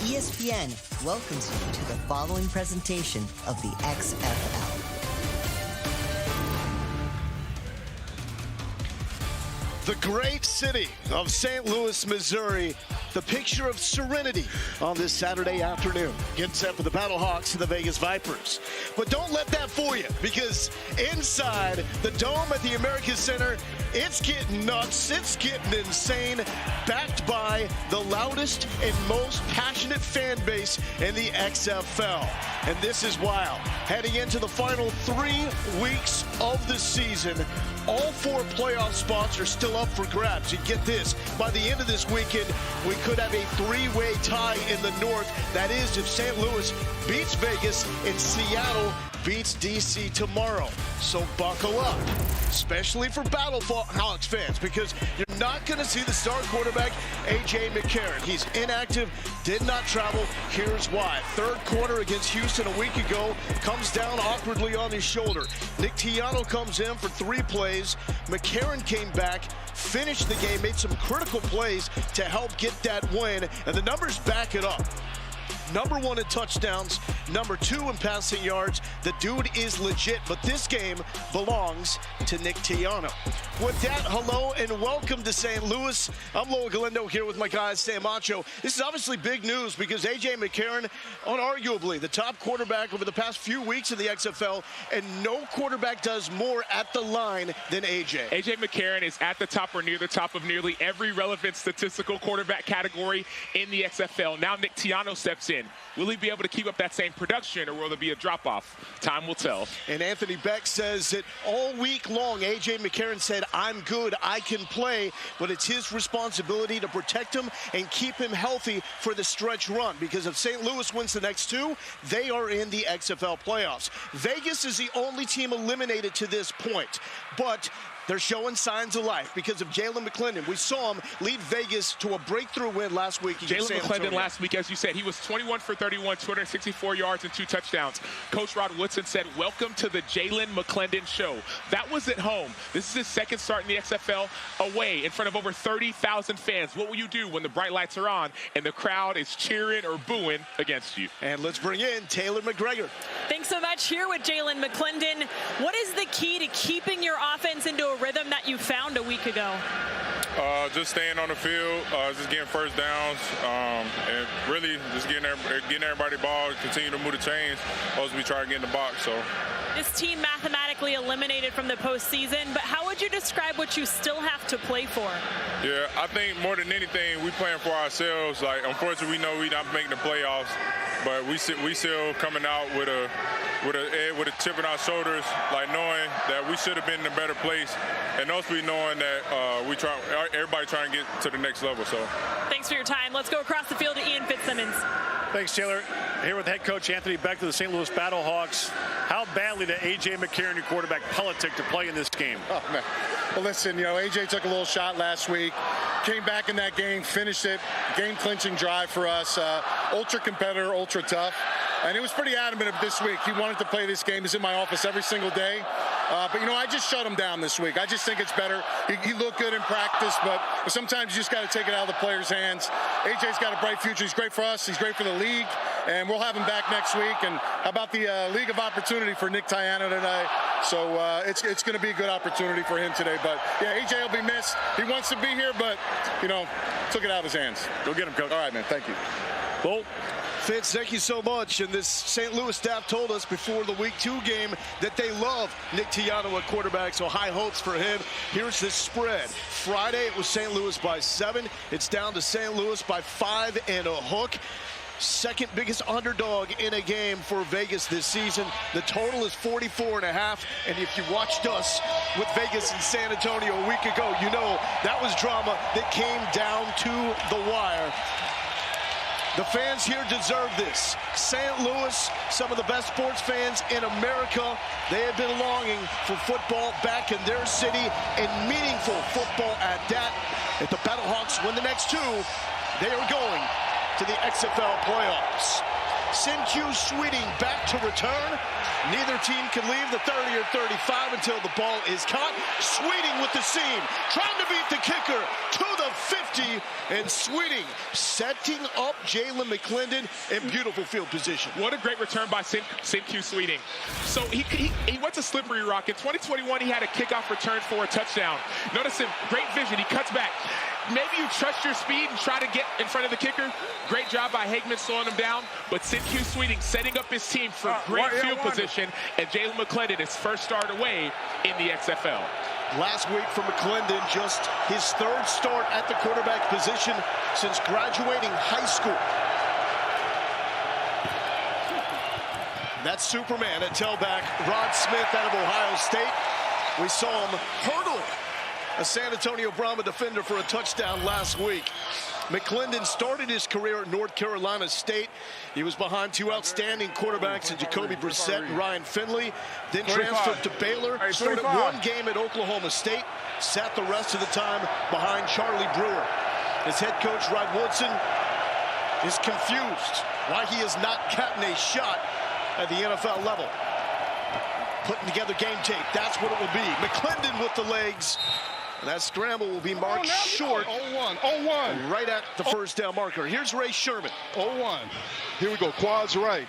ESPN welcomes you to the following presentation of the XFL. The great city of St. Louis, Missouri, the picture of serenity on this Saturday afternoon. Getting set for the Battlehawks and the Vegas Vipers. But don't let that fool you, because inside the dome at the America's Center, it's getting nuts, it's getting insane, backed by the loudest and most passionate fan base in the XFL. And this is wild. Heading into the final 3 weeks of the season, all 4 playoff spots are still up for grabs. You get this, by the end of this weekend, we could have a 3-way tie in the North. That is, if St. Louis beats Vegas and Seattle beats DC tomorrow. So buckle up, especially for Battlehawks fans, because you're not going to see the star quarterback, A.J. McCarron. He's inactive, did not travel. Here's why. Third quarter against Houston a week ago, comes down awkwardly on his shoulder. Nick Tiano comes in for 3 plays. McCarron came back, finished the game, made some critical plays to help get that win, and the numbers back it up. Number 1 in touchdowns, number 2 in passing yards. The dude is legit, but this game belongs to Nick Tiano. With that, hello and welcome to St. Louis. I'm Loa Galindo here with my guy, Sam Macho. This is obviously big news because A.J. McCarron, unarguably the top quarterback over the past few weeks in the XFL, and no quarterback does more at the line than A.J. A.J. McCarron is at the top or near the top of nearly every relevant statistical quarterback category in the XFL. Now Nick Tiano steps in. Will he be able to keep up that same production, or will there be a drop-off? Time will tell. And Anthony Beck says that all week long, A.J. McCarron said, I'm good, I can play, but it's his responsibility to protect him and keep him healthy for the stretch run, because if St. Louis wins the next 2, they are in the XFL playoffs. Vegas is the only team eliminated to this point, but they're showing signs of life because of Jalen McClendon. We saw him lead Vegas to a breakthrough win last week. Jalen McClendon last week, as you said, he was 21 for 31, 264 yards and 2 touchdowns. Coach Rod Woodson said, welcome to the Jalen McClendon show. That was at home. This is his second start in the XFL away in front of over 30,000 fans. What will you do when the bright lights are on and the crowd is cheering or booing against you? And let's bring in Taylor McGregor. Thanks so much. Here with Jalen McClendon. What is the key to keeping your offense into a rhythm that you found a week ago? Just staying on the field, just getting first downs, and really just getting everybody the ball, continue to move the chains as we try to get in the box. So this team mathematically eliminated from the postseason, but how would you describe what you still have to play for? Yeah, I think more than anything, we playing for ourselves. Like, unfortunately, we know we're not making the playoffs, but we still coming out with a chip on our shoulders, like knowing that we should have been in a better place, and also knowing that everybody trying to get to the next level. So thanks for your time. Let's go across the field to Ian Fitzsimmons. Thanks, Taylor. Here with head coach Anthony Beck to the St. Louis Battlehawks. How badly did A.J. McCarron, your quarterback, politic to play in this game? Oh, man. Well, listen, A.J. took a little shot last week, came back in that game, finished it, game-clinching drive for us. Ultra competitor, ultra tough. And he was pretty adamant of this week. He wanted to play this game. He's in my office every single day. But, I just shut him down this week. I just think it's better. He looked good in practice, but sometimes you just got to take it out of the players' hands. AJ's got a bright future. He's great for us. He's great for the league. And we'll have him back next week. And how about the League of Opportunity for Nick Tiano today? So it's going to be a good opportunity for him today. But, yeah, AJ will be missed. He wants to be here, but, took it out of his hands. Go get him, Coach. All right, man. Thank you. Well, Fitz, thank you so much. And this St. Louis staff told us before the Week 2 game that they love Nick Tiano at quarterback, so high hopes for him. Here's the spread. Friday, it was St. Louis by 7. It's down to St. Louis by 5 and a hook. Second biggest underdog in a game for Vegas this season. The total is 44.5. And if you watched us with Vegas and San Antonio a week ago, that was drama that came down to the wire. The fans here deserve this. St. Louis, some of the best sports fans in America, they have been longing for football back in their city, and meaningful football at that. If the Battlehawks win the next 2, they are going to the XFL playoffs. Sin-Q Sweeting back to return. Neither team can leave the 30 or 35 until the ball is caught. Sweeting with the seam, trying to beat the kicker to the 50, and Sweeting setting up Jalen McClendon in beautiful field position. What a great return by Sin-Q Sweeting. So he went to Slippery Rock. In 2021, he had a kickoff return for a touchdown. Notice him, great vision, he cuts back. Maybe you trust your speed and try to get in front of the kicker. Great job by Hagman slowing him down. But Sin-Q Sweeting setting up his team for great field position. And Jalen McClendon is first start away in the XFL. Last week for McClendon, just his third start at the quarterback position since graduating high school. That's Superman at tailback, Rod Smith out of Ohio State. We saw him hurdle a San Antonio Brahma defender for a touchdown last week. McClendon started his career at North Carolina State. He was behind two outstanding quarterbacks in Jacoby Brissett and Ryan Finley. Then transferred to Baylor, started one game at Oklahoma State, sat the rest of the time behind Charlie Brewer. His head coach, Rod Woodson, is confused why he has not gotten a shot at the NFL level. Putting together game tape, that's what it will be. McClendon with the legs. And that scramble will be marked short. 0-1. Right at the first down marker. Here's Ray Sherman. 0-1. Here we go. Quads right.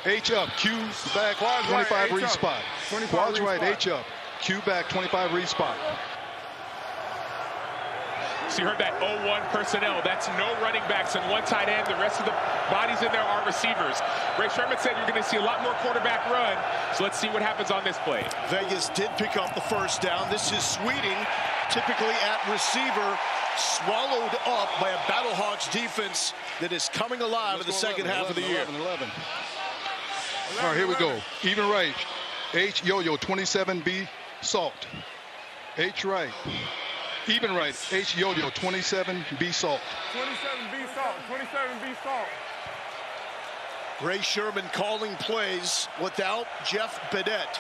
H up. Q back. Quads 25 right, read spot. Quads right. H up. Q back. 25 read spot. So you heard that 0-1 personnel. That's no running backs and one tight end. The rest of the bodies in there are receivers. Ray Sherman said you're going to see a lot more quarterback run. So let's see what happens on this play. Vegas did pick up the first down. This is Sweeting, typically at receiver, swallowed up by a Battlehawks defense that is coming alive in the second half of the year. 11. All right, here we go. Even right. H yo-yo 27B salt. H right. Even right, H yo-yo 27B salt. 27B salt, 27B salt. Ray Sherman calling plays without Jeff Bedett.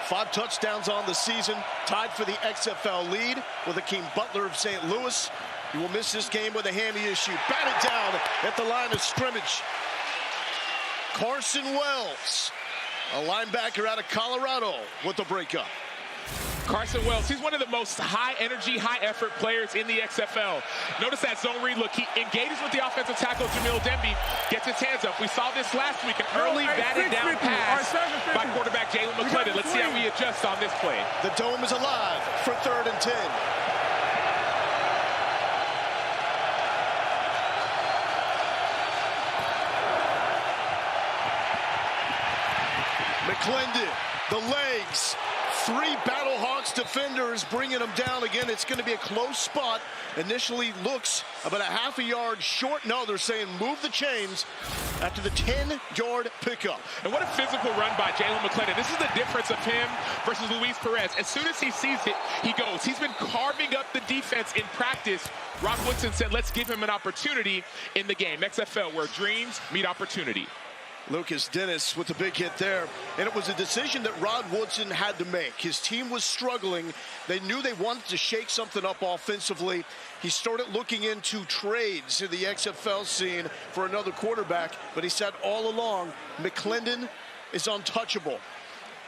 5 touchdowns on the season, tied for the XFL lead with Akeem Butler of St. Louis. He will miss this game with a hammy issue. Batted down at the line of scrimmage. Carson Wells, a linebacker out of Colorado, with the breakup. Carson Wells, he's one of the most high-energy, high-effort players in the XFL. Notice that zone read look. He engages with the offensive tackle, Jamil Demby, gets his hands up. We saw this last week, an early batted down pass by quarterback Jalen McClendon. Let's see how he adjusts on this play. The dome is alive for 3rd and 10. McClendon, the legs. 3 Battlehawks defenders bringing them down again. It's going to be a close spot. Initially looks about a half a yard short. No, they're saying move the chains after the 10-yard pickup. And what a physical run by Jalen McClendon. This is the difference of him versus Luis Perez. As soon as he sees it, he goes. He's been carving up the defense in practice. Rod Woodson said, let's give him an opportunity in the game. XFL, where dreams meet opportunity. Lucas Dennis with the big hit there. And it was a decision that Rod Woodson had to make. His team was struggling. They knew they wanted to shake something up offensively. He started looking into trades in the XFL scene for another quarterback. But he said all along, McClendon is untouchable.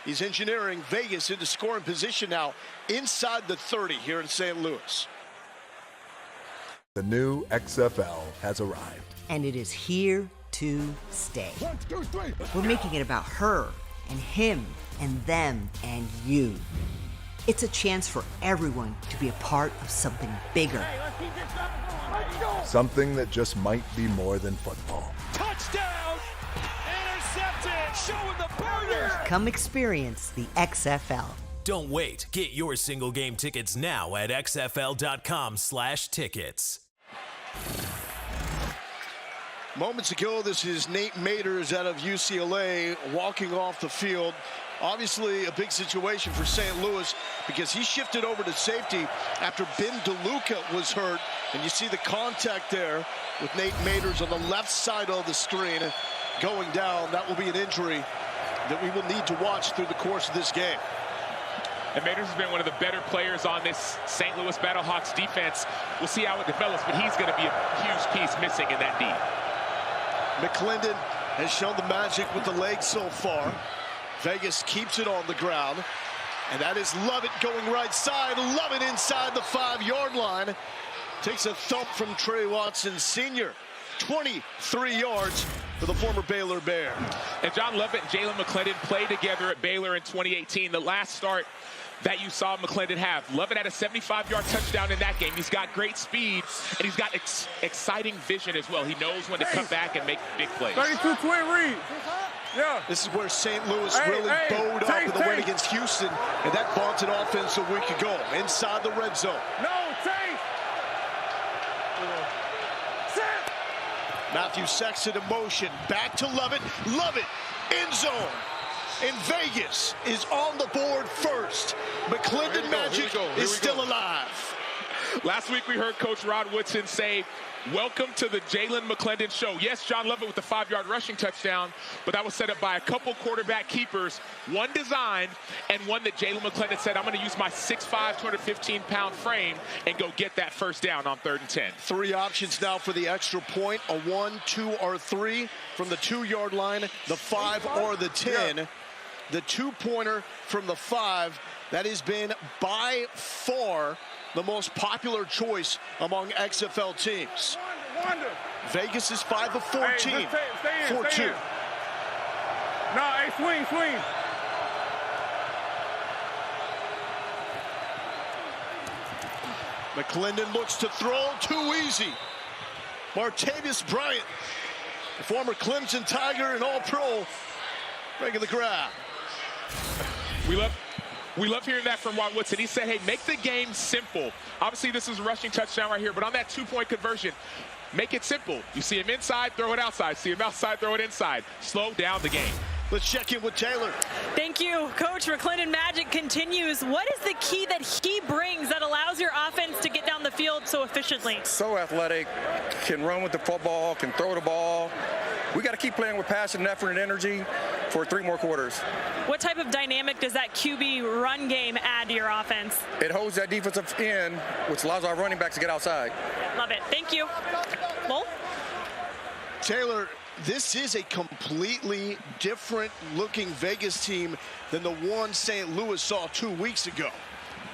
He's engineering Vegas into scoring position now inside the 30 here in St. Louis. The new XFL has arrived. And it is here to stay. 1, 2, 3. We're making it about her and him and them and you. It's a chance for everyone to be a part of something bigger. Something that just might be more than football. Touchdown! Intercepted! Showing the burger! Come experience the XFL. Don't wait. Get your single game tickets now at xfl.com/tickets. Moments ago, this is Nate Maters out of UCLA walking off the field. Obviously a big situation for St. Louis because he shifted over to safety after Ben DeLuca was hurt. And you see the contact there with Nate Maters on the left side of the screen going down. That will be an injury that we will need to watch through the course of this game. And Maters has been one of the better players on this St. Louis Battlehawks defense. We'll see how it develops, but he's going to be a huge piece missing in that D. McClendon has shown the magic with the legs so far. Vegas keeps it on the ground. And that is Lovett going right side. Lovett inside the 5-yard line. Takes a thump from Trey Watson Sr. 23 yards for the former Baylor Bear. And John Lovett and Jalen McClendon played together at Baylor in 2018. The last start that you saw McClendon have. Lovett had a 75-yard touchdown in that game. He's got great speed, and he's got exciting vision as well. He knows when to come back and make big plays. 32 twin read. Yeah. This is where St. Louis really bowed up in the win against Houston, and that vaunted offense a week ago inside the red zone. No, take. Matthew Sexton in motion, back to Lovett. Lovett, end zone. And Vegas is on the board first. McClendon Magic is still alive. Last week we heard Coach Rod Woodson say, welcome to the Jalen McClendon show. Yes, John Lovett with the 5-yard rushing touchdown, but that was set up by a couple quarterback keepers, one designed and one that Jalen McClendon said, I'm going to use my 6'5", 215-pound frame and go get that first down on 3rd and 10. 3 options now for the extra point, a 1, 2, or 3 from the 2-yard line, the 5 or the 10. Yeah. The 2-pointer from the 5, that has been by far the most popular choice among XFL teams. Vegas is 5 of 14, Hey, stay in, 4-2. No, hey, swing. McClendon looks to throw, too easy. Martavis Bryant, the former Clemson Tiger and All-Pro, breaking the ground. We love hearing that from Rod Woodson. He said, hey, make the game simple. Obviously, this is a rushing touchdown right here, but on that 2-point conversion, make it simple. You see him inside, throw it outside. See him outside, throw it inside. Slow down the game. Let's check in with Taylor. Thank you, Coach. McClendon Magic continues. What is the key that he brings that allows your offense to get down the field so efficiently? So athletic, can run with the football, can throw the ball. We got to keep playing with passion, effort, and energy for 3 more quarters. What type of dynamic does that QB run game add to your offense? It holds that defensive end, which allows our running backs to get outside. Love it. Thank you. Lowell? Taylor, this is a completely different looking Vegas team than the one St. Louis saw 2 weeks ago.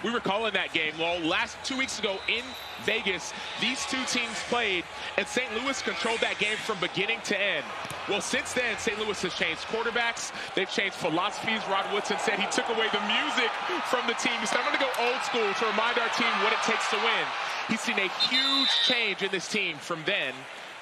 We were calling that game, Lowell. Last 2 weeks ago in Vegas, these two teams played, and St. Louis controlled that game from beginning to end. Well, since then, St. Louis has changed quarterbacks. They've changed philosophies. Rod Woodson said he took away the music from the team. He said, I'm going to go old school to remind our team what it takes to win. He's seen a huge change in this team from then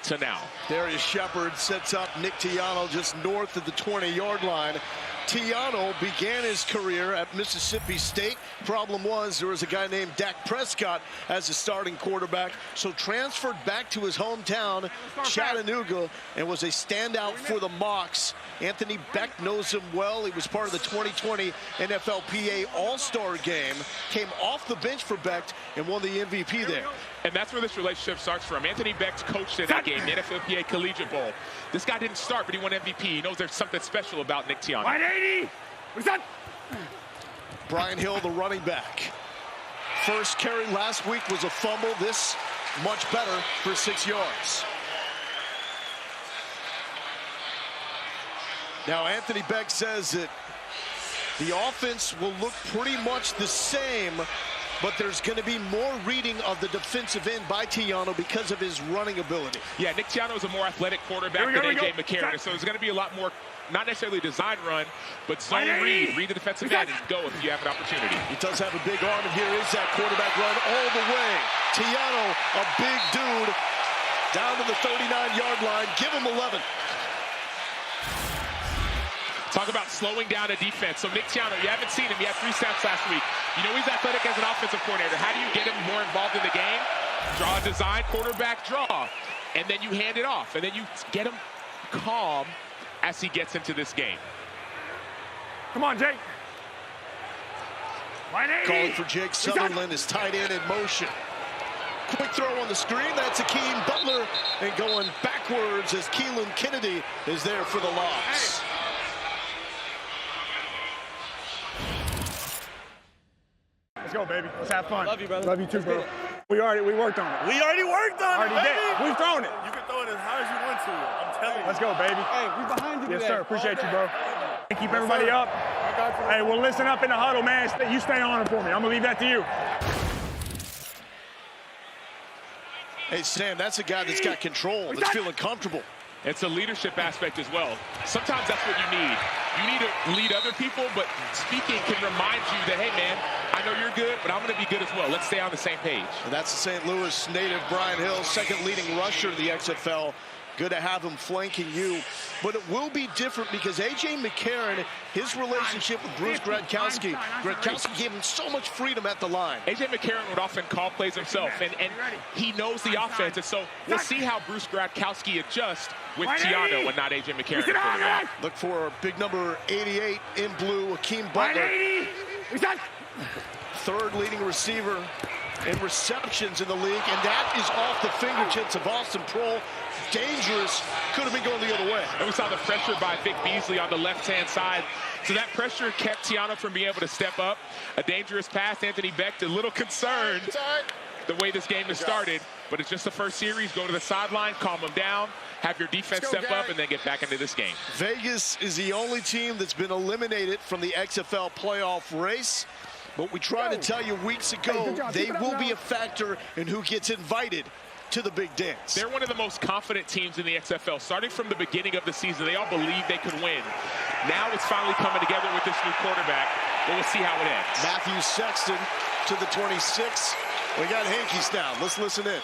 to now. Darius Shepard sets up Nick Tiano just north of the 20-yard line. Tiano began his career at Mississippi State. Problem was there was a guy named Dak Prescott as a starting quarterback, so transferred back to his hometown, Chattanooga, and was a standout for the Mocs. Anthony Beck knows him well. He was part of the 2020 NFLPA All-Star game, came off the bench for Beck and won the MVP there. And that's where this relationship starts from. Anthony Beck's coached in that game, the NFLPA Collegiate Bowl. This guy didn't start, but he won MVP. He knows there's something special about Nick Tiano. 180. Brian Hill, the running back. First carry last week was a fumble. This much better for 6 yards. Now, Anthony Beck says that the offense will look pretty much the same, but there's going to be more reading of the defensive end by Tiano because of his running ability. Yeah, Nick Tiano is a more athletic quarterback than A.J. McCarron, so there's going to be a lot more, not necessarily design run, but zone read the defensive end and go if you have an opportunity. He does have a big arm, and here is that quarterback run all the way. Tiano, a big dude, down to the 39-yard line. Give him 11. Talk about slowing down a defense. So Nick Tiano, you haven't seen him. He had 3 snaps last week. You know he's athletic as an offensive coordinator. How do you get him more involved in the game? Draw a design, quarterback draw. And then you hand it off. And then you get him calm as he gets into this game. Come on, Jake. 180. Calling for Jake Sutherland, is tight end in motion. Quick throw on the screen. That's Akeem Butler. And going backwards as Keelan Kennedy is there for the loss. Hey. Let's go, baby. Let's have fun. Love you, brother. Love you too, bro. We worked on it. We already worked on it, baby. We've thrown it. You can throw it as hard as you want to. I'm telling you. Let's go, baby. Hey, we behind you Yes, today. sir. Appreciate you, bro. Keep everybody sir. up. I got you. Hey, well, listen up in the huddle, man. You stay on it for me. I'm going to leave that to you. Hey, Sam, that's a guy that's got control, that's feeling comfortable. It's a leadership aspect as well. Sometimes that's what you need. You need to lead other people, but speaking can remind you that, hey, man, I know you're good, but I'm going to be good as well. Let's stay on the same page. And that's the St. Louis native Brian Hill, second leading rusher in the XFL. Good to have him flanking you. But it will be different because A.J. McCarron, his relationship with Bruce Gradkowski gave him so much freedom at the line. A.J. McCarron would often call plays himself, and he knows the offense. And so we'll see how Bruce Gradkowski adjusts with Tiano and not A.J. McCarron. Look for big number 88 in blue, Akeem Butler. Third leading receiver in receptions in the league, and that is off the fingertips of Austin Prohl. Dangerous, could have been going the other way. And we saw the pressure by Vic Beasley on the left-hand side. So that pressure kept Tiano from being able to step up. A dangerous pass, Anthony Becht, a little concerned the way this game has started, but it's just the first series. Go to the sideline, calm them down, have your defense step up, and then get back into this game. Vegas is the only team that's been eliminated from the XFL playoff race. But we tried to tell you weeks ago, they will be a factor in who gets invited to the big dance. They're one of the most confident teams in the XFL. Starting from the beginning of the season, they all believed they could win. Now it's finally coming together with this new quarterback, but we'll see how it ends. Matthew Sexton to the 26. We got Hankies now. Let's listen in.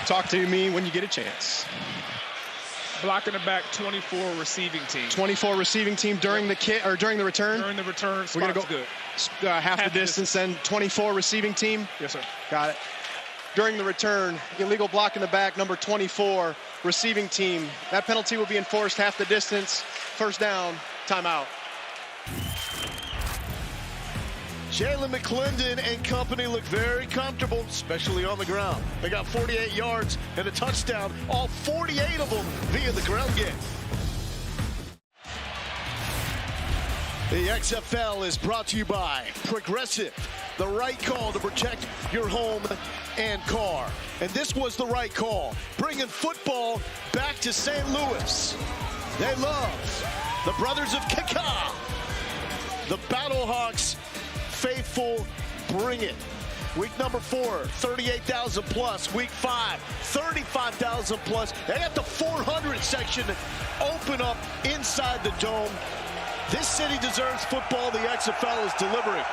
Talk to me when you get a chance. Blocking the back, 24 receiving team. 24 receiving team during the during the return. During the return, we're gonna go good. Half the distance, then 24 receiving team. Yes, sir. Got it. During the return, illegal block in the back, number 24, receiving team. That penalty will be enforced half the distance. First down, timeout. Jalen McClendon and company look very comfortable, especially on the ground. They got 48 yards and a touchdown, all 48 of them via the ground game. The XFL is brought to you by Progressive, the right call to protect your home and car. And this was the right call, bringing football back to St. Louis. They love the brothers of Kaka. The Battlehawks faithful bring it. Week number 4, 38,000 plus. Week 5, 35,000 plus. They got the 400 section open up inside the dome. This city deserves football. The XFL is delivering.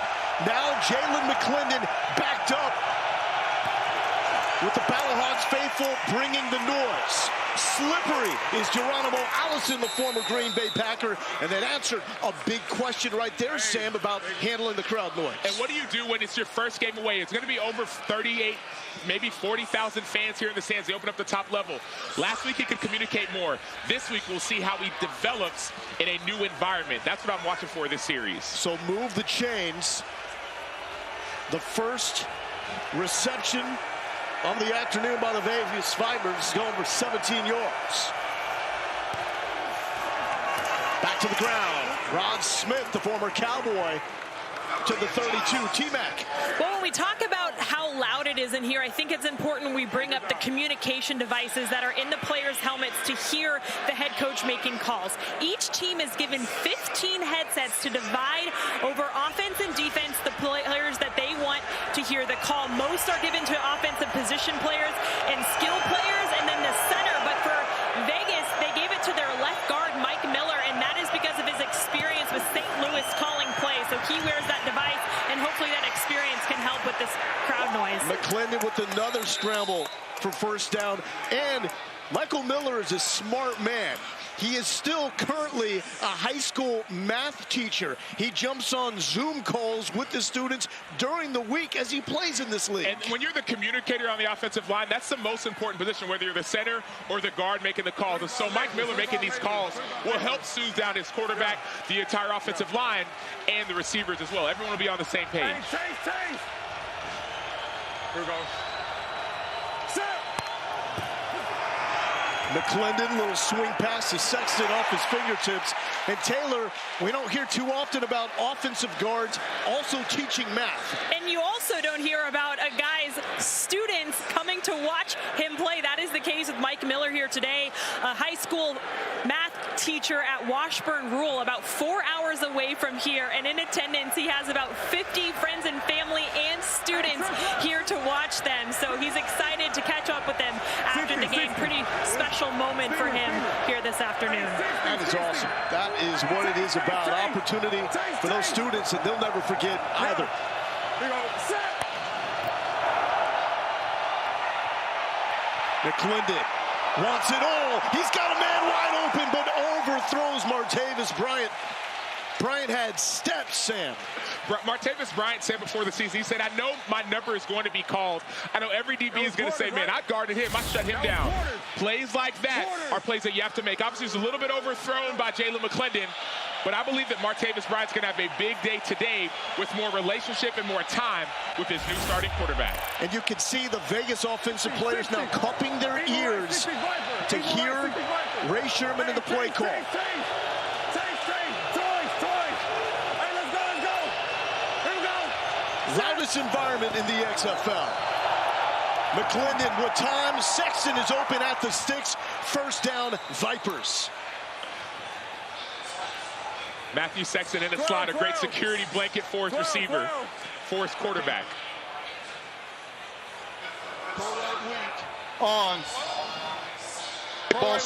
Now Jalen McClendon backed up with the Battlehawks faithful bringing the noise. Slippery is Geronimo Allison, the former Green Bay Packer, and that answered a big question right there, Sam, about handling the crowd noise. And what do you do when it's your first game away? It's going to be over 38, maybe 40,000 fans here in the stands. They open up the top level. Last week he could communicate more. This week we'll see how he develops in a new environment. That's what I'm watching for this series. So move the chains. The first reception of the afternoon by the Vegas Vipers, going for 17 yards. Back to the ground. Ron Smith, the former Cowboy, to the 32. T-Mac. Well, when we talk about how loud it is in here, I think it's important we bring up the communication devices that are in the players' helmets to hear the head coach making calls. Each team is given 15 headsets to divide over offense and defense, the players that they want to hear the call. Most are given to offensive position players and skill players, and then the center. But for Vegas, they gave it to their left guard, Mike Miller, and that is because of his experience with St. Louis calling plays. So he wears that device, and hopefully that experience can help with this crowd noise. McClendon with another scramble for first down. And Michael Miller is a smart man. He is still currently a high school math teacher. He jumps on Zoom calls with the students during the week as he plays in this league. And when you're the communicator on the offensive line, that's the most important position, whether you're the center or the guard making the calls. And so Mike Miller making these calls will help soothe down his quarterback, the entire offensive line, and the receivers as well. Everyone will be on the same page. Chase. Here we go. McClendon, little swing pass to Sexton off his fingertips. And Taylor, we don't hear too often about offensive guards also teaching math. And you also don't hear about a guy's students coming to watch him play. That is the case with Mike Miller here today, a high school math teacher at Washburn Rural, about 4 hours away from here, and in attendance he has about 50 friends and family and students here to watch them. So he's excited to catch up with them after the game. Pretty special moment for him here this afternoon. That is awesome. That is what it is about. Opportunity for those students that they'll never forget either. McClendon wants it all. He's got a man wide open, but overthrows Martavis Bryant. Bryant had steps, Sam. Martavis Bryant said before the season, he said, I know my number is going to be called. I know every DB is going to say, man, I guarded him. I shut him down. Plays like that are plays that you have to make. Obviously, he's a little bit overthrown by Jalen McClendon, but I believe that Martavis Bryant's going to have a big day today with more relationship and more time with his new starting quarterback. And you can see the Vegas offensive players now cupping their ears to hear Ray Sherman in the play call. Loudest environment in the XFL. McClendon with time. Sexton is open at the sticks. First down, Vipers. Matthew Sexton in the slot, a great security blanket for his receiver, for his quarterback. On. Ball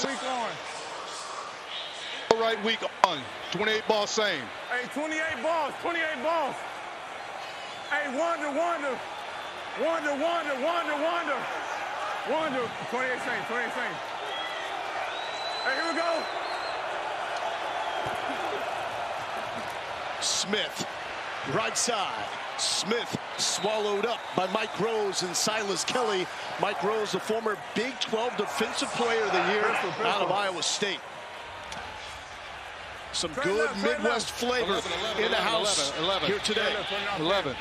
right week on. 28 ball same. Hey, 28 balls, 28 balls. Hey, Wonder. 28 same. Hey, here we go. Smith, right side. Smith swallowed up by Mike Rose and Silas Kelly. Mike Rose, the former Big 12 Defensive Player of the Year out of Iowa State. Some good Midwest flavor in the house here today. 11.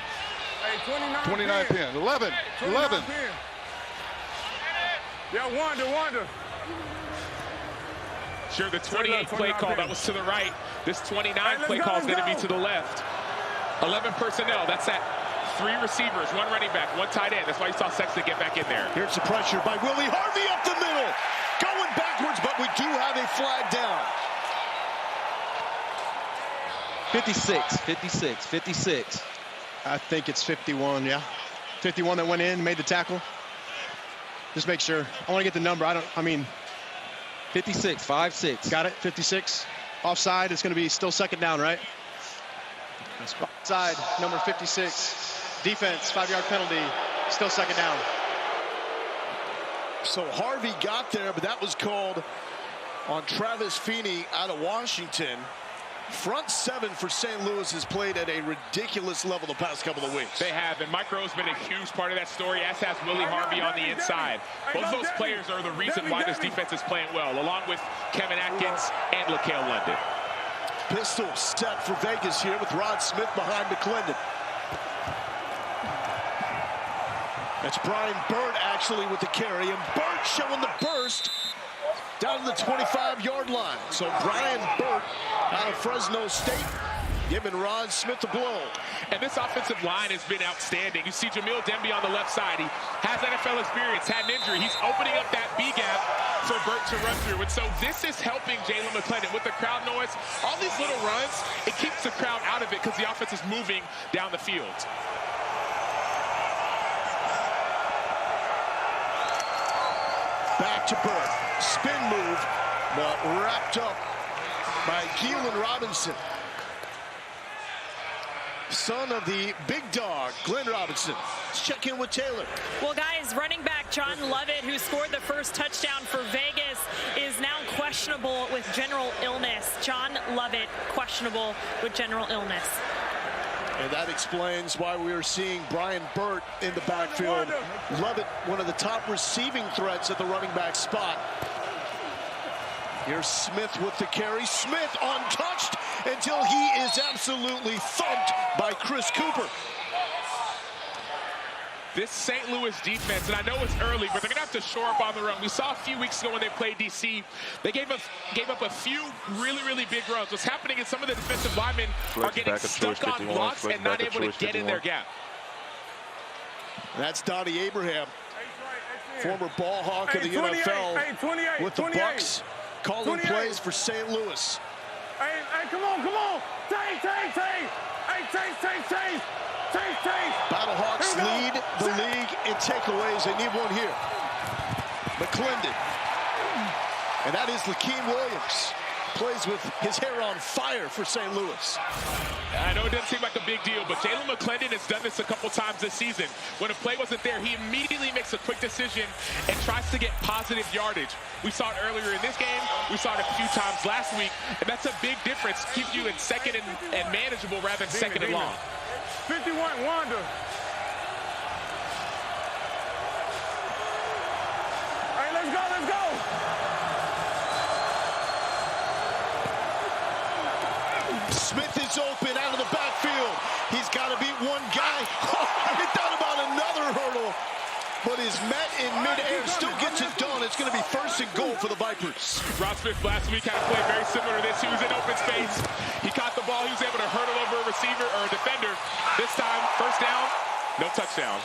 29 pin. 11. Yeah, Wonder. Sure, the 28 play call, that was to the right. This 29 play call is going to be to the left. 11 personnel, that's at 3 receivers, 1 running back, 1 tight end. That's why you saw Sexton get back in there. Here's the pressure by Willie Harvey up the middle. Going backwards, but we do have a flag down. 56. I think it's 51, yeah. 51 that went in, made the tackle. Just make sure. I want to get the number. 56, 5-6. Got it, 56. Offside, it's going to be still second down, right? Offside, number 56. Defense, 5-yard penalty, still second down. So Harvey got there, but that was called on Travis Feeney out of Washington. Front 7 for St. Louis has played at a ridiculous level the past couple of weeks. They have, and Mike Rose has been a huge part of that story, as has Willie Harvey on the inside. Both of those players are the reason why this defense is playing well, along with Kevin Atkins and LaCale London. Pistol set for Vegas here with Rod Smith behind McClendon. That's Brian Burt actually with the carry, and Burt showing the burst down to the 25-yard line. So Brian Burt out of Fresno State giving Rod Smith a blow. And this offensive line has been outstanding. You see Jamil Demby on the left side. He has NFL experience, had an injury. He's opening up that B gap for Burt to run through. And so this is helping Jalen McClendon with the crowd noise. All these little runs, it keeps the crowd out of it because the offense is moving down the field. Back to Burt. Spin move, but wrapped up by Keelan Robinson. Son of the big dog, Glenn Robinson. Let's check in with Taylor. Well, guys, running back John Lovett, who scored the first touchdown for Vegas, is now questionable with general illness. John Lovett, questionable with general illness. And that explains why we are seeing Brian Burt in the backfield. Lovett, one of the top receiving threats at the running back spot. Here's Smith with the carry. Smith untouched until he is absolutely thumped by Chris Cooper. This St. Louis defense, and I know it's early, but they're going to have to shore up on the run. We saw a few weeks ago when they played D.C., they gave up a few really big runs. What's happening is some of the defensive linemen are getting stuck on blocks and not able to get in their gap. That's Donnie Abraham. former ball hawk of the NFL with the Bucks, calling plays for St. Louis. Hey, come on. Take. Hey, take. Battlehawks lead the league in takeaways. They need one here. McClendon. And that is Lakeem Williams. Plays with his hair on fire for St. Louis. I know it doesn't seem like a big deal, but Jalen McClendon has done this a couple times this season. When a play wasn't there, he immediately makes a quick decision and tries to get positive yardage. We saw it earlier in this game. We saw it a few times last week. And that's a big difference. Keeps you in second and manageable rather than second and long. 51, Wanda. Hey, let's go. Smith is open out of the backfield. He's got to beat one guy. He thought about another hurdle, but is met in midair. Still gets it done. It's going to be 1st and goal for the Vipers. Rod Smith last week had a play very similar to this. He was in open space. He caught the ball. He was able to hurdle over a receiver or a defender. This time, 1st down, no touchdown.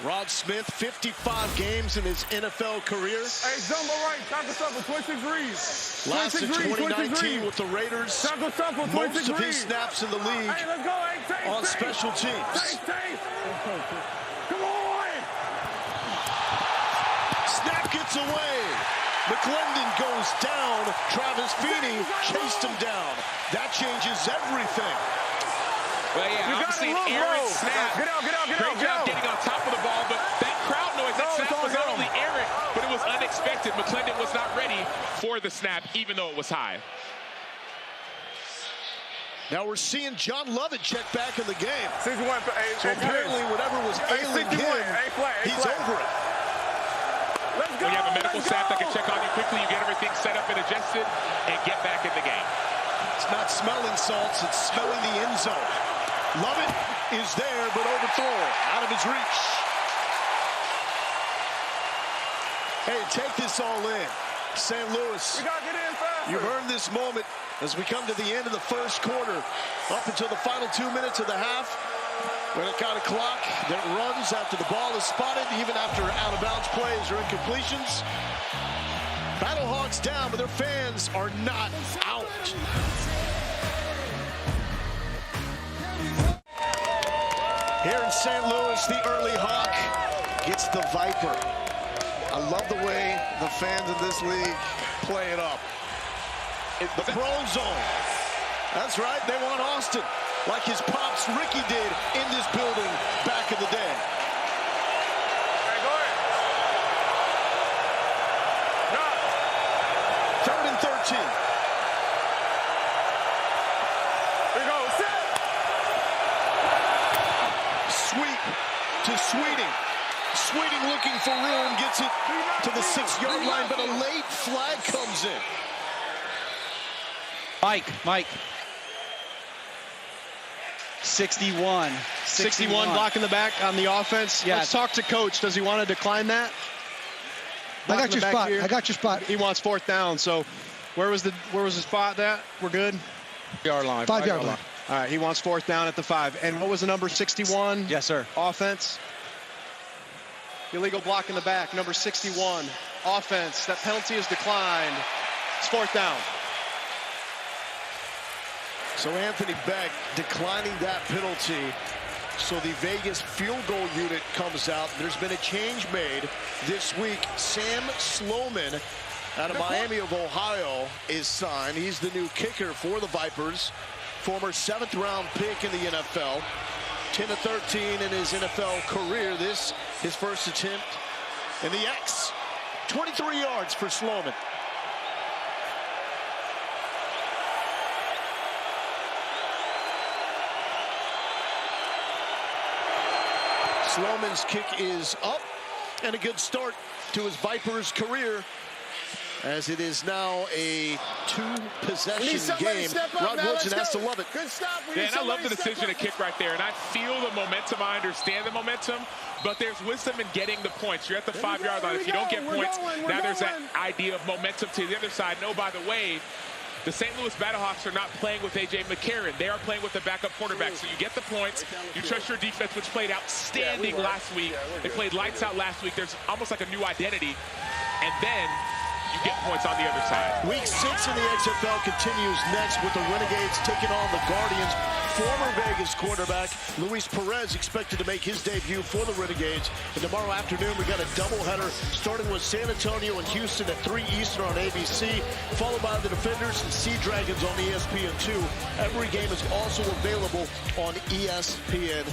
Rod Smith, 55 games in his NFL career. Hey, jumbo right, tackle suffer, 26 degrees. Last in 2019 with the Raiders. Tackle suffer, 26 Most of his snaps in the league on special teams. Come on! Snap gets away. McClendon goes down. Travis Feeney chased him down. That changes everything. Well, yeah, I'm seeing Aaron snap. Get out. Great job getting on top of the ball, but that crowd noise, that snap was not only Aaron, but it was unexpected. McClendon was not ready for the snap, even though it was high. Now we're seeing John Lovett check back in the game. 61, so apparently whatever was ailing him, he's over it. Let's go, when you have a medical staff that can check on you quickly, you get everything set up and adjusted, and get back in the game. It's not smelling salts, it's smelling the end zone. Lovett is there, but overthrown, out of his reach. Hey, take this all in. St. Louis, we gotta get in faster. You've earned this moment as we come to the end of the first quarter, up until the final 2 minutes of the half, when it got a clock that runs after the ball is spotted, even after out-of-bounds plays or incompletions. Battlehawks down, but their fans are not out. Here in St. Louis, the early Hawk gets the Viper. I love the way the fans in this league play it up. The prone zone. That's right, they want Austin, like his pops Ricky did in this building back in the day. Hey, go ahead. No. 3rd and 13. Here we go, set. Sweep to Sweeting. Sweeting looking for room, gets it to the 6-yard line, but a late flag comes in. Mike. 61 blocking the back on the offense. Yes. Let's talk to coach. Does he want to decline that? I got your spot. He wants 4th down. So where was the spot at? We're good. 5-yard line. 5-yard line. All right, he wants 4th down at the 5. And what was the number 61? Yes, sir. Offense. Illegal block in the back, number 61. Offense. That penalty is declined. It's 4th down. So Anthony Beck declining that penalty. So the Vegas field goal unit comes out. There's been a change made this week. Sam Sloman out of Miami of Ohio is signed. He's the new kicker for the Vipers. Former 7th-round pick in the NFL. 10-13 in his NFL career. This his first attempt in the X. 23 yards for Sloman. Sloman's kick is up, and a good start to his Vipers career, as it is now a 2-possession game. Rod Woodson has to love it. Good stop. Yeah, and I love the decision to kick right there, and I feel the momentum. I understand the momentum, but there's wisdom in getting the points. You're at the 5-yard line. If you don't get points, now there's that idea of momentum to the other side. No, by the way, The St. Louis Battlehawks are not playing with A.J. McCarron. They are playing with the backup quarterback. So you get the points. You trust your defense, which played outstanding last week. They played lights out last week. There's almost like a new identity. And then you get points on the other side. Week 6 in the XFL continues next with the Renegades taking on the Guardians. Former Vegas quarterback Luis Perez expected to make his debut for the Renegades. And tomorrow afternoon, we got a doubleheader starting with San Antonio and Houston at 3 Eastern on ABC, followed by the Defenders and Sea Dragons on ESPN2. Every game is also available on ESPN+.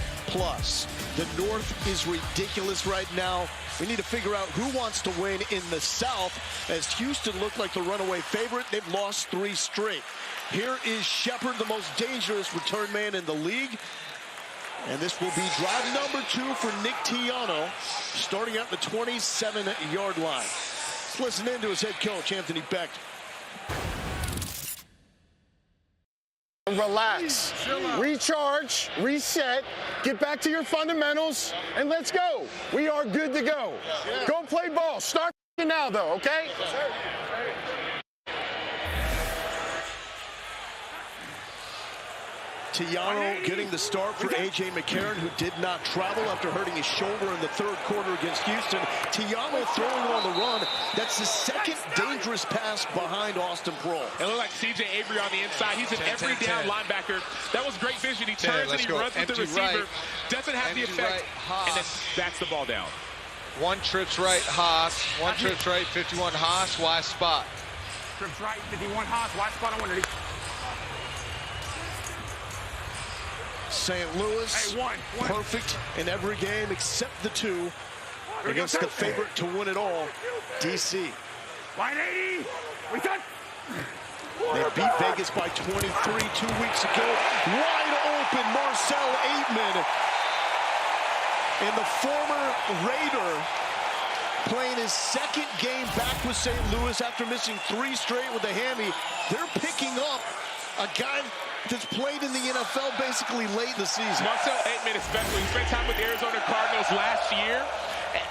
The North is ridiculous right now. We need to figure out who wants to win in the South, as Houston looked like the runaway favorite. They've lost 3 straight. Here is Shepard, the most dangerous return man in the league. And this will be drive number 2 for Nick Tiano, starting at the 27-yard line. Let's listen in to his head coach, Anthony Beck. Relax, recharge, reset, get back to your fundamentals, and let's go. We are good to go. Go play ball. Start now, though, okay? Tiano getting the start for A.J. McCarron, who did not travel after hurting his shoulder in the 3rd quarter against Houston. Tiano throwing on the run. That's the 2nd dangerous pass behind Austin Proehl. It looked like C.J. Avery on the inside. He's an every down linebacker. That was great vision. He turns and he runs with the receiver. Doesn't have the effect, and then backs the ball down. One trips right, Haas. One trips right, 51 Haas. Wide spot. Trips right, 51 Haas. Wide spot on one. St. Louis, perfect in every game except the 2 against the favorite to win it all, D.C. 180. We got. They beat Vegas by 23 2 weeks ago. Wide open, Marcel Aitman. And the former Raider playing his 2nd game back with St. Louis after missing 3 straight with a hammy. They're picking up a guy that's played in the NFL basically late in the season. Marcel Aitman especially. He spent time with the Arizona Cardinals last year.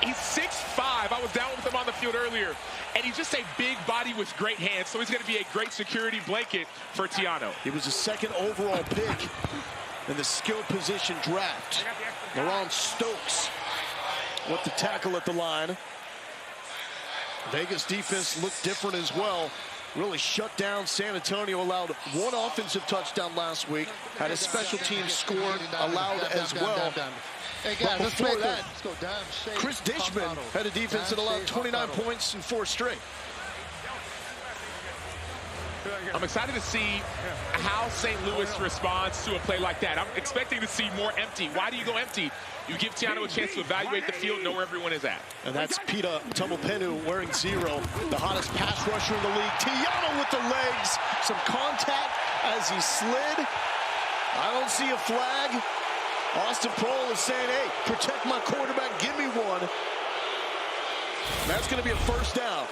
He's 6'5". I was down with him on the field earlier. And he's just a big body with great hands, so he's going to be a great security blanket for Tiano. He was a 2nd overall pick in the skill position draft. Laron Stokes with the tackle at the line. Vegas defense looked different as well. Really shut down San Antonio, allowed 1 offensive touchdown last week, had a special team score allowed as well. But before that, Chris Dishman had a defense that allowed 29 points in 4 straight. I'm excited to see how St. Louis responds to a play like that. I'm expecting to see more empty. Why do you go empty? You give Tiano a chance to evaluate the field, know where everyone is at. And that's Pita Tumapenu wearing 0, the hottest pass rusher in the league. Tiano with the legs, some contact as he slid. I don't see a flag. Austin Proehl is saying, hey, protect my quarterback, give me one. That's going to be a 1st down.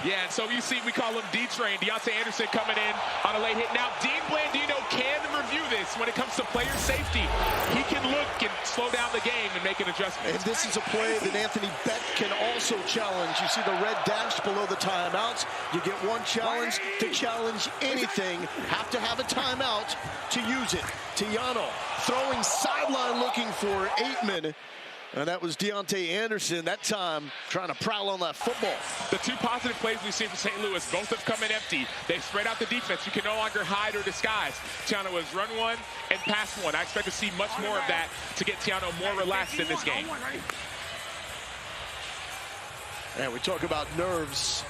Yeah, and so you see, we call him D-Train. Deontay Anderson coming in on a late hit. Now, Dean Blandino can review this when it comes to player safety. He can look and slow down the game and make an adjustment. And this is a play that Anthony Beck can also challenge. You see the red dash below the timeouts. You get 1 challenge to challenge anything. Have to have a timeout to use it. Tiano throwing sideline looking for Aitman. And that was Deontay Anderson that time trying to prowl on that football. The 2 positive plays we've seen from St. Louis, both have come in empty. They've spread out the defense. You can no longer hide or disguise. Tiano has run 1 and pass 1. I expect to see much more of that to get Tiano more relaxed in this game. And we talk about nerves.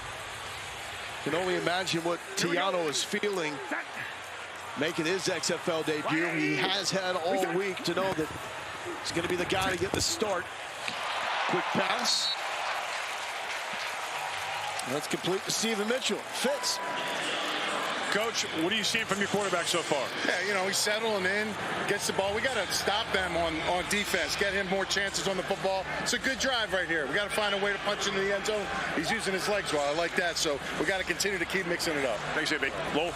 Can only imagine what Tiano is feeling making his XFL debut. He has had all week to know that he's going to be the guy to get the start. Quick pass. That's complete to Steven Mitchell. Fitz. Coach, what are you seeing from your quarterback so far? Yeah, you know, he's settling in, gets the ball. We got to stop them on defense, get him more chances on the football. It's a good drive right here. We got to find a way to punch into the end zone. He's using his legs well. I like that. So we got to continue to keep mixing it up. Thanks, AB. Low.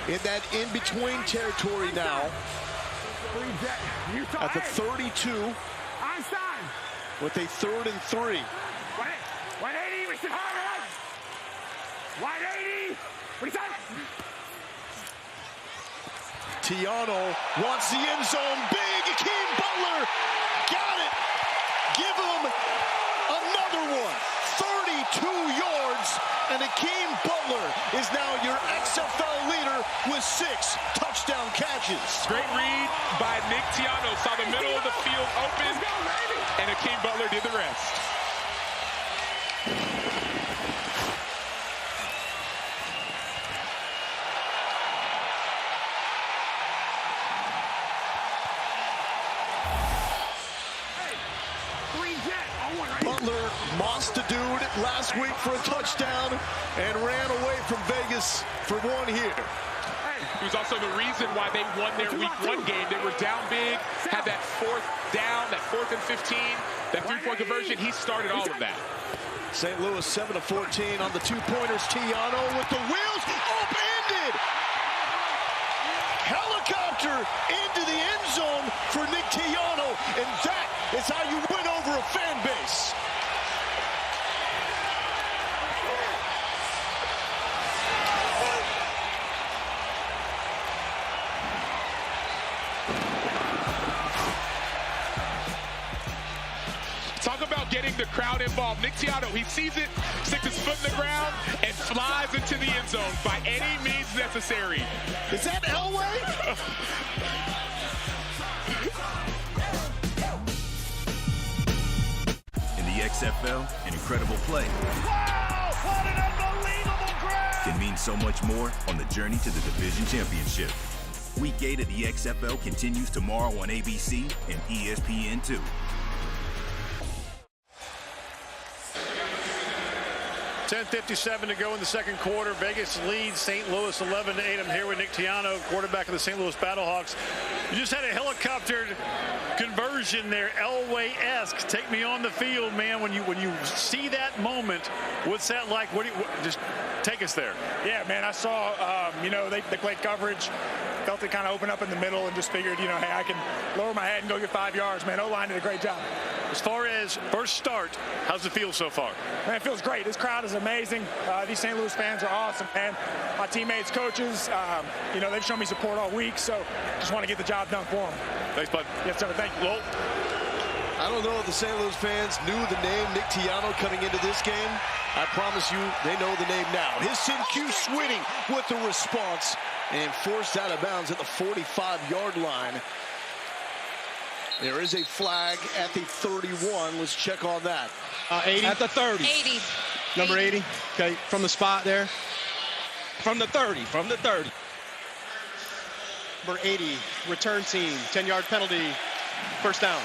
In that in-between territory now. At the 32. With a 3rd and 3. 180, we should hard. 180. Tiano wants the end zone. Big Akeem Butler. Got it. Give him another one. 32 yards. And Akeem Butler is now your XFL leader with 6 touchdown catches. Great read by Nick Tiano. Saw the middle of the field open, and Akeem Butler did the rest. Butler mossed a dude last week for a touchdown and ran away from Vegas for one here. He was also the reason why they won their week 1 game. They were down big, had that 4th down, that 4th and 15, that 3-point conversion. He started all of that. St. Louis 7-14 on the 2-pointers. Tiano with the wheels upended. Helicopter into the end zone for Nick Tiano, and that is how you win over a fan base. Talk about getting the crowd involved. Nick Tiano, he sees it, sticks his foot in the ground, and flies into the end zone by any means necessary. Is that Elway? In the XFL, an incredible play What an unbelievable grab! can mean so much more on the journey to the division championship. Week 8 of the XFL continues tomorrow on ABC and ESPN2. .57 to go in the second quarter. Vegas leads St. Louis 11-8. I'm here with Nick Tiano, quarterback of the St. Louis Battlehawks. You just had a helicopter conversion there, Elway-esque. Take me on the field, man. When you see that moment, what's that like? Just take us there. Yeah, man, I saw, they played coverage, felt it kind of open up in the middle, and just figured, hey, I can lower my head and go get 5 yards, man. O-line did a great job. As far as first start, how's it feel so far? Man, it feels great. This crowd is amazing. These St. Louis fans are awesome, man. My teammates, coaches, they've shown me support all week, so just want to get the job done for them. Thanks, bud. Yes, sir. Thank you. Well, I don't know if the St. Louis fans knew the name Nick Tiano coming into this game. I promise you, they know the name now. His Q Swinning with the response and forced out of bounds at the 45-yard line. There is a flag at the 31. Let's check on that. 80. At the 30. 80. Number 80. Okay, from the spot there. From the 30. From the 30. Number 80, return team, 10-yard penalty, first down.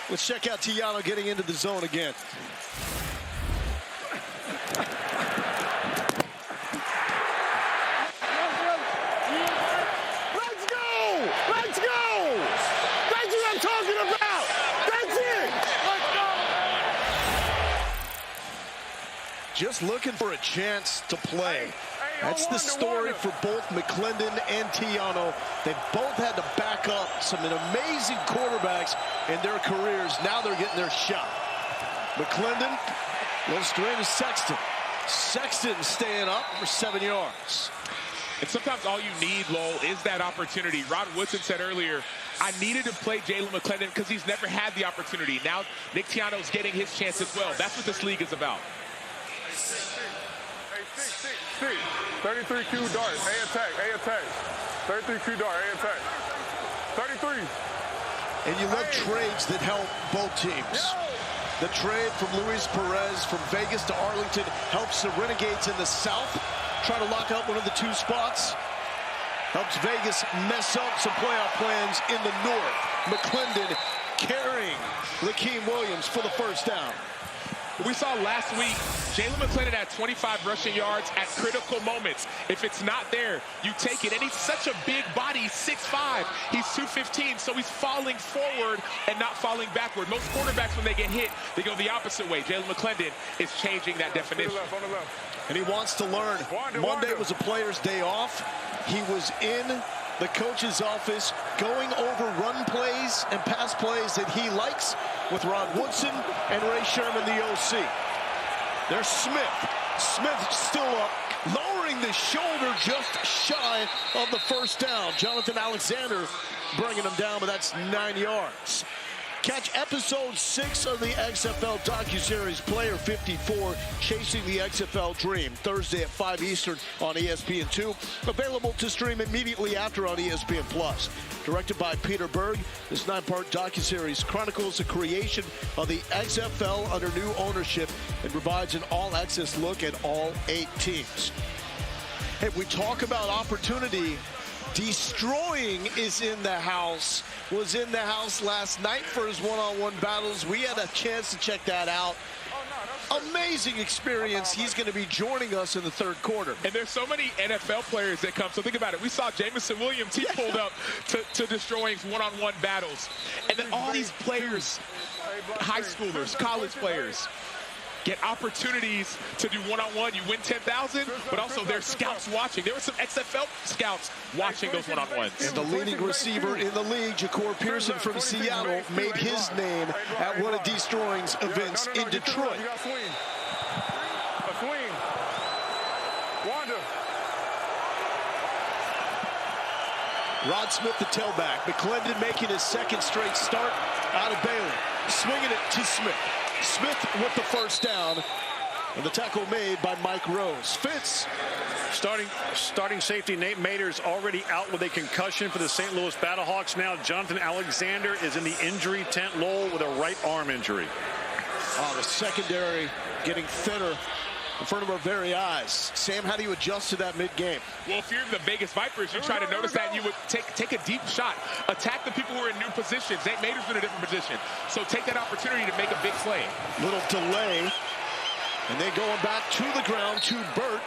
Let's check out Tiano getting into the zone again. Let's go! Let's go! That's what I'm talking about! That's it! Let's go! Just looking for a chance to play. That's the story for both McClendon and Tiano. They've both had to back up some amazing quarterbacks in their careers. Now they're getting their shot. McClendon goes straight to Sexton. Sexton staying up for 7 yards. And sometimes all you need, Lowell, is that opportunity. Rod Woodson said earlier, I needed to play Jalen McClendon because he's never had the opportunity. Now Nick Tiano's getting his chance as well. That's what this league is about. 33 Q dart, A attack. 33 Q dart, A attack. 33. And you love trades that help both teams. The trade from Luis Perez from Vegas to Arlington helps the Renegades in the South try to lock up one of the 2 spots. Helps Vegas mess up some playoff plans in the North. McClendon carrying Lakeem Williams for the first down. We saw last week, Jalen McClendon had 25 rushing yards at critical moments. If it's not there, you take it. And he's such a big body. He's 6'5". He's 215, so he's falling forward and not falling backward. Most quarterbacks, when they get hit, they go the opposite way. Jalen McClendon is changing that definition. On the left. And he wants to learn. Monday was a player's day off. He was in the coach's office going over run plays and pass plays that he likes with Rod Woodson and Ray Sherman, the OC. There's Smith Smith still up, lowering the shoulder just shy of the first down. Jonathan Alexander bringing him down, but that's 9 yards. Catch episode 6 of the XFL docuseries Player 54, Chasing the XFL Dream, Thursday at 5 Eastern on ESPN2. Available to stream immediately after on ESPN+. Directed by Peter Berg, this 9-part docuseries chronicles the creation of the XFL under new ownership and provides an all-access look at all 8 teams. Hey, we talk about opportunity. Destroying is in the house. Was in the house last night for his one-on-one battles. We had a chance to check that out. Amazing experience. He's going to be joining us in the third quarter. And there's so many NFL players that come. So think about it. We saw Jamison Williams. He pulled up to destroying one-on-one battles. And then all these players, high schoolers, college players, get opportunities to do one-on-one. You win 10,000, but also there's scouts watching. There were some XFL scouts watching those one-on-ones. And the leading receiver in the league, Ja'Cour Pearson from Seattle, made his name at one of Destroying's events in Detroit. You got swing. A swing. Wanda. Rod Smith, the tailback. McClendon making his second straight start out of Baylor. Swinging it to Smith. Smith with the first down, and the tackle made by Mike Rose. Fitz. Starting safety Nate Mater's already out with a concussion for the St. Louis Battlehawks. Now Jonathan Alexander is in the injury tent, Lowell, with a right arm injury. Oh, the secondary getting thinner in front of our very eyes. Sam, how do you adjust to that mid-game? Well, if you're the Vegas Vipers, you try to notice that, and you would take a deep shot. Attack the people who are in new positions. Nate Mater's in a different position. So take that opportunity to make a big play. Little delay. And they going back to the ground to Burt.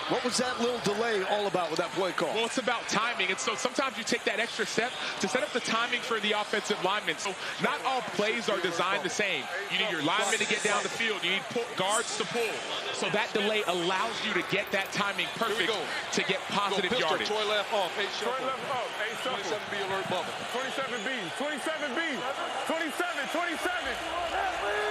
What was that little delay all about with that play call? Well, it's about timing, and so sometimes you take that extra step to set up the timing for the offensive linemen. So not all plays are designed the same. You need your linemen to get down the field. You need guards to pull. So that delay allows you to get that timing perfect to get positive yardage. Troy left off. Hey, Troy left off. Hey, 27B alert bubble. 27B. 27B. 27. 27.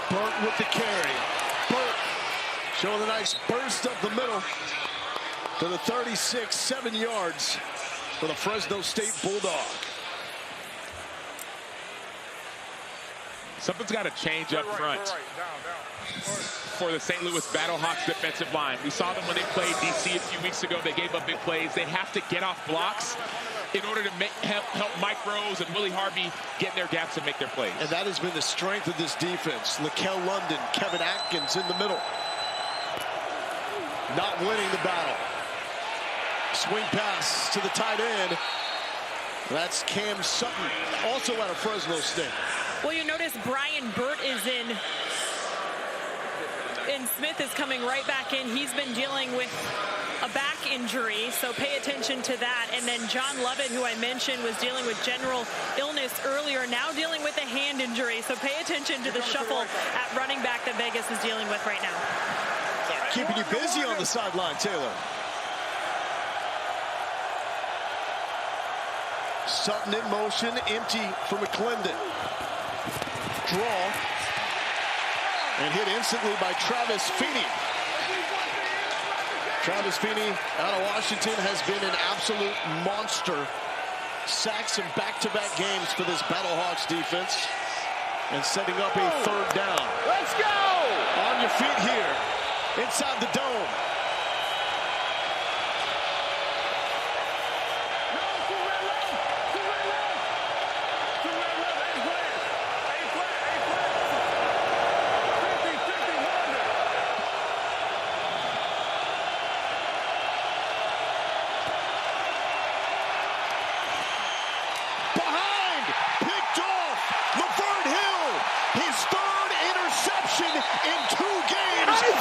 Burt with the carry. Burt showing a nice burst up the middle to the 36, 7 yards for the Fresno State Bulldog. Something's got to change up front for the St. Louis Battlehawks defensive line. We saw them when they played DC a few weeks ago. They gave up big plays. They have to get off blocks in order to help Mike Rose and Willie Harvey get in their gaps and make their plays. And that has been the strength of this defense. Laquel London, Kevin Atkins in the middle. Not winning the battle. Swing pass to the tight end. That's Cam Sutton, also out of Fresno State. Well, you notice Brian Burt is in, and Smith is coming right back in. He's been dealing with a back injury, so pay attention to that. And then John Lovett, who I mentioned, was dealing with general illness earlier, now dealing with a hand injury. So pay attention to the shuffle at running back that Vegas is dealing with right now. Keeping you busy on the sideline, Taylor. Sutton in motion, empty for McClendon. Draw. And hit instantly by Travis Feeney. Travis Feeney out of Washington has been an absolute monster. Sacks in back-to-back games for this Battlehawks defense. And setting up a third down. Let's go! On your feet here, inside the dome.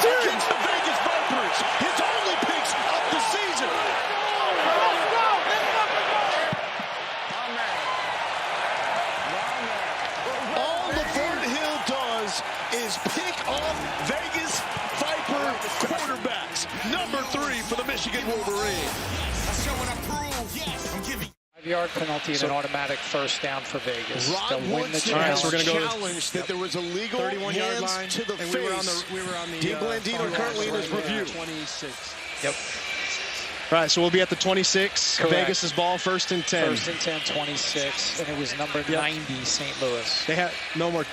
Against the Vegas Vipers, his only picks of the season. All Laverne Hill does is pick off Vegas Viper quarterbacks. Number 3 for the Michigan Wolverines. 5-yard penalty and an automatic first down for Vegas. Rod Woodson challenged that there was a legal 31-yard hands line to the and face. we were on the Dean Blandino currently in his review. 26. Yep. All right, so we'll be at the 26. Correct. Vegas's ball, 1st and 10. 1st and 10, 26, and it was number 90, St. Louis. They had no more.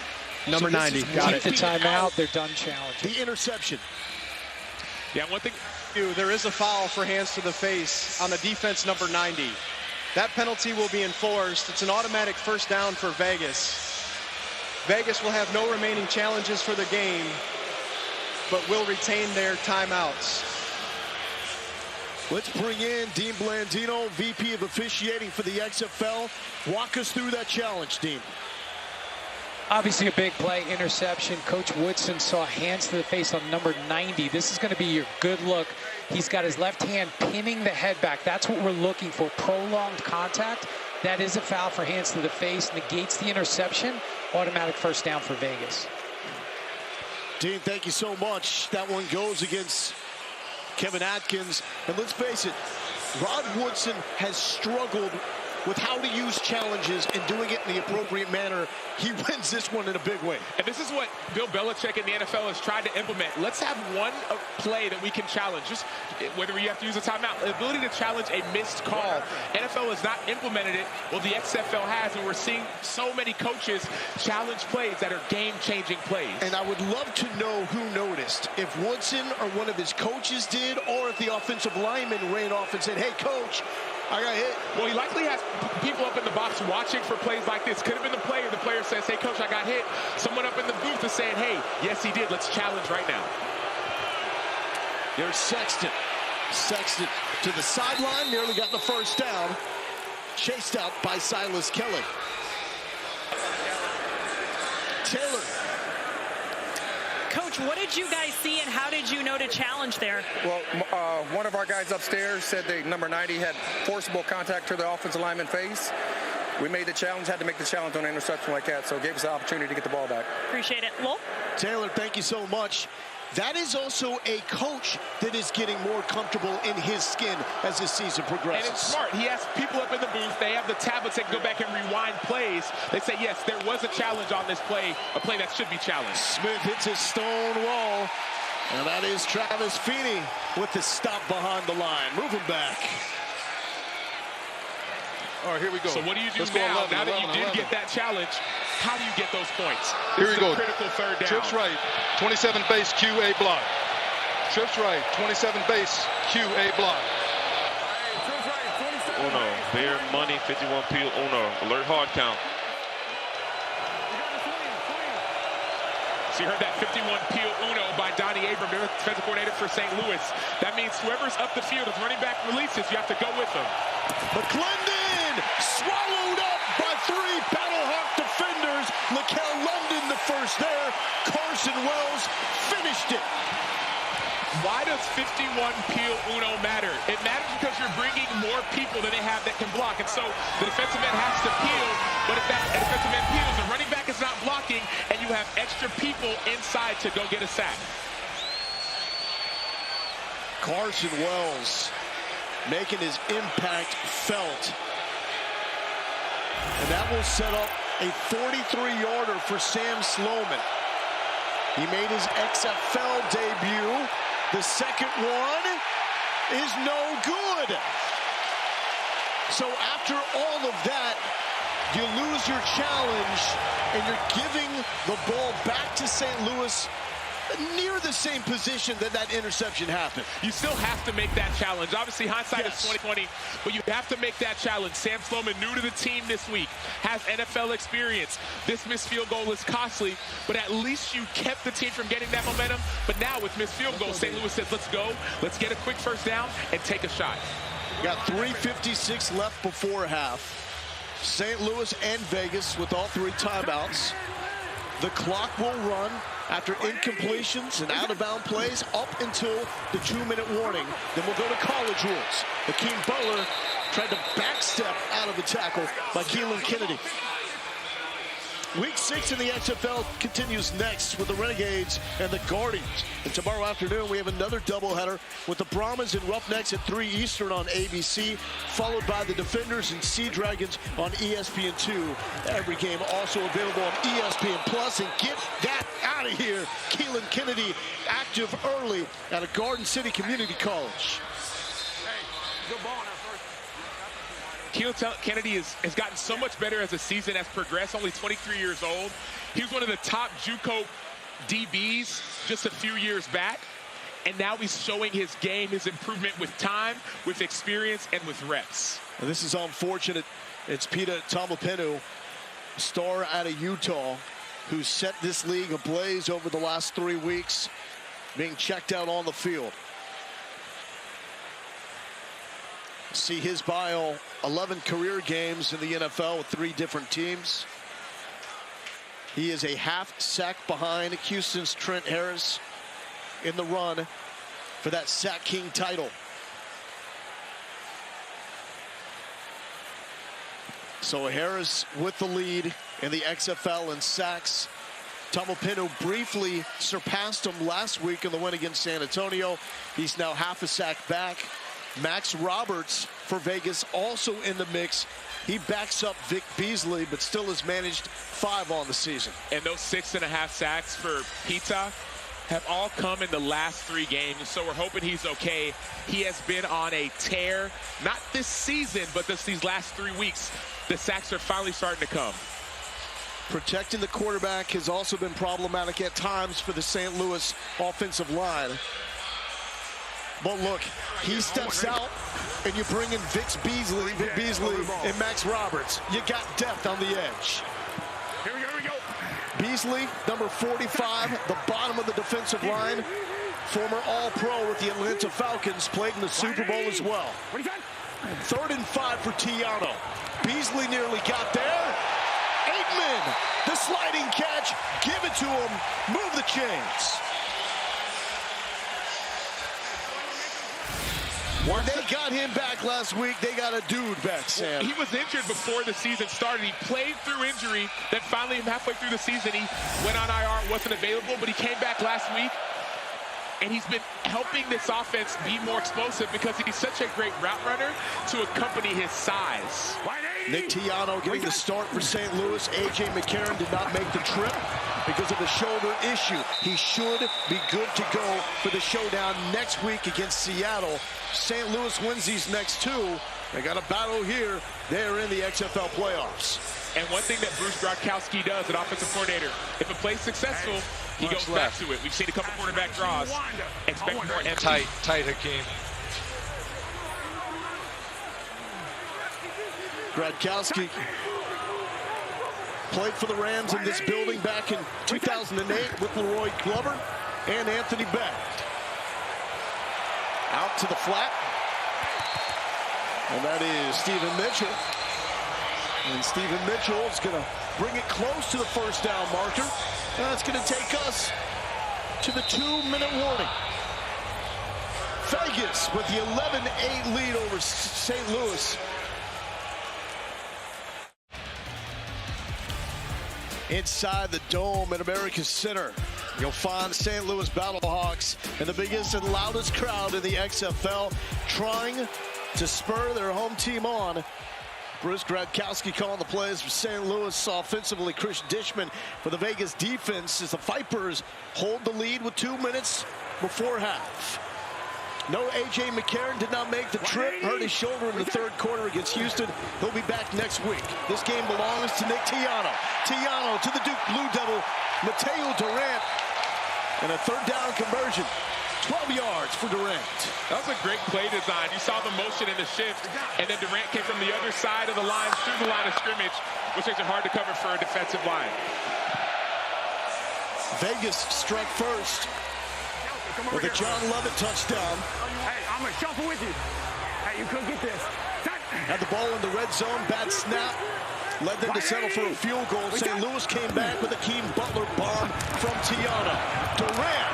Number 90. Got it. The timeout. They're done challenging. The interception. Yeah, one thing. There is a foul for hands to the face on the defense number 90. That penalty will be enforced. It's an automatic first down for Vegas. Vegas will have no remaining challenges for the game, but will retain their timeouts. Let's bring in Dean Blandino, VP of officiating for the XFL. Walk us through that challenge, Dean. Obviously a big play, interception. Coach Woodson saw hands to the face on number 90. This is going to be your good look. He's got his left hand pinning the head back. That's what we're looking for, prolonged contact. That is a foul for hands to the face, negates the interception. Automatic first down for Vegas. Dean, thank you so much. That one goes against Kevin Atkins. And let's face it, Rod Woodson has struggled with how to use challenges and doing it in the appropriate manner. He wins this one in a big way. And this is what Bill Belichick and the NFL has tried to implement. Let's have one play that we can challenge, just whether you have to use a timeout. The ability to challenge a missed call. NFL has not implemented it. Well, the XFL has, and we're seeing so many coaches challenge plays that are game-changing plays. And I would love to know who noticed. If Woodson or one of his coaches did, or if the offensive lineman ran off and said, hey, coach, I got hit. Well, he likely has people up in the box watching for plays like this. Could have been the player. The player says, hey, coach, I got hit. Someone up in the booth is saying, hey, yes, he did. Let's challenge right now. There's Sexton. Sexton to the sideline, nearly got the first down. Chased out by Silas Kelly. Taylor. Coach, what did you guys see and how did you know to challenge there? Well, one of our guys upstairs said that number 90 had forcible contact to the offensive lineman face. We made the challenge, had to make the challenge on an interception like that, so it gave us the opportunity to get the ball back. Appreciate it. Lowell? Taylor, thank you so much. That is also a coach that is getting more comfortable in his skin as this season progresses. And it's smart. He has people up in the booth. They have the tablets that can go back and rewind plays. They say, yes, there was a challenge on this play, a play that should be challenged. Smith hits a stone wall. And that is Travis Feeney with the stop behind the line. Moving back. All right, here we go. So what do you do now that you did get that challenge? How do you get those points? Here we go. Critical third down. Trips right, 27 base, QA block. Trips right, 27 base, QA block. Uno, Bear Money, 51 P. Uno, alert hard count. So you heard that 51 Peel Uno by Donnie Abram, defensive coordinator for St. Louis. That means whoever's up the field, if running back releases, you have to go with them. McClendon swallowed up by 3 Battlehawk defenders. Lakel London the first there. Carson Wells finished it. Why does 51 Peel Uno matter? It matters because you're bringing more people than they have that can block. And so the defensive end has to peel, but if that defensive end peels, the running back is not blocking, and you have extra people inside to go get a sack. Carson Wells making his impact felt. And that will set up a 43-yarder for Sam Sloman. He made his XFL debut. The second one is no good. So after all of that, you lose your challenge, and you're giving the ball back to St. Louis near the same position that interception happened. You still have to make that challenge. Obviously, hindsight is 20/20, but you have to make that challenge. Sam Sloman, new to the team this week, has NFL experience. This missed field goal is costly, but at least you kept the team from getting that momentum. But now with missed field goal, St. Louis says, let's go. Let's get a quick first down and take a shot. Got 3:56 left before half. St. Louis and Vegas with all 3 timeouts. The clock will run after incompletions and out-of-bound plays up until the 2-minute warning. Then we'll go to college rules. Akeem Butler tried to backstep out of the tackle by Keelan Kennedy. Week 6 in the XFL continues next with the Renegades and the Guardians. And tomorrow afternoon, we have another doubleheader with the Brahmas and Roughnecks at 3 Eastern on ABC, followed by the Defenders and Sea Dragons on ESPN2. Every game also available on ESPN Plus. And get that out of here. Keelan Kennedy active early at a Garden City Community College. Keelan Kennedy has gotten so much better as the season has progressed, only 23 years old. He was one of the top JUCO DBs just a few years back, and now he's showing his game, his improvement with time, with experience, and with reps. And this is unfortunate. It's Peter Tomapenu, star out of Utah, who set this league ablaze over the last 3 weeks, being checked out on the field. See his bio, 11 career games in the NFL with 3 different teams. He is a half sack behind Houston's Trent Harris in the run for that Sack King title. So Harris with the lead in the XFL in sacks. Tomapenu briefly surpassed him last week in the win against San Antonio. He's now half a sack back. Max Roberts for Vegas also in the mix. He backs up Vic Beasley, but still has managed 5 on the season. And those 6.5 sacks for Pita have all come in the last 3 games, so we're hoping he's okay. He has been on a tear, not this season, but these last 3 weeks. The sacks are finally starting to come. Protecting the quarterback has also been problematic at times for the St. Louis offensive line. But look, he steps out, and you bring in Vic Beasley and Max Roberts. You got depth on the edge. Here we go. Beasley, number 45, the bottom of the defensive line. Former All-Pro with the Atlanta Falcons, played in the Super Bowl as well. 3rd and 5 for Tiano. Beasley nearly got there. 8 men, the sliding catch, give it to him, move the chains. When they got him back last week, they got a dude back, Sam. He was injured before the season started. He played through injury. Then finally, halfway through the season, he went on IR, wasn't available, but he came back last week. And he's been helping this offense be more explosive because he's such a great route runner to accompany his size. Nick Tiano getting the start for St. Louis. A.J. McCarron did not make the trip because of a shoulder issue. He should be good to go for the showdown next week against Seattle. St. Louis wins these next 2. They got a battle here. They're in the XFL playoffs. And one thing that Bruce Gronkowski does, an offensive coordinator, if a play's successful, he goes back to it. We've seen a couple quarterback draws. Expect more empty. Tight, Hakeem. Gronkowski played for the Rams in this building back in 2008 with Leroy Glover and Anthony Beck. Out to the flat. And that is Stephen Mitchell. And Stephen Mitchell is going to bring it close to the first down marker. And that's going to take us to the 2-minute warning. Vegas with the 11-8 lead over St. Louis. Inside the dome at America's Center, you'll find St. Louis Battlehawks and the biggest and loudest crowd in the XFL trying to spur their home team on. Bruce Gronkowski calling the plays for St. Louis offensively. Chris Dishman for the Vegas defense as the Vipers hold the lead with 2 minutes before half. No, A.J. McCarron did not make the trip. Hurt his shoulder in the 3rd quarter against Houston. He'll be back next week. This game belongs to Nick Tiano. Tiano to the Duke Blue Devil, Mateo Durant. And a 3rd down conversion. 12 yards for Durant. That was a great play design. You saw the motion in the shift, and then Durant came from the other side of the line through the line of scrimmage, which makes it hard to cover for a defensive line. Vegas struck first with a John Lovett touchdown. Hey, I'm going to shuffle with you. Hey, you couldn't get this. Had the ball in the red zone, bad snap. Led them to settle for a field goal. St. Louis came back with a Keem Butler bomb from Tiana. Durant,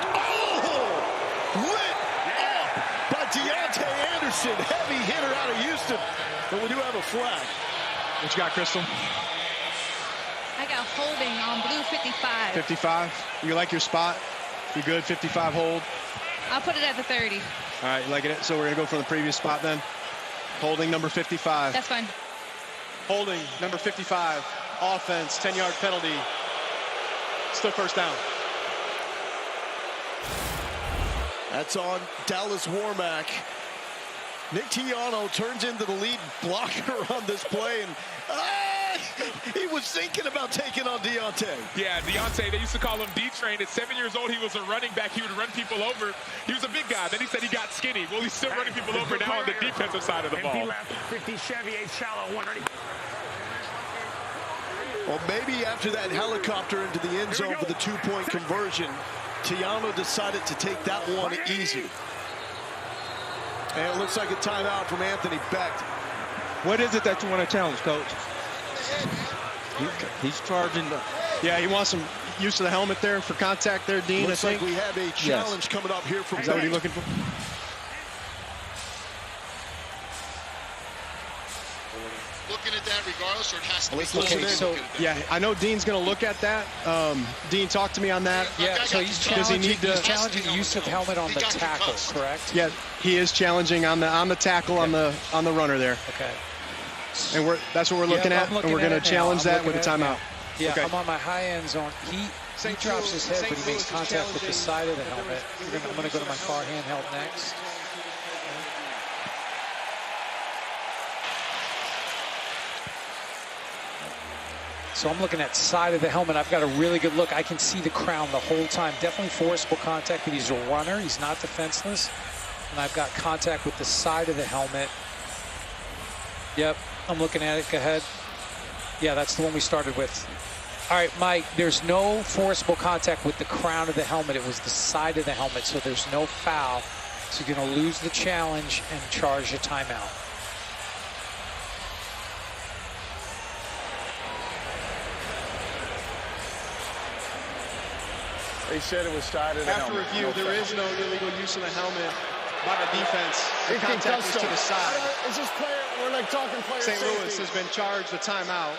lit up by Deontay Anderson. Heavy hitter out of Houston. But we do have a flag. What you got, Crystal? got holding on blue 55. 55. You like your spot? You good? 55 hold. I'll put it at the 30. All right, you liking it? So we're gonna go from the previous spot then. Holding number 55. That's fine. Holding number 55. Offense, 10-yard penalty. Still first down. That's on Dallas Warmack. Nick Tiano turns into the lead blocker on this play, and he was thinking about taking on Deontay. Yeah, Deontay, they used to call him D-Train. At 7 years old, he was a running back. He would run people over. He was a big guy. Then he said he got skinny. Well, he's still running people over now on the defensive side of the ball. 50 Chevy, 8 shallow, 130. Well, maybe after that helicopter into the end zone for the two-point conversion, Tiano decided to take that one easy. And it looks like a timeout from Anthony Beck. What is it that you want to challenge, Coach? He's charging. Yeah, he wants some use of the helmet there for contact there, Dean. Looks I think like we have a challenge coming up here from Is that what you're looking for? Looking at that regardless, or it has to be Okay, so yeah, I know Dean's going to look at that. Dean, talk to me on that. Yeah, so he's challenging the use of helmet on the tackle, correct? Yeah, he is challenging on the tackle on the runner there. Okay. And that's what we're looking at, and we're going to challenge that with a timeout. Yeah, okay. I'm on my high end zone. He drops his head, but he makes contact with the side of the helmet. I'm going to go to my far handheld next. So I'm looking at side of the helmet. I've got a really good look. I can see the crown the whole time. Definitely forcible contact, but he's a runner. He's not defenseless. And I've got contact with the side of the helmet. Yep, I'm looking at it. Go ahead. Yeah, that's the one we started with. All right, Mike, there's no forcible contact with the crown of the helmet. It was the side of the helmet, so there's no foul. So you're going to lose the challenge and charge a timeout. They said it was side of the helmet. After review, there is no illegal use of the helmet by the defense. The contact was to the side. It's just player. We're like talking player St. safety. Louis has been charged a timeout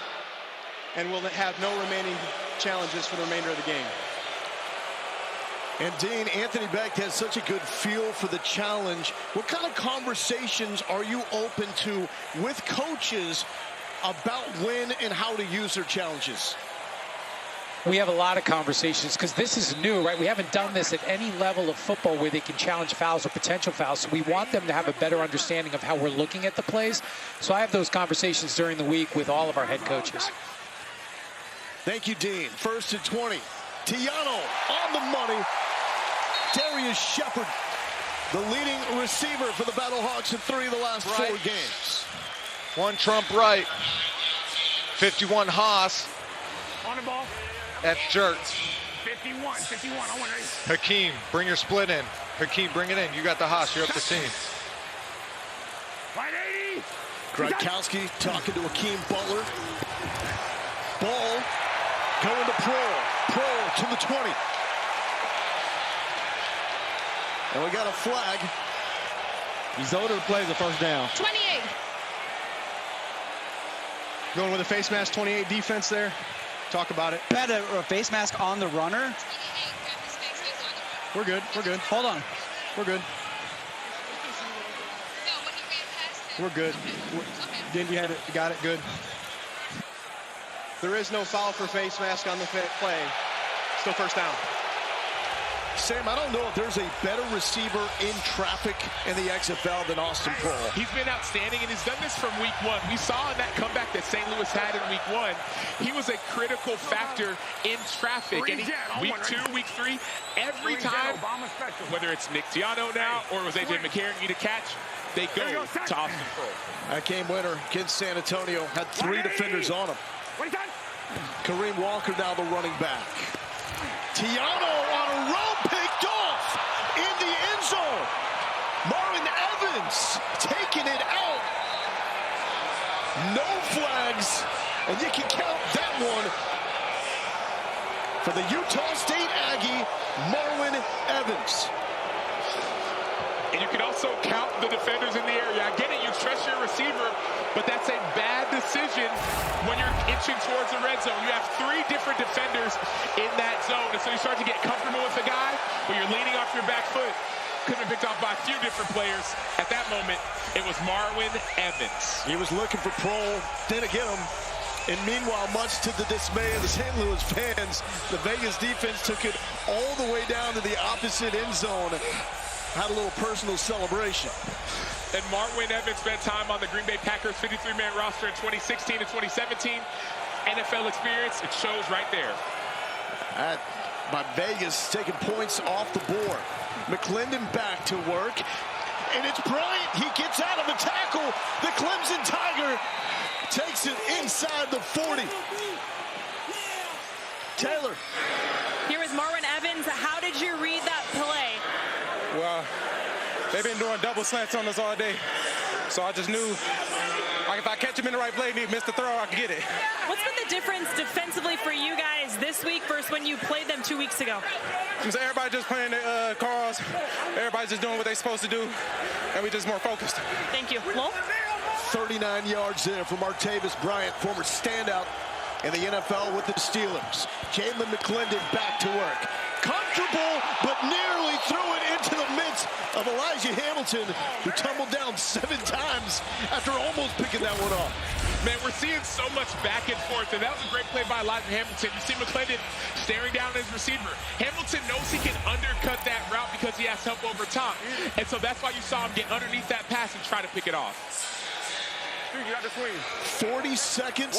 and will have no remaining challenges for the remainder of the game. And Dean, Anthony Beck has such a good feel for the challenge. What kind of conversations are you open to with coaches about when and how to use their challenges? We have a lot of conversations because this is new, right? We haven't done this at any level of football where they can challenge fouls or potential fouls. So we want them to have a better understanding of how we're looking at the plays. So I have those conversations during the week with all of our head coaches. Thank you, Dean. 1st and 20. Tiano on the money. Darius Shepard, the leading receiver for the Battlehawks in 3 of the last 4 games. One Trump right. 51 Haas. On the ball. That's Jerks. 51, I want to. Hakeem, bring your split in. Hakeem, bring it in. You got the Haas. You're up the team. 180. Gronkowski talking to Hakeem Butler. Ball going to Pro to the 20. And we got a flag. He's older to play the first down. 28. Going with a face mask 28 defense there. Talk about it. Had a face mask on the runner. We're good. Hold on. We're good. We're good. Didn't you have it? You got it. Good. There is no foul for face mask on the play. Still first down. Sam, I don't know if there's a better receiver in traffic in the XFL than Austin Prohl. He's been outstanding, and he's done this from week 1. We saw in that comeback that St. Louis had in week 1, he was a critical factor in traffic. And week 2, week 3, every time, whether it's Nick Tiano now or it was A.J. McCarron need a catch, they go to Austin Prohl. That game winner against San Antonio had 3 defenders on him. Kareem Walker now the running back. Tiano on a roll picked off in the end zone. Marvin Evans taking it out. No flags, and you can count that one for the Utah State Aggie, Marvin Evans. And you can also also count the defenders in the area. I get it, you trust your receiver, but that's a bad decision when you're inching towards the red zone. You have 3 different defenders in that zone, and so you start to get comfortable with the guy, but you're leaning off your back foot. Could have been picked off by a few different players. At that moment, it was Marwin Evans. He was looking for Prohl, didn't get him. And meanwhile, much to the dismay of the St. Louis fans, the Vegas defense took it all the way down to the opposite end zone. Had a little personal celebration. And Marwin Evans spent time on the Green Bay Packers 53-man roster in 2016 and 2017. NFL experience, it shows right there. By Vegas taking points off the board. McClendon back to work. And it's Bryant. He gets out of a tackle. The Clemson Tiger takes it inside the 40. Taylor. Here is Marwin Evans. How did you read that play? Well, they've been doing double slants on us all day. So I just knew, like, if I catch him in the right play and he missed the throw, I can get it. What's been the difference defensively for you guys this week versus when you played them 2 weeks ago? So everybody just playing the calls. Everybody's just doing what they're supposed to do, and we just more focused. Thank you. Lowell? 39 yards there for Martavis Bryant, former standout in the NFL with the Steelers. Jalen McClendon back to work. Comfortable, but nearly threw it into the midst of Elijah Hamilton, who tumbled down 7 times after almost picking that one off. Man, we're seeing so much back and forth, and that was a great play by Elijah Hamilton. You see McClendon staring down his receiver. Hamilton knows he can undercut that route because he has help over top. And so that's why you saw him get underneath that pass and try to pick it off. 40 seconds,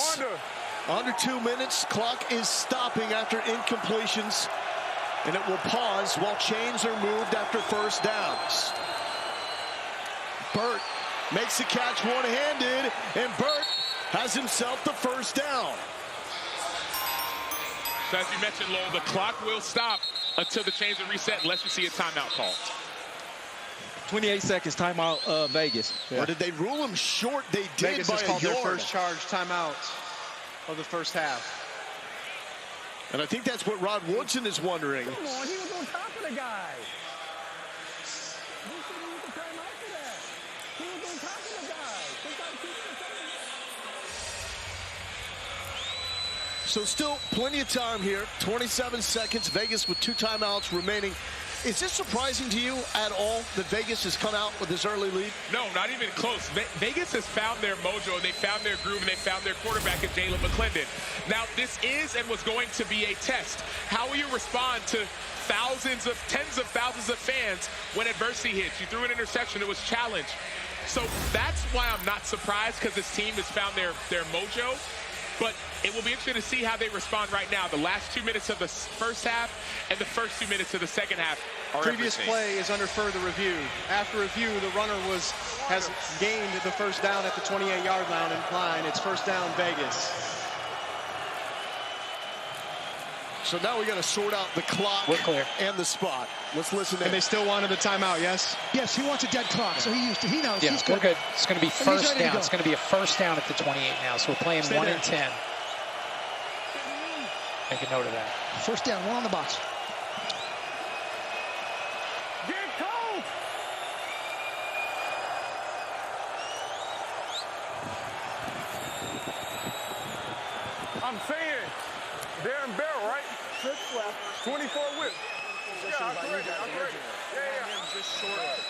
under 2 minutes. Clock is stopping after incompletions, and it will pause while chains are moved after first downs. Burt makes the catch one-handed, and Burt has himself the first down. So as you mentioned, Lowell, the clock will stop until the chains are reset unless you see a timeout call. 28 seconds timeout, Vegas. Or did they rule him short? They did. Vegas by has a called yard. their first charge timeout of the first half. And I think that's what Rod Woodson is wondering. Come on, he was on top of the guy. So still plenty of time here. 27 seconds. Vegas with 2 timeouts remaining. Is this surprising to you at all that Vegas has come out with this early lead? No, not even close. Vegas has found their mojo, and they found their groove, and they found their quarterback in Jalen McClendon. Now, this is and was going to be a test. How will you respond to tens of thousands of fans when adversity hits? You threw an interception. It was challenged. So that's why I'm not surprised, because this team has found their mojo. But it will be interesting to see how they respond right now. The last 2 minutes of the first half and the first 2 minutes of the second half are Previous everything. play is under further review. After review, the runner has gained the first down at the 28-yard line. It's first down, Vegas. So now we got to sort out the clock and the spot. Let's listen in. And they still wanted the timeout, yes? Yes, he wants a dead clock, so he knows. Yeah, he's we're good. good. It's going to be first down. It's going to be a first down at the 28 now, so we're playing 1 and 10. Make a note of that. First down, 1 on the box. Get cold. I'm saying, Darren Barrel, right? 24 whip. Yeah, I correct it.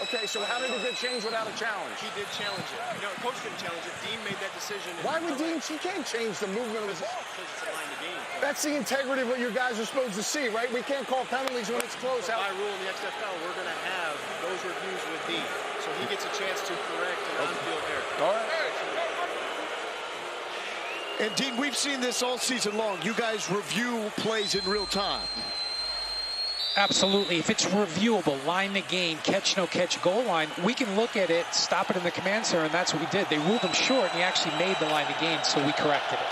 Okay, so how did it get changed without a challenge? He did challenge it. No, coach didn't challenge it. Dean made that decision. Why would Dean? She can't change the movement of the ball. Because it's a line of game. That's the integrity of what you guys are supposed to see, right? We can't call penalties when it's close. By rule in the XFL, we're going to have those reviews with Dean. So he gets a chance to correct an on-field error. All right. And Dean, we've seen this all season long. You guys review plays in real time. Absolutely. If it's reviewable, line the game, catch, no catch, goal line, we can look at it, stop it in the command center, and that's what we did. They ruled him short, and he actually made the line of game, so we corrected it.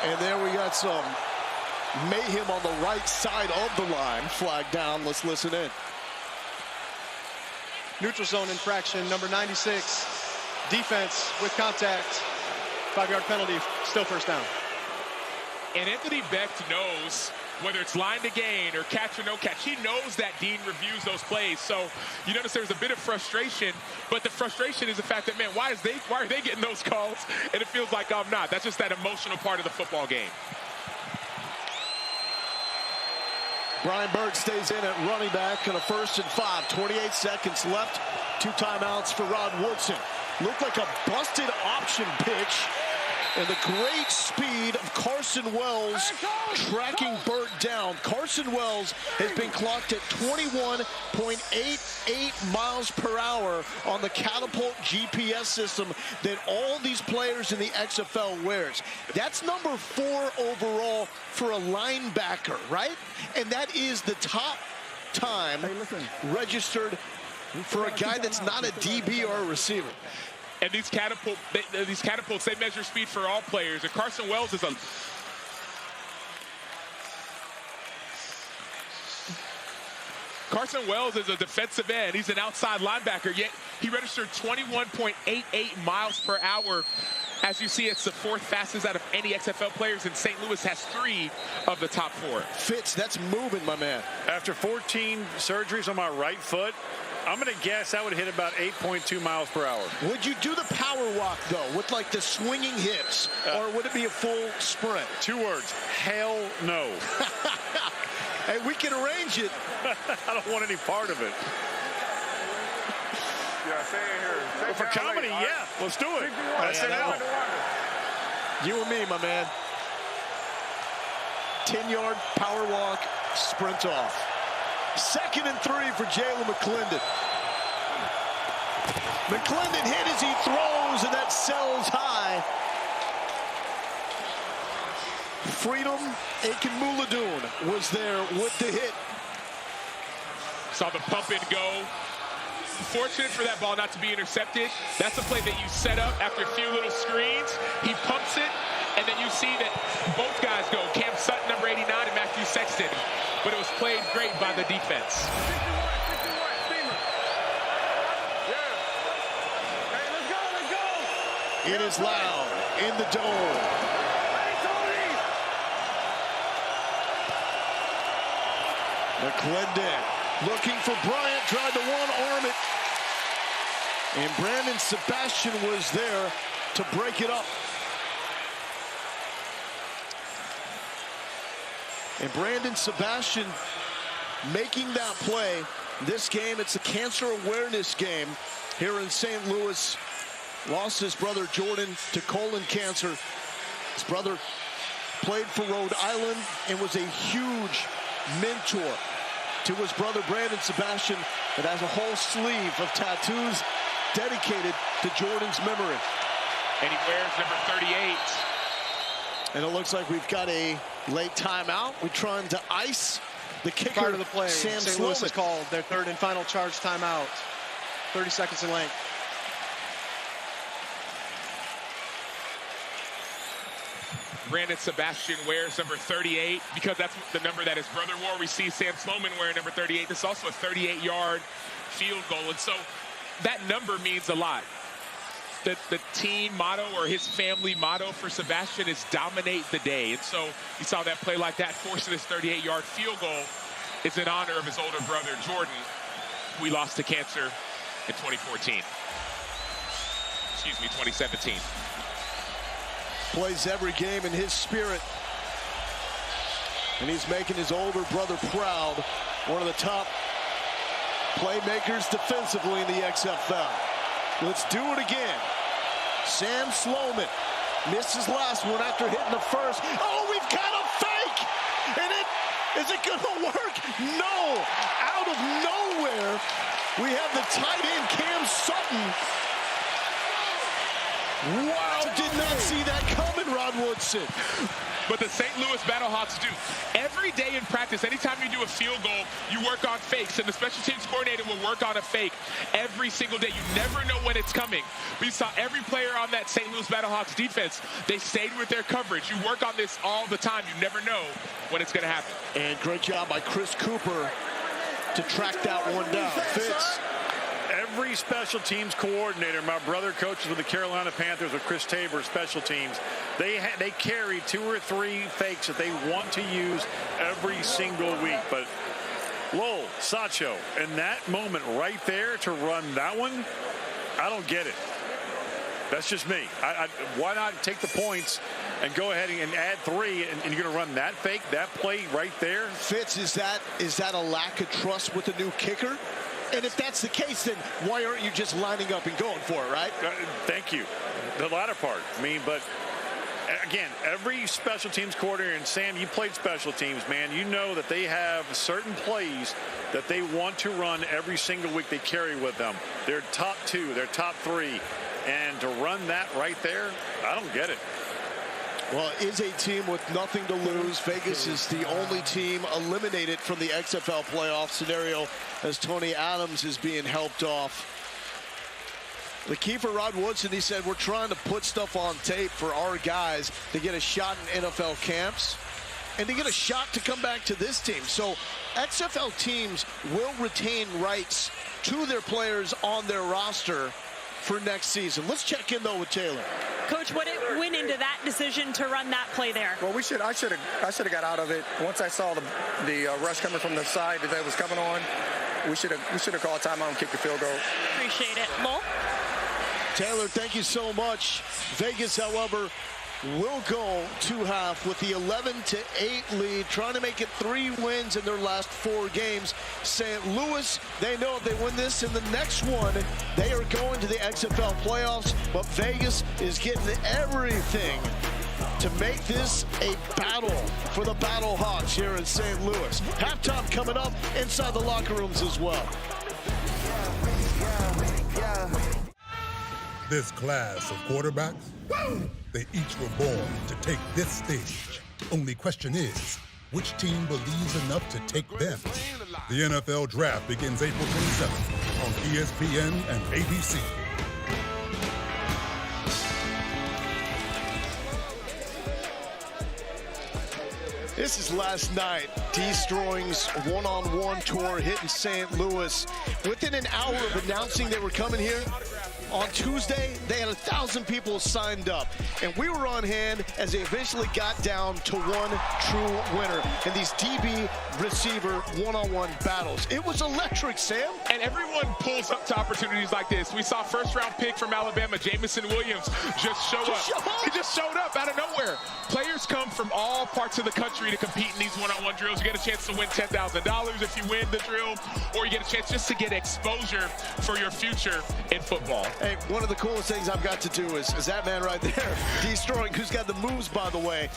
And there we got some mayhem on the right side of the line. Flag down. Let's listen in. Neutral zone infraction, number 96. Defense with contact. 5-yard penalty, still first down. And Anthony Becht knows whether it's line to gain or catch or no catch. He knows that Dean reviews those plays. So you notice there's a bit of frustration, but the frustration is the fact that, man, why are they getting those calls? And it feels like I'm not. That's just that emotional part of the football game. Brian Berg stays in at running back on a 1st and 5. 28 seconds left. 2 timeouts for Rod Woodson. Looked like a busted option pitch. And the great speed of Carson Wells tracking Burt down. Carson Wells has been clocked at 21.88 miles per hour on the Catapult GPS system that all these players in the XFL wears. That's number 4 overall for a linebacker, right? And that is the top time registered for a guy that's not a DB or a receiver. And these catapults, they measure speed for all players. And Carson Wells is a defensive end. He's an outside linebacker, yet he registered 21.88 miles per hour. As you see, it's the 4th fastest out of any XFL players, and St. Louis has 3 of the top 4. Fitz, that's moving, my man. After 14 surgeries on my right foot, I'm going to guess I would hit about 8.2 miles per hour. Would you do the power walk, though, with like the swinging hips, or would it be a full sprint? 2 words, hell no. Hey, we can arrange it. I don't want any part of it. Yeah, stay in here. Well, for comedy, yeah, let's do it. You and me, my man. 10-yard power walk, sprint off. 2nd and 3 for Jalen McClendon. McClendon hit as he throws, and that sells high. Freedom Akinmuladoon was there with the hit. Saw the pump and go. Fortunate for that ball not to be intercepted. That's a play that you set up after a few little screens. He pumps it, and then you see that both guys go. Cam Sutton, number 89, and Matthew Sexton. But it was played great by the defense. It is loud in the dome. McClendon looking for Bryant, tried to one-arm it. And Brandon Sebastian was there to break it up. And Brandon Sebastian making that play. This game, it's a cancer awareness game here in St. Louis. Lost his brother Jordan to colon cancer. His brother played for Rhode Island and was a huge mentor to his brother Brandon Sebastian, that has a whole sleeve of tattoos dedicated to Jordan's memory. And he wears number 38. And it looks like we've got a late timeout. We're trying to ice the kicker. Prior to the play, Sam St. Louis has Sloman. called their 3rd and final charge timeout. 30 seconds in length. Brandon Sebastian wears number 38 because that's the number that his brother wore. We see Sam Sloman wearing number 38. This is also a 38-yard field goal. And so that number means a lot. The team motto, or his family motto for Sebastian, is dominate the day. And so you saw that play like that, forcing his 38-yard field goal. It's in honor of his older brother, Jordan, who we lost to cancer in 2014. Excuse me, 2017. Plays every game in his spirit. And he's making his older brother proud. One of the top playmakers defensively in the XFL. Let's do it again. Sam Sloman misses last one after hitting the first. Oh, we've got a fake! And is it gonna work? No! Out of nowhere, we have the tight end, Cam Sutton. Wow, did not see that coming, Rod Woodson. But the St. Louis Battlehawks do. Every day in practice, anytime you do a field goal, you work on fakes, and the special teams coordinator will work on a fake every single day. You never know when it's coming. But you saw every player on that St. Louis Battlehawks defense, they stayed with their coverage. You work on this all the time. You never know when it's going to happen. And great job by Chris Cooper to track that one down. Fitz. every special teams coordinator, my brother coaches with the Carolina Panthers with Chris Tabor, special teams, they carry 2 or 3 fakes that they want to use every single week. But Lowell, Sacho, in that moment right there to run that one, I don't get it. That's just me. Why not take the points and go ahead and add 3, and you're going to run that fake, that play right there? Fitz, is that a lack of trust with the new kicker? And if that's the case, then why aren't you just lining up and going for it, right? Thank you. The latter part. I mean, but again, every special teams coordinator, and Sam, you played special teams, man, you know that they have certain plays that they want to run every single week they carry with them. Their top 2, their top 3. And to run that right there, I don't get it. Well, it is a team with nothing to lose. Vegas is the only team eliminated from the XFL playoff scenario as Tony Adams is being helped off. The key for Rod Woodson, he said, we're trying to put stuff on tape for our guys to get a shot in NFL camps and to get a shot to come back to this team. So XFL teams will retain rights to their players on their roster for next season. Let's check in though with Taylor. Coach, what went into that decision to run that play there? Well, I should have got out of it once I saw the rush coming from the side that was coming on. We should have called timeout and kicked the field goal. Appreciate it. Lowell? Taylor, thank you so much. Vegas, however, will go to half with the 11-8 lead, trying to make it 3 wins in their last 4 games. St. Louis, they know if they win this in the next one, they are going to the XFL playoffs, but Vegas is getting everything to make this a battle for the Battlehawks here in St. Louis. Halftime coming up inside the locker rooms as well. This class of quarterbacks, they each were born to take this stage. Only question is, which team believes enough to take them? The NFL Draft begins April 27th on ESPN and ABC. This is last night, D-Strong's one-on-one tour hitting St. Louis. Within an hour of announcing they were coming here, on Tuesday, they had 1,000 people signed up, and we were on hand as they eventually got down to one true winner in these DB receiver one-on-one battles. It was electric, Sam. And everyone pulls up to opportunities like this. We saw first-round pick from Alabama, Jamison Williams, just show up. He just showed up out of nowhere. Players come from all parts of the country to compete in these one-on-one drills. You get a chance to win $10,000 if you win the drill, or you get a chance just to get exposure for your future in football. Hey, one of the coolest things I've got to do is that man right there, D-Strong, who's got the moves, by the way.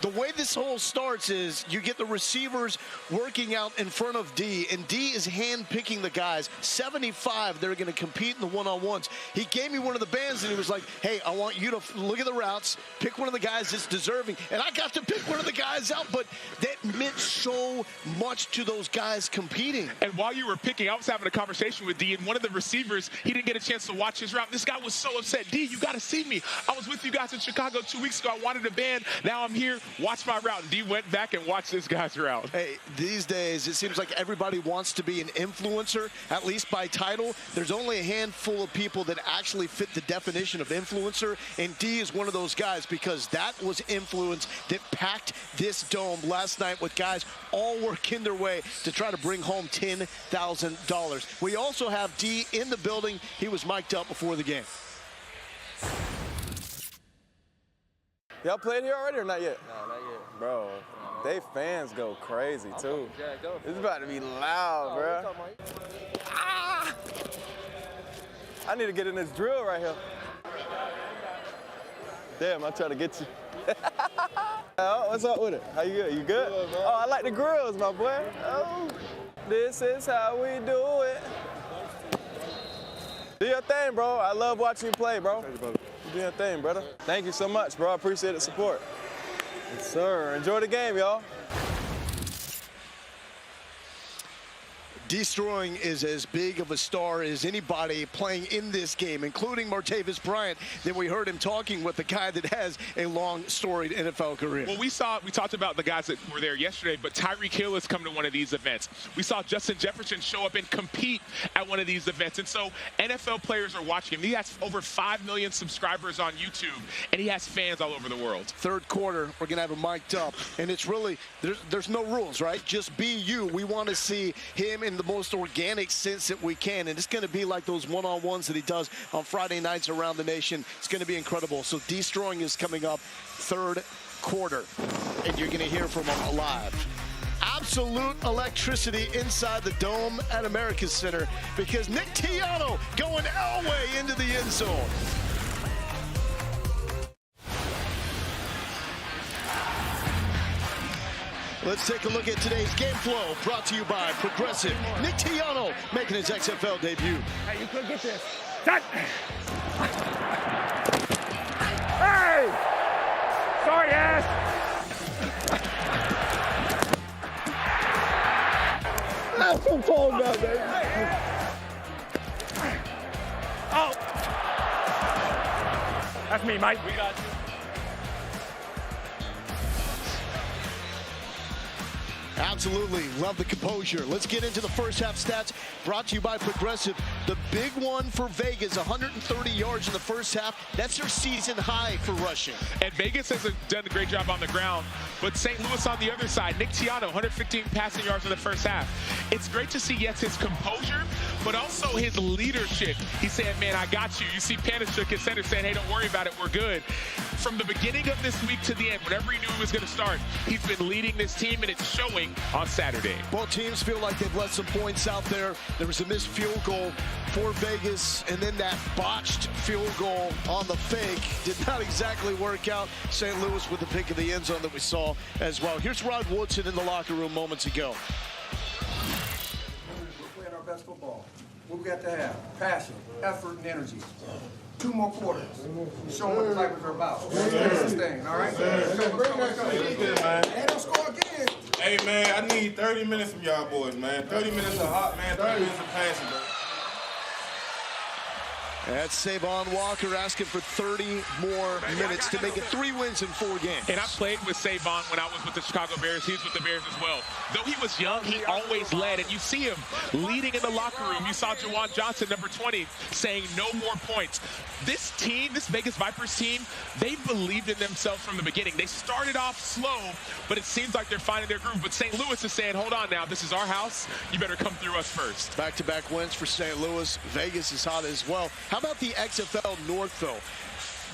The way this whole starts is you get the receivers working out in front of D, and D is hand-picking the guys. 75, they're going to compete in the one-on-ones. He gave me one of the bands, and he was like, hey, I want you to look at the routes, pick one of the guys that's deserving. And I got to pick one of the guys out, but that meant so much to those guys competing. And while you were picking, I was having a conversation with D, and one of the receivers, he didn't get a chance to watch his route. This guy was so upset. D, you got to see me. I was with you guys in Chicago 2 weeks ago. I wanted a band. Now I'm here. Watch my route. And D went back and watched this guy's route. Hey, these days, it seems like everybody wants to be an influencer, at least by title. There's only a handful of people that actually fit the definition of influencer, and D is one of those guys because that was influence that packed this dome last night with guys all working their way to try to bring home $10,000. We also have D in the building. He was mic'd up before the game. Y'all played here already or not yet? No, not yet. Bro, they fans go crazy too. It's about to be loud, bro. Ah! I need to get in this drill right here. Damn, I'm trying to get you. Oh, what's up with it? How you good? You good? Oh, I like the grills, my boy. Oh, this is how we do it. Do your thing, bro. I love watching you play, bro. You do your thing, brother. Thank you so much, bro. I appreciate the support. Yes, sir. Enjoy the game, y'all. Destroying is as big of a star as anybody playing in this game, including Martavis Bryant. Then we heard him talking with the guy that has a long, storied NFL career. Well, we talked about the guys that were there yesterday, but Tyreek Hill has come to one of these events. We saw Justin Jefferson show up and compete at one of these events. And so NFL players are watching him. He has over 5 million subscribers on YouTube, and he has fans all over the world. Third quarter, we're going to have him mic'd up. And it's really, there's no rules, right? Just be you. We want to see him in the most organic sense that we can. And it's going to be like those one-on-ones that he does on Friday nights around the nation. It's going to be incredible. So Destroying is coming up third quarter. And you're going to hear from him live. Absolute electricity inside the dome at America's Center because Nick Tiano going Elway into the end zone. Let's take a look at today's game flow, brought to you by Progressive. Nick Tiano making his XFL debut. Hey, you could get this. Shut. Hey! Sorry, ass. That's what I'm talking about, baby. Oh! That's me, Mike. We got you. Absolutely. Love the composure. Let's get into the first half stats brought to you by Progressive. The big one for Vegas, 130 yards in the first half. That's their season high for rushing. And Vegas has done a great job on the ground. But St. Louis on the other side, Nick Tiano, 115 passing yards in the first half. It's great to see, yes, his composure, but also his leadership. He's saying, man, I got you. You see Panishuk, his center, saying, hey, don't worry about it. We're good. From the beginning of this week to the end, whenever he knew he was going to start, he's been leading this team, and it's showing on Saturday. Both teams feel like they've left some points out there. There was a missed field goal for Vegas, and then that botched field goal on the fake did not exactly work out. St. Louis with the pick of the end zone that we saw as well. Here's Rod Woodson in the locker room moments ago. We're playing our best football. What we got to have? Passion, effort, and energy. 2 more quarters. Show them what the Tigers are about. Sustain, all right? Let's go. Ain't no score again. Hey, man, I need 30 minutes from y'all boys, man. 30 minutes of hot, man. 30 minutes of passing, bro. That's Savon Walker asking for 30 more minutes to make it 3 wins in 4 games. And I played with Savon when I was with the Chicago Bears. He's with the Bears as well. Though he was young, he always led. And you see him leading in the locker room. You saw Jawan Johnson, number 20, saying no more points. This team, this Vegas Vipers team, they believed in themselves from the beginning. They started off slow, but it seems like they're finding their groove. But St. Louis is saying, hold on now, this is our house. You better come through us first. Back-to-back wins for St. Louis. Vegas is hot as well. How about the XFL North, though?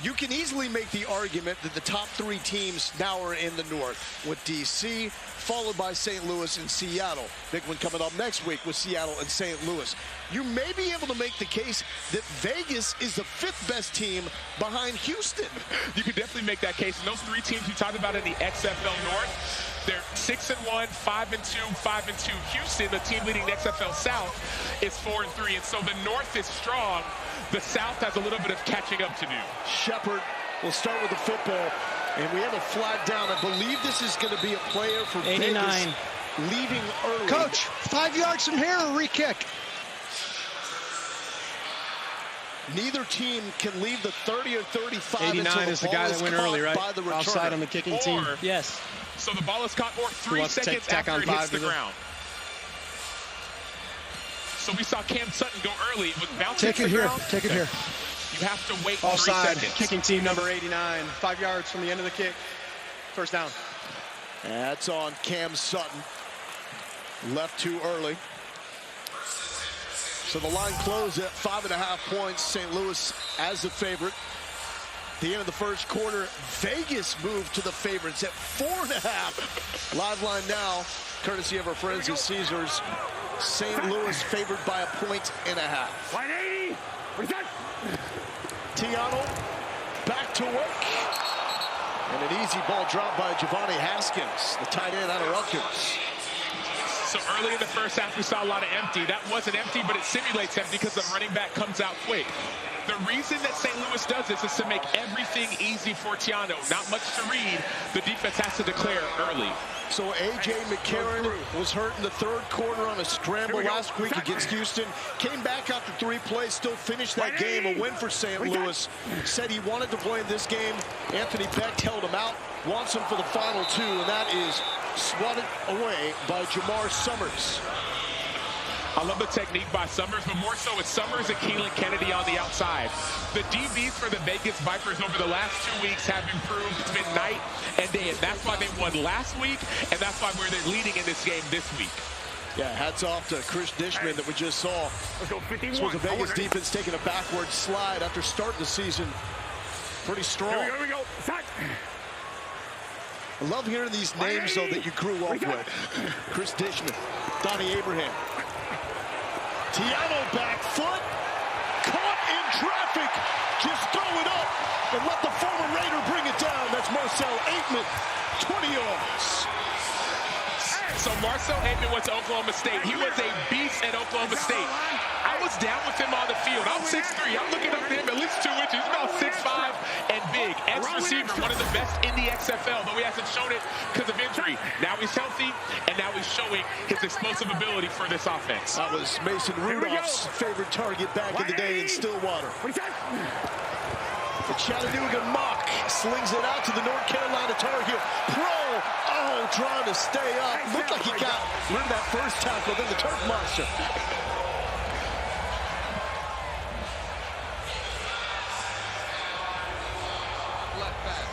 You can easily make the argument that the top 3 teams now are in the North, with D.C., followed by St. Louis and Seattle. Big one coming up next week with Seattle and St. Louis. You may be able to make the case that Vegas is the 5th best team behind Houston. You could definitely make that case. And those 3 teams you talked about in the XFL North, they're 6-1, 5-2, 5-2. Houston, the team leading the XFL South, is 4-3. And so the North is strong. The South has a little bit of catching up to do. Shepard will start with the football. And we have a flag down. I believe this is going to be a player for 89. Vegas leaving early. Coach, 5 yards from here or re-kick? Neither team can leave the 30 or 35 89 until is the guy that went early, right? By the returner. Offside on the kicking team. Yes. So the ball is caught or 3 seconds after it hits the ground. So we saw Cam Sutton go early with bouncing Take it here. Take it here. You have to wait Offside. 3 seconds. Kicking team number 89. 5 yards from the end of the kick. First down. That's on Cam Sutton. Left too early. So the line closed at 5.5 points. St. Louis as the favorite. At the end of the first quarter, Vegas moved to the favorites at 4.5. Live line now, courtesy of our friends at Caesars. St. Louis favored by 1.5 points. 180. What is that? Tiano back to work. And an easy ball dropped by Giovanni Haskins, the tight end out of Rutgers. So early in the first half, we saw a lot of empty. That wasn't empty, but it simulates empty because the running back comes out quick. The reason that St. Louis does this is to make everything easy for Tiano. Not much to read. The defense has to declare early. So A.J. McCarron was hurt in the third quarter on a scramble last week against Houston. Came back after 3 plays, still finished that game. A win for St. Louis. Said he wanted to play in this game. Anthony Becht held him out. Wants him for the final 2, and that is swatted away by Jamar Summers. I love the technique by Summers, but more so it's Summers and Keelan Kennedy on the outside. The DBs for the Vegas Vipers over the last 2 weeks have improved. It's been night and day, and that's why they won last week, and that's why they're leading in this game this week. Yeah, hats off to Chris Dishman that we just saw. This was the Vegas defense taking a backward slide after starting the season pretty strong. Here we go. I love hearing these names, though, that you grew up with. Chris Dishman, Donnie Abraham. Tiano back foot, caught in traffic, just throw it up and let the former Raider bring it down. That's Marcel Aitman, 20 yards. So Marcel Aitman went to Oklahoma State. He was a beast at Oklahoma State. I was down with him on the field. I'm 6'3". I'm looking up to him at least 2 inches. He's about 6'5" and big. Ex-receiver, one of the best in the XFL, though he hasn't shown it because of injury. Now he's healthy, and now he's showing his explosive ability for this offense. That was Mason Rudolph's favorite target back in the day in Stillwater. The Chattanooga Mock slings it out to the North Carolina Tar Heel. Trying to stay up. Looked like he got rid of that first tackle, then the Turf Monster. Left back.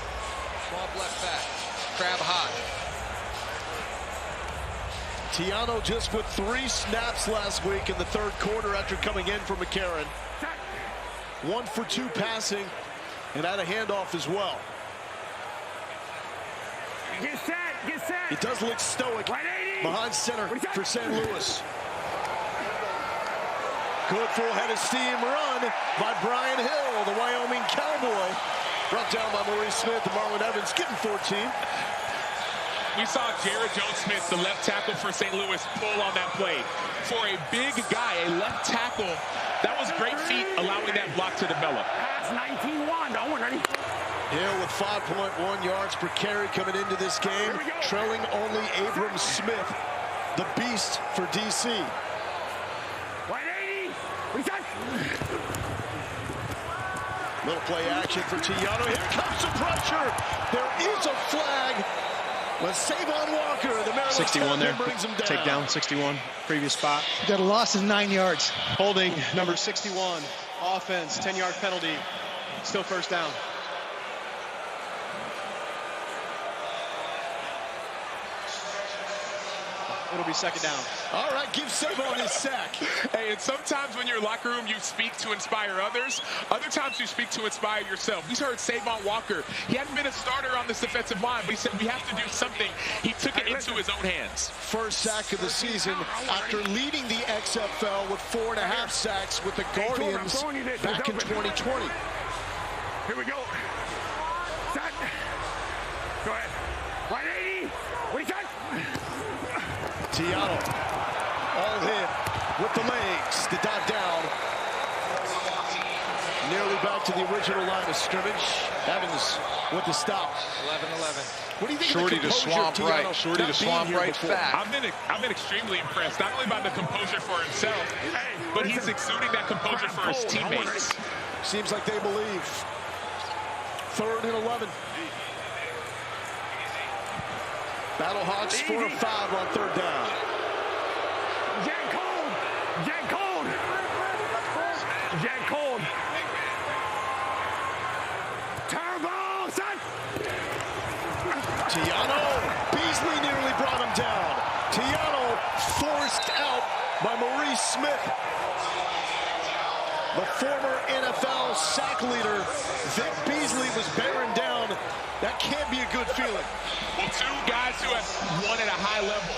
Swamp left back. Crab hot. Tiano just with 3 snaps last week in the third quarter after coming in for McCarron. 1 for 2 passing and had a handoff as well. Get set. It does look stoic behind center for St. Louis. Good full head of steam run by Brian Hill, the Wyoming Cowboy. Brought down by Maurice Smith and Marlon Evans, getting 14. We saw Jared Jones-Smith, the left tackle for St. Louis, pull on that play. For a big guy, a left tackle, that was great feet, allowing that block to develop. Pass 19-1. Don't worry. Hill with 5.1 yards per carry coming into this game, trailing only Abram Smith, the beast for DC. 180. Little play action for Tiano. Here comes the pressure. There is a flag. But Savon Walker, the Maryland 61 there. brings him down. Take down 61. Previous spot. Got a loss of 9 yards. Holding number 61. Offense, 10-yard penalty. Still first down. It'll be second down. All right, give Savon his sack. Hey, and sometimes when you're in your locker room, you speak to inspire others. Other times you speak to inspire yourself. We heard Savon Walker. He hadn't been a starter on this defensive line, but he said we have to do something. He took it into his own hands. First sack of the season after leading the XFL with 4.5 sacks with the Guardians back in 2020. Here we go. Set. Go ahead. 180. What do you got? Tiano, all hit with the legs to dive down. Nearly back to the original line of scrimmage. Evans with the stop. 11-11. What do you think Shorty of the to swamp Tiano right. Shorty to swamp right back. I've been extremely impressed, not only by the composure for himself, but he's exuding that composure for his teammates. Seems like they believe. 3rd and 11. Battlehawks 4 of 5 on 3rd down. Jet cold. Jet cold. Jet cold. Turbo, son. Tiano. Beasley nearly brought him down. Tiano forced out by Maurice Smith. The former NFL sack leader, Vic Beasley, was bearing down. That can't be a good feeling. Well, 2 guys who have won at a high level.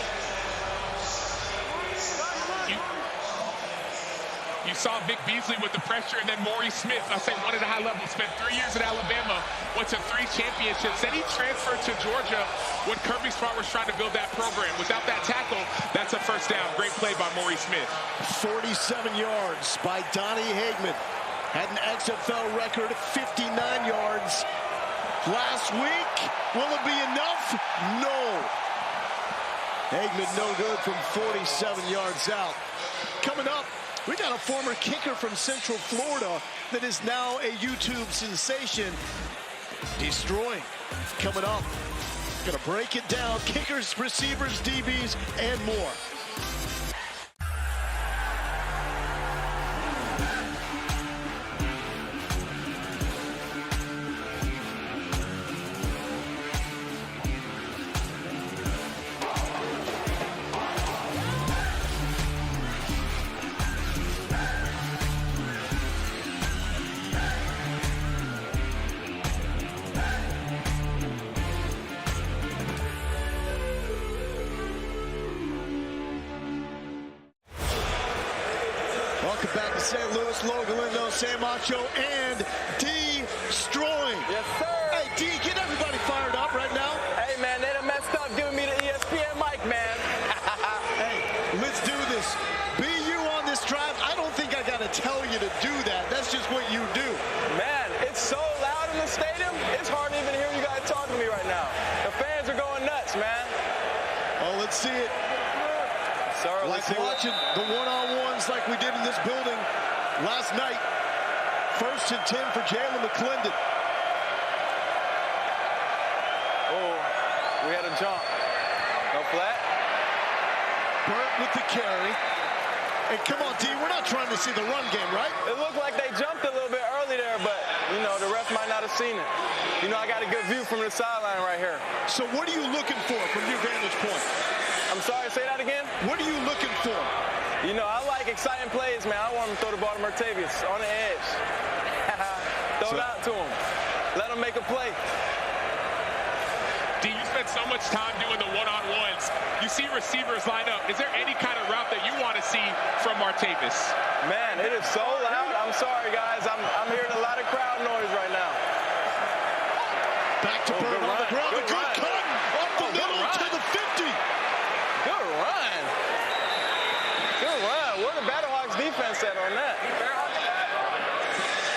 You saw Vic Beasley with the pressure, and then Maurice Smith, I say one at a high level, spent 3 years at Alabama, went to 3 championships. Then he transferred to Georgia when Kirby Smart was trying to build that program. Without that tackle, that's a first down. Great play by Maurice Smith. 47 yards by Donnie Hagman. Had an XFL record of 59 yards last week. Will it be enough? No. Hagman no good from 47 yards out. Coming up, we got a former kicker from Central Florida that is now a YouTube sensation. Destroying. Coming up. Gonna break it down. Kickers, receivers, DBs, and more. Welcome back to St. Louis. Logan Lindo, Sam Macho, and Destroying. Yes, sir. Hey, D, get everybody fired up right now. Hey, man, they done messed up giving me the ESPN mic, man. Hey, let's do this. Be you on this drive. I don't think I got to tell you to do that. That's just what you do. Man, it's so loud in the stadium, it's hard to even hear you guys talking to me right now. The fans are going nuts, man. Oh, let's see it. Sorry, like watching the one-on-ones like we did in this building last night. 1st and 10 for Jalen McClendon. Oh, we had a jump. No flat. Burt with the carry. And come on, D, we're not trying to see the run game, right? It looked like they jumped a little bit early there, but, you know, the ref might not have seen it. You know, I got a good view from the sideline right here. So what are you looking for from your vantage point? I'm sorry, say that again? What are you looking for? You know, I like exciting plays, man. I want him to throw the ball to Martavius on the edge. Throw it out to him. Let him make a play. D, you spend so much time doing the one-on-ones. You see receivers line up. Is there any kind of route that you want to see from Martavius? Man, it is so loud. I'm sorry, guys. I'm hearing a lot of crowd noise right now. Back to Bird on the ground. A good cut up the middle to the 50. Good run. Good run. Where the Battlehawks defense at on that?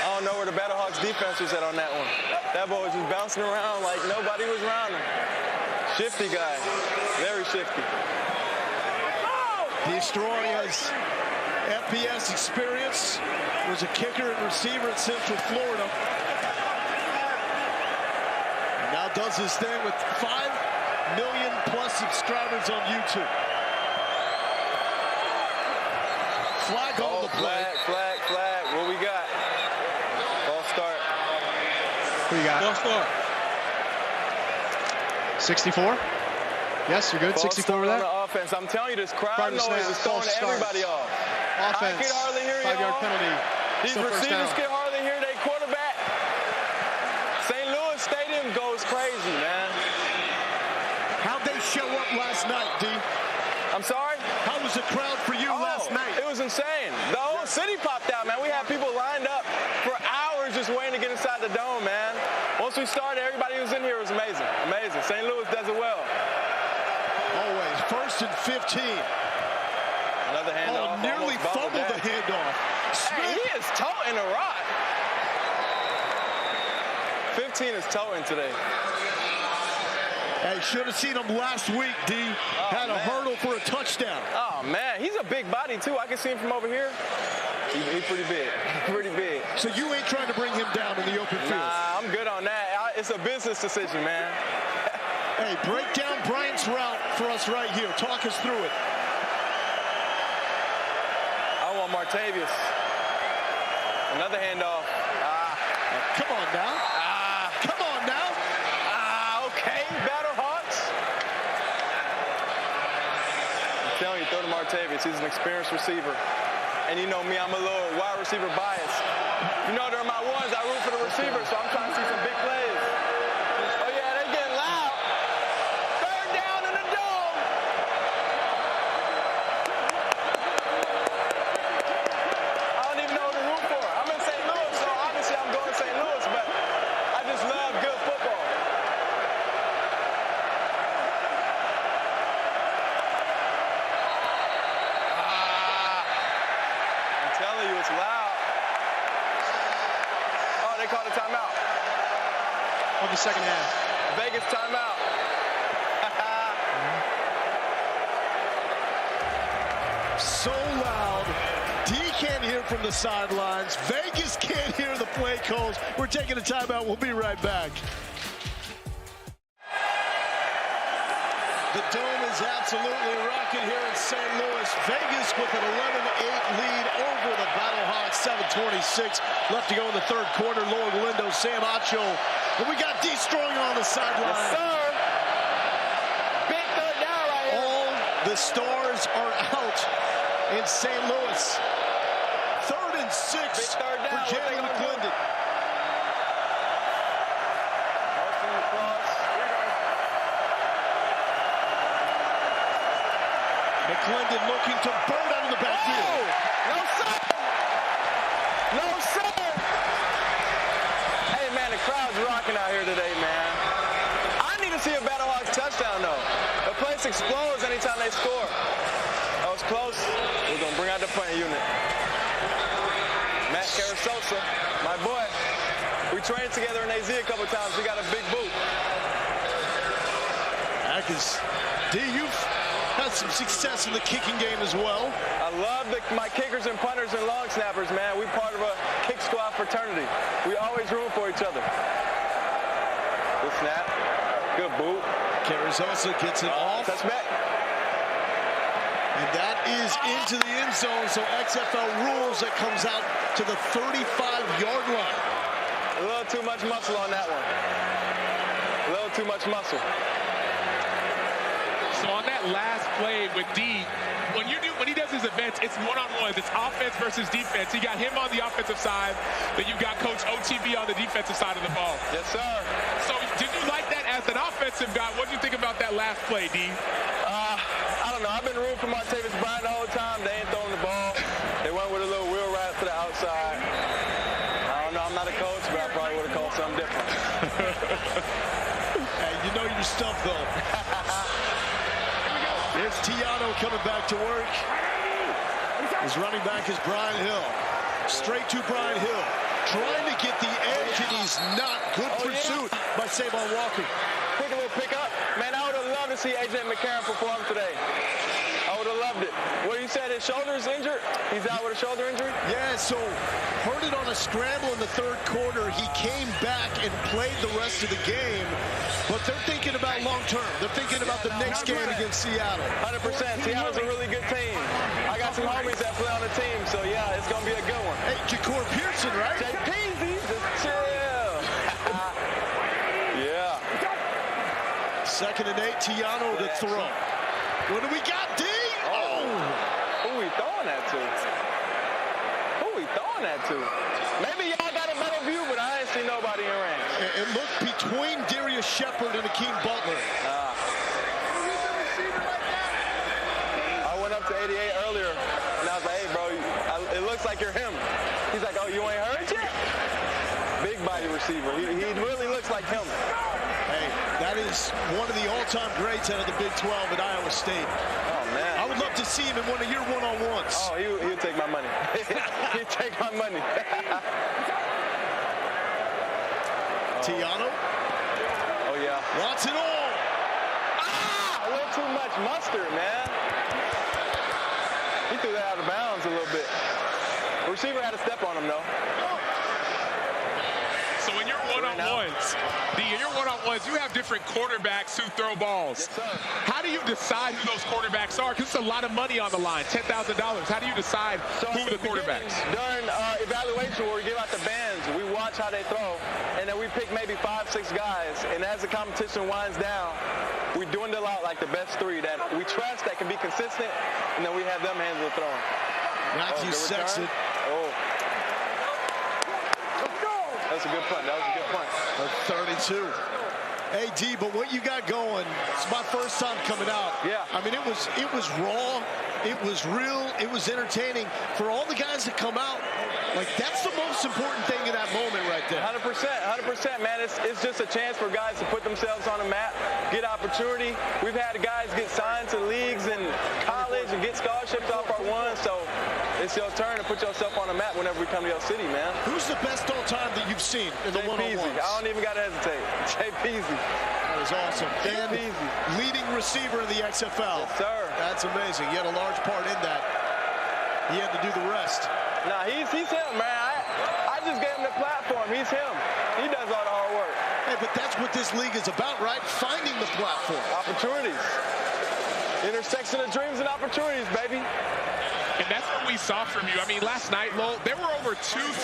I don't know where the Battlehawks defense was at on that one. That ball was just bouncing around like nobody was around him. Shifty guy. Very shifty. Destroying's FBS experience. Was a kicker and receiver at Central Florida. And now does his thing with 5 million plus subscribers on YouTube. Flag on the play. Flag. What we got? Ball start. Who you got? Ball start. 64? Yes, you're good. Ball 64 with that? on the offense. I'm telling you, this crowd noise is throwing everybody off. Offense. I can hardly hear 5-yard y'all. penalty. These Still first receivers down. can hardly hear their quarterback. St. Louis Stadium goes crazy, man. How'd they show up last night, D? I'm sorry? How was the crowd for you last night? It was insane. The whole city popped out, man. We had people lined up for hours just waiting to get inside the dome, man. Once we started, everybody who was in here was amazing. Amazing. St. Louis does it well. Always. 1st and 15. Another handoff. Oh, nearly fumbled the handoff. Hey, he is toting a rock. 15 is toting today. Hey, should have seen him last week, D. Had a hurdle for a touchdown. Oh, man. He's a big body, too. I can see him from over here. He's pretty big. Pretty big. So you ain't trying to bring him down in the open field? Nah, I'm good on that. It's a business decision, man. Hey, break down Bryant's route for us right here. Talk us through it. I want Martavius. Another handoff. Come on now. Come on now. Okay, Battlehawks. I'm telling you, throw to Martavius. He's an experienced receiver. And you know me, I'm a little wide receiver biased. You know, during my ones, I root for the receiver, so I'm trying to see some big plays. Oh, yeah, they getting loud. 3rd down in the dome. of the second half. Vegas timeout. So loud. D can't hear from the sidelines. Vegas can't hear the play calls. We're taking a timeout. We'll be right back. The dome is absolutely rocking here in St. Louis. Vegas with an 11-8 lead over the Battlehawks. 7:26 left to go in the third quarter. Lower Galindo, Sam Acho. And we got D Stronger on the sideline. Yes, sir. Big third down right here. All the stars are out in St. Louis. 3rd and 6 for Jalen McClendon. McClendon looking to burn out of the backfield. No, sir. No, sir. Hey, man, the crowd's rocking out here today, man. I need to see a Battlehawks touchdown, though. The place explodes anytime they score. That was close. We're going to bring out the punting unit. Matt Carasosa, my boy. We trained together in AZ a couple times. We got a big boot. Atkins, D, you've had some success in the kicking game as well. I love my kickers and punters and long snappers, man. We're part of a kick squad fraternity. We always room for each other. Good snap. Good boot. Carasosa gets it off. Touchback. And that is into the end zone, so XFL rules that comes out to the 35-yard line. A little too much muscle on that one. A little too much muscle. So on that last play with D, when he does his events, it's one-on-ones. It's offense versus defense. You got him on the offensive side, then you got Coach OTB on the defensive side of the ball. Yes, sir. So did you like that as an offensive guy? What did you think about that last play, D? I don't know. I've been rooting for Martavis Bryant the whole time. They ain't throwing the ball. They went with a little wheel route to the outside. I don't know. I'm not a coach, but I probably would have called something different. Hey, you know your stuff, though. Here's Tiano coming back to work. His running back is Brian Hill. Straight to Brian Hill. Trying to get the edge, and he's not. Good pursuit by Savon Walker. Quick little pickup. Man, I would have loved to see AJ McCarron perform today. I would have loved it. What you said, his shoulder is injured? He's out with a shoulder injury? Yeah, so heard it on a scramble in the third quarter. He came back and played the rest of the game. But they're thinking about long term. They're thinking about the next game against Seattle. 100%. Seattle's a really good team. I got some homies that play on the team, so yeah, it's going to be a good one. Hey, Ja'Cour Pearson, right? JPZ, just chill. Yeah. 2nd and 8, Tiano to throw. What do we got, D? Oh. Who we throwing that to? Who we throwing that to? Maybe y'all got a better view, but I ain't see nobody in range. It looked between Darius Shepard and Akeem Butler. I went up to 88 earlier, and I was like, hey, bro, it looks like you're him. He's like, oh, you ain't heard yet? Big body receiver. He really looks like him. Hey, that is one of the all-time greats out of the Big 12 at Iowa State. Oh, man. I would love to see him in one of your one-on-ones. Oh, he would take my money. He'd take my money. Tiano. Oh, yeah. Wants it all. Ah! A little too much mustard, man. He threw that out of bounds a little bit. The receiver had a step on him, though. So in your one-on-ones, you have different quarterbacks who throw balls. Yes, sir. How do you decide who those quarterbacks are? Because it's a lot of money on the line, $10,000. How do you decide who are the quarterbacks? During evaluation where we give out the bands, we watch how they throw, and then we pick maybe 5, 6 guys. And as the competition winds down, we dwindle out like the best 3 that we trust, that can be consistent, and then we have them handle the throwing. Matthew Sexton. Oh. That's a good punt. That was a good punt. 32. Hey, D, but what you got going, it's my first time coming out. Yeah. I mean, it was raw, it was real, it was entertaining. For all the guys that come out, like, that's the most important thing in that moment right there. 100%, 100%, man. It's just a chance for guys to put themselves on the map, get opportunity. We've had guys get signed to leagues in college and get scholarships off our one, so It's your turn to put yourself on the map whenever we come to your city, man. Who's the best all time that you've seen in the one-on-ones? I don't even got to hesitate. Jay Peasy. That is awesome. And leading receiver in the XFL. Yes, sir. That's amazing. He had a large part in that. He had to do the rest. Nah, he's him, man. I just gave him the platform. He's him. He does all the hard work. Hey, but that's what this league is about, right? Finding the platform. Opportunities. Intersection of dreams and opportunities, baby. And that's what we saw from you. I mean, last night, Lowell, there were over 2,000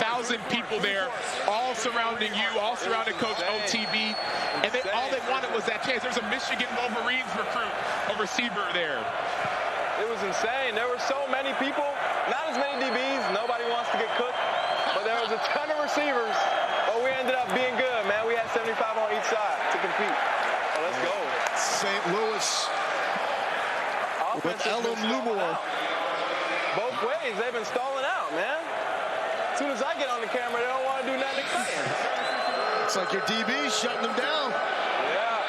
people there, all surrounding you, all surrounding Coach OTB. And all they wanted was that chance. There's a Michigan Wolverines recruit, a receiver there. It was insane. There were so many people, not as many DBs. Nobody wants to get cooked. But there was a ton of receivers. But we ended up being good, man. We had 75 on each side to compete. So let's go. St. Louis with Ellen Lumore. Both ways, they've been stalling out, man. As soon as I get on the camera, they don't want to do nothing exciting. Looks like your DB's shutting them down. Yeah.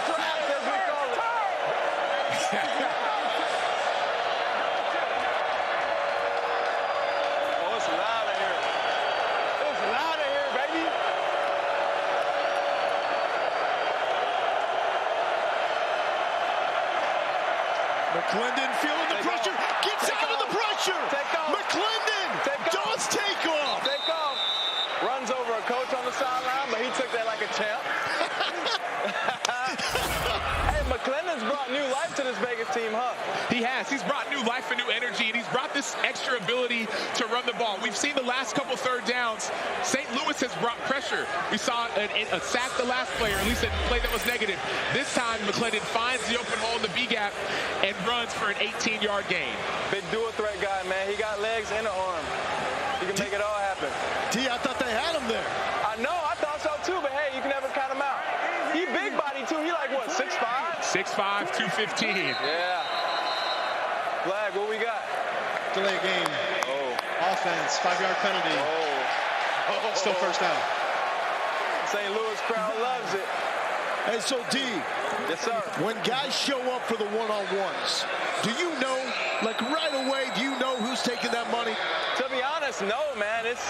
Trapped, as we call it. Oh, it's loud in here. It's loud in here, baby. McClendon feeling the pressure. Gets out of the pressure. McClendon does take off. Take off. Runs over a coach on the sideline, but he took that like a champ. Hey, McClendon's brought new life to this Vegas team, huh? He has. He's brought new life and new energy, and he's brought this extra ability to run the ball. We've seen the last couple third downs. St. Louis has brought pressure. We saw a sack the last player, at least a play that was negative. This time, McClendon finds the open hole in the B-gap and runs for an 18-yard gain. Big dual threat guy, man. He got legs and an arm. He can make it all happen. D, I thought they had him there. I know. I thought so, too, but hey, you can never count him out. He big body, too. He like, what, 6'5"? 6'5", 215. Yeah. Flag, what we got? Delay game. Oh. Offense, 5-yard penalty. Oh. Still first down. St. Louis crowd loves it. Hey, so D. Yes, sir. When guys show up for the one-on-ones, do you know, like right away, do you know who's taking that money? To be honest, no, man. It's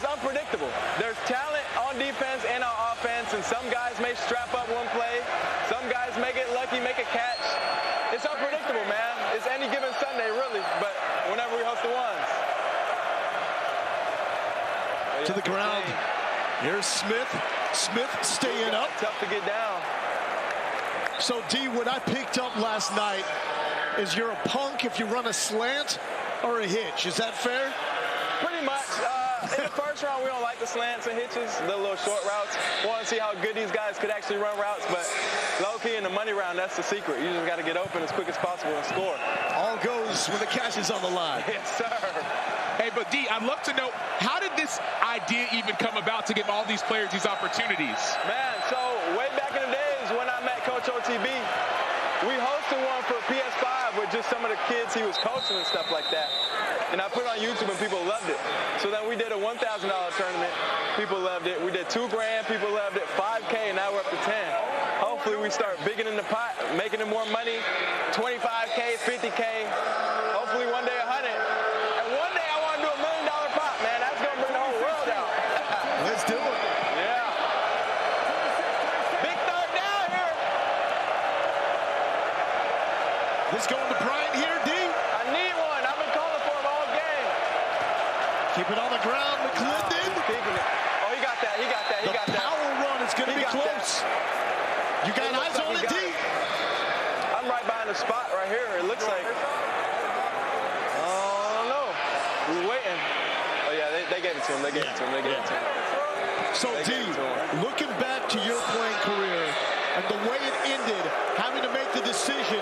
unpredictable. There's talent on defense and on offense, and some guys may strap up one play. Some guys may get lucky, make a catch. It's unpredictable, man. It's any given Sunday, really, but whenever we host the ones. To the ground. Here's Smith. Smith staying up. Tough to get down. So, D, what I picked up last night is you're a punk if you run a slant or a hitch. Is that fair? Pretty much. In the first round, we don't like the slants and hitches, the little short routes. Want to see how good these guys could actually run routes, but low-key in the money round, that's the secret. You just got to get open as quick as possible and score. All goes when the cash is on the line. Yes, sir. Hey, but D, I'd love to know, how did this idea even come about to give all these players these opportunities? Man, so way back in the days when I met Coach OTB, we hosted one for PS5 with just some of the kids he was coaching and stuff like that. And I put it on YouTube and people loved it. So then we did a $1,000 tournament. People loved it. We did $2,000. People loved it. $5K, and now we're up to 10. Hopefully we start bigging in the pot, making it more money. $25K, $50K. Hopefully one day 100. And one day I want to do $1 million pot, man. That's going to bring the whole world out. Let's do it. Yeah. Big third down here. This going to Bryant here, D? I need one. I've been calling for him all game. Keep it on the ground, McClendon. Oh, he got that. He got that. He got that. The power run is going to be close. That. You got eyes on it, D? I'm right behind the spot right here. It looks like. I don't know. We're waiting. Oh, yeah, they gave it to him. They gave it to him. They gave it to him. So, D, looking back to your playing career and the way it ended, having to make the decision,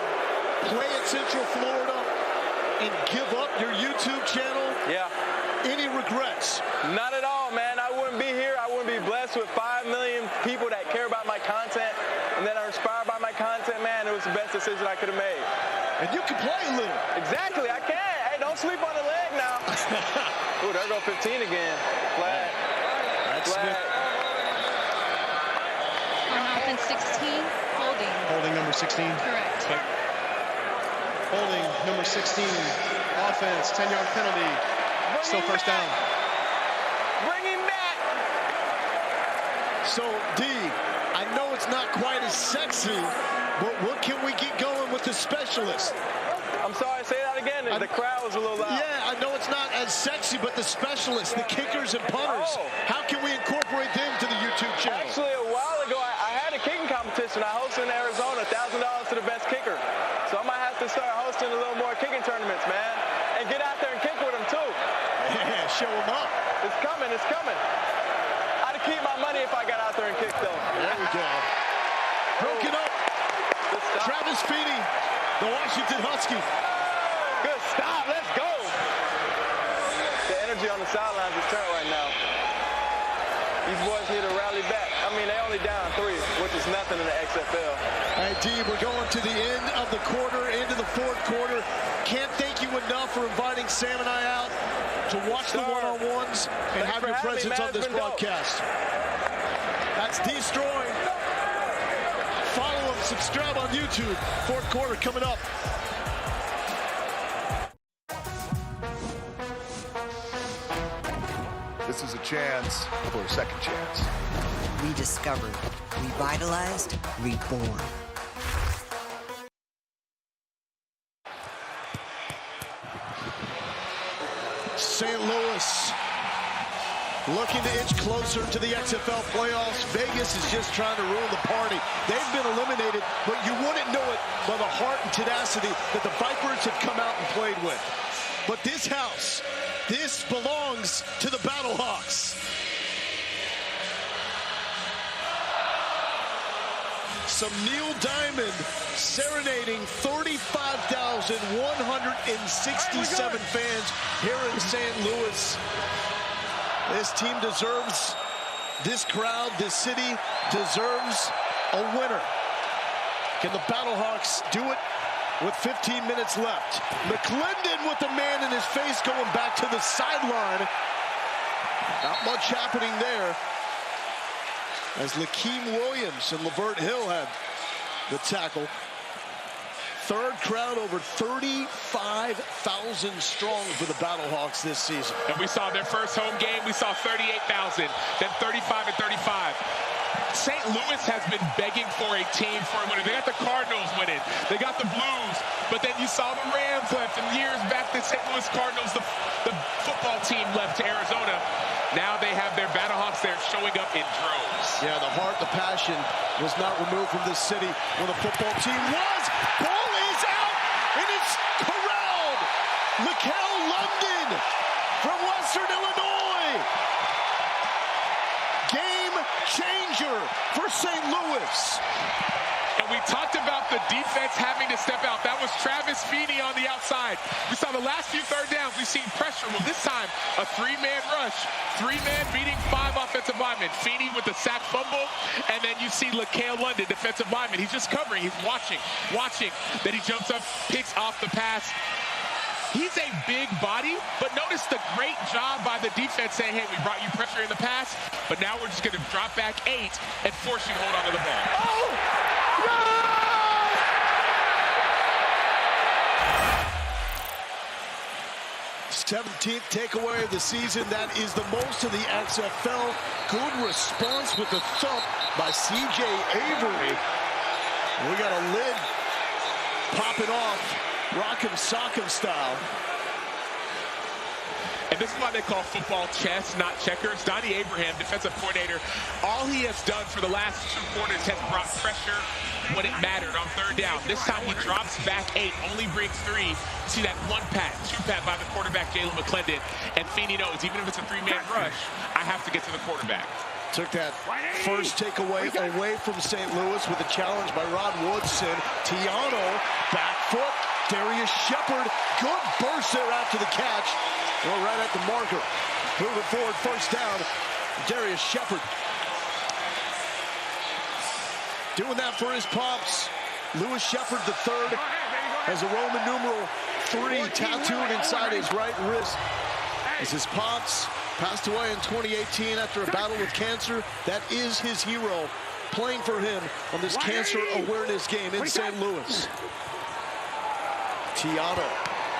play at Central Florida, and give up your YouTube channel? Yeah. Any regrets? Not at all, man. I wouldn't be here. I wouldn't be blessed with 5 million people that care about my content and that are inspired by my content, man. It was the best decision I could have made. And you can play a little. Exactly, I can. Hey, don't sleep on the leg now. Ooh, there go 15 again. Flag. That's Flag. Smith. On offense, 16, holding. Holding number 16. Correct. Holding number 16. offense. 10-yard penalty. Still first down. Bring him back. So, D, I know it's not quite as sexy, but what can we get going with the specialist? I'm sorry, say that again. The crowd was a little loud. Yeah, I know it's not as sexy, but the specialists, the kickers and punters, how can we incorporate them to the YouTube channel? Actually, a while ago, I had a kicking competition. I hosted in Arizona, $1,000 to the best kicker. So I might have to start hosting a little more kicking tournaments, man. And get out there and kick with them, too. Yeah, show them up. It's coming, it's coming. I'd keep my money if I got out there and kicked, though. There we go. Broken up. Travis Feeney, the Washington Husky. Good stop, let's go. The energy on the sidelines is turned right now. These boys need to rally back. I mean, they only down 3, which is nothing in the XFL. Hey, D, we're going to the end of the quarter, into the fourth quarter. Can't thank you enough for inviting Sam and I out to watch the one-on-ones and have your presence on this broadcast. That's Destroy. Follow and subscribe on YouTube. Fourth quarter coming up. This is a chance for a second chance. Rediscovered, revitalized, reborn. St. Louis looking to inch closer to the XFL playoffs. Vegas is just trying to ruin the party. They've been eliminated, but you wouldn't know it by the heart and tenacity that the Vipers have come out and played with. But this house, this belongs to the Battlehawks. Some Neil Diamond serenading 35,167 fans here in St. Louis. This team deserves, this crowd, this city deserves a winner. Can the Battlehawks do it with 15 minutes left? McClendon with the man in his face going back to the sideline. Not much happening there, as Lakeem Williams and Lavert Hill had the tackle. Third crowd over 35,000 strong for the Battlehawks this season. And we saw their first home game, we saw 38,000, then 35 and 35. St. Louis has been begging for a team for a winner. They got the Cardinals winning. They got the Blues. But then you saw the Rams left. And years back, the St. Louis Cardinals, the football team left to Arizona. Now they have their Battlehawks there showing up in droves. Yeah, the heart, the passion was not removed from this city when the football team was. Ball is out, and it's corralled. Mikael London from Western Illinois. Game changer for St. Louis. And we talked about the defense having to step out. That was Travis Feeney on the outside. We saw the last few third downs. We've seen pressure. Well, this time, a 3-man rush. 3-man beating 5 offensive linemen. Feeney with the sack fumble. And then you see Mikael London, defensive lineman. He's just covering. He's watching. Then he jumps up, picks off the pass. He's a big body, but notice the great job by the defense saying, hey, we brought you pressure in the pass, but now we're just going to drop back 8 and force you to hold on to the ball. Oh! No! 17th takeaway of the season. That is the most in the XFL. Good response with the thump by C.J. Avery. We got a lid popping off, rock'em sock'em style. And this is why they call football chess, not checkers. Donnie Abraham, defensive coordinator, all he has done for the last 2 quarters has brought pressure when it mattered on third down. This time he drops back 8, only brings 3. See that 1-pat, 2-pat by the quarterback, Jalen McClendon. And Feeney knows, even if it's a 3-man rush, I have to get to the quarterback. Took that first takeaway away from St. Louis with a challenge by Rod Woodson. Tiano, back foot. Darius Shepard, good burst there after the catch. Well, right at the marker. Moving forward, first down. Darius Shepard. Doing that for his pops. Lewis Shepard III has a Roman numeral 3 tattooed inside his right wrist. As his pops passed away in 2018 after a battle with cancer. That is his hero playing for him on this cancer awareness game in St. Louis. Tiano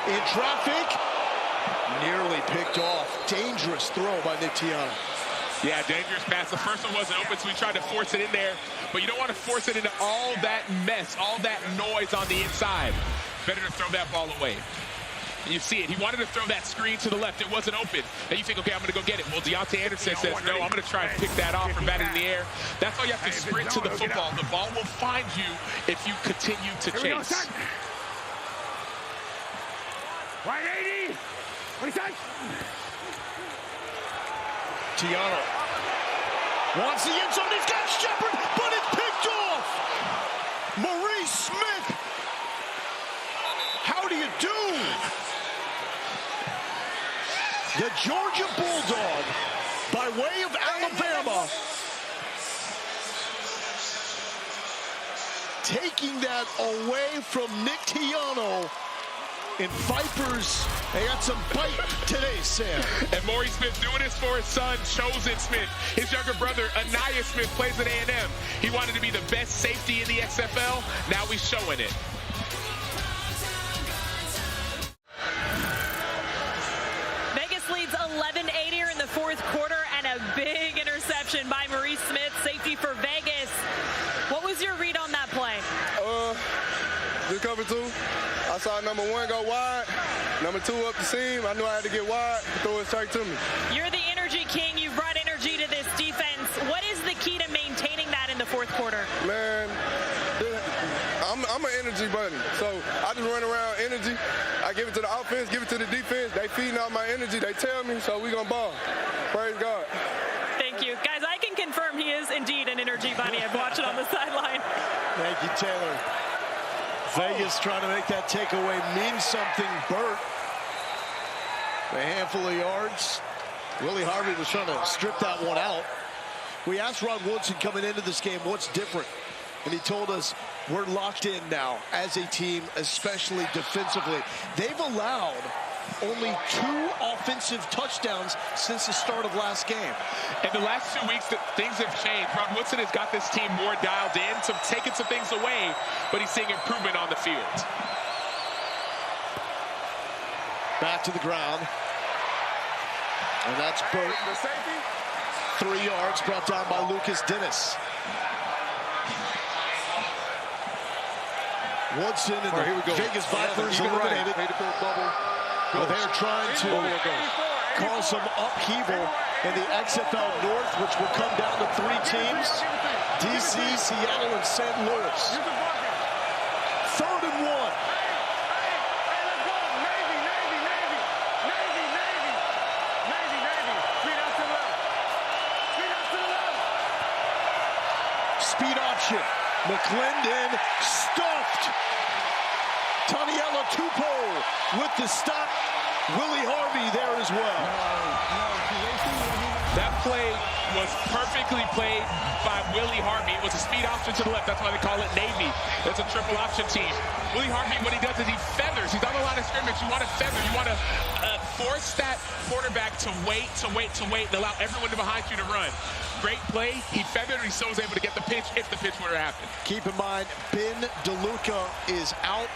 in traffic. Nearly picked off. Dangerous throw by Nick Tiano. Yeah, dangerous pass. The first one wasn't open, so he tried to force it in there. But you don't want to force it into all that mess, all that noise on the inside. Better to throw that ball away. And you see it. He wanted to throw that screen to the left. It wasn't open. And you think, okay, I'm going to go get it. Well, Deontay Anderson says, no, I'm going to try and pick that off or bat it in the air. That's why you have to sprint to the football. The ball will find you if you continue to chase. 180. Tiano wants the end zone. He's got Shepard, but it's picked off. Maurice Smith. How do you do? The Georgia Bulldog, by way of Alabama, taking that away from Nick Tiano. And Vipers, they got some bite today, Sam. And Maurice Smith doing this for his son, Chosen Smith. His younger brother, Anaya Smith, plays at A&M. He wanted to be the best safety in the XFL. Now he's showing it. Vegas leads 11-8 here in the fourth quarter, and a big interception by Maurice Smith, safety for Vegas. What was your read on that play? Good cover two. I saw number one go wide, number two up the seam. I knew I had to get wide, throw it straight to me. You're the energy king. You've brought energy to this defense. What is the key to maintaining that in the fourth quarter? Man, I'm an energy bunny. So I just run around energy. I give it to the offense, give it to the defense. They feeding off my energy. They tell me, so we gonna ball. Praise God. Thank you. Guys, I can confirm he is indeed an energy bunny. I've watched it on the sideline. Thank you, Taylor. Vegas trying to make that takeaway mean something. Burt, a handful of yards. Willie Harvey was trying to strip that one out. We asked Rod Woodson coming into this game, what's different? And he told us, we're locked in now as a team, especially defensively. They've allowed only 2 offensive touchdowns since the start of last game. In the last 2 weeks, things have changed. Rod Woodson has got this team more dialed in, taking some things away, but he's seeing improvement on the field. Back to the ground. And that's Burt. 3 yards brought down by Lucas Dennis. Woodson and the Vegas Vipers eliminated. Well, they're trying to cause some upheaval in the XFL North, which will come down to 3 teams: DC, Seattle, and St. Louis. 3rd and 1. Speed option. McClendon stuffed. Taniela Tupou with the stop. Willie Harvey there as well. That play was perfectly played by Willie Harvey. It was a speed option to the left. That's why they call it Navy. It's a triple option team. Willie Harvey, what he does is he feathers. He's on the line of scrimmage. You want to feather. You want to force that quarterback to wait, and allow everyone behind you to run. Great play. He feathered, and he so was able to get the pitch if the pitch were to happen. Keep in mind, Ben DeLuca is out.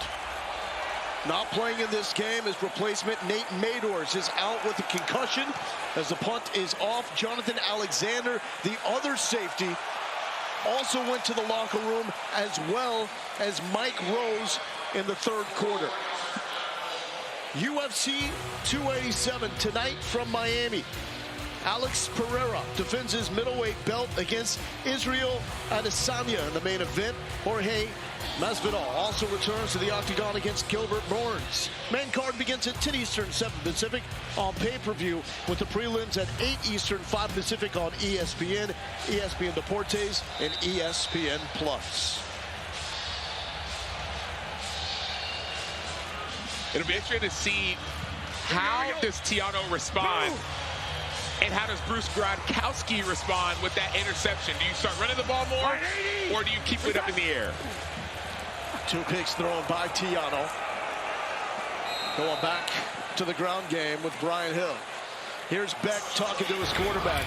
Not playing in this game. His replacement, Nate Madors, is out with a concussion as the punt is off. Jonathan Alexander, the other safety, also went to the locker room, as well as Mike Rose in the 3rd quarter. UFC 287 tonight from Miami. Alex Pereira defends his middleweight belt against Israel Adesanya in the main event. Jorge Masvidal also returns to the octagon against Gilbert Burns. Main card begins at 10 Eastern, 7 Pacific on pay-per-view, with the prelims at 8 Eastern, 5 Pacific on ESPN, ESPN Deportes, and ESPN Plus. It'll be interesting to see how does Tiano respond. And how does Bruce Gronkowski respond with that interception? Do you start running the ball more, or do you keep it up in the air? 2 picks thrown by Tiano. Going back to the ground game with Brian Hill. Here's Beck talking to his quarterback.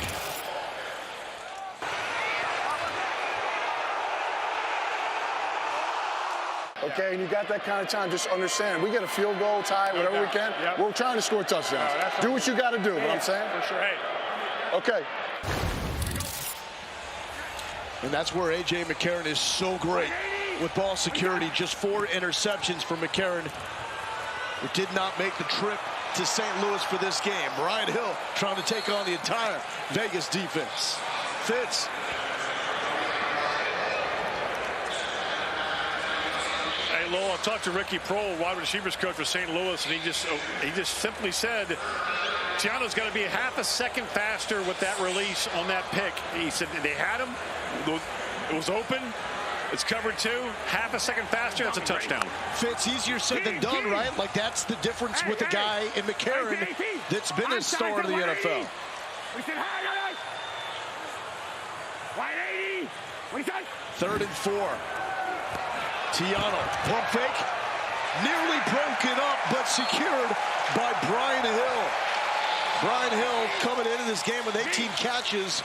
okay, and you got that kind of time, just understand, we get a field goal, tie, whatever we can, we're trying to score touchdowns. Do what you got to do, you know what I'm saying? For sure. Hey. Okay. And that's where A.J. McCarron is so great with ball security. Just 4 interceptions for McCarron, who did not make the trip to St. Louis for this game. Brian Hill trying to take on the entire Vegas defense. Fitz. Hey, Lowell, I talked to Ricky Prohl, wide receivers coach for St. Louis, and he just simply said Tiano's got to be half a second faster with that release on that pick. He said they had him. It was open. It's covered 2. Half a second faster, that's a touchdown. Fitz, easier said than done, right? Like, that's the difference with the guy in McCarron that's been a star of the NFL. We said, hi, 180. What do you say? 3rd and 4. Tiano, pump fake. Nearly broken up, but secured by Brian Hill. Brian Hill coming into this game with 18 catches.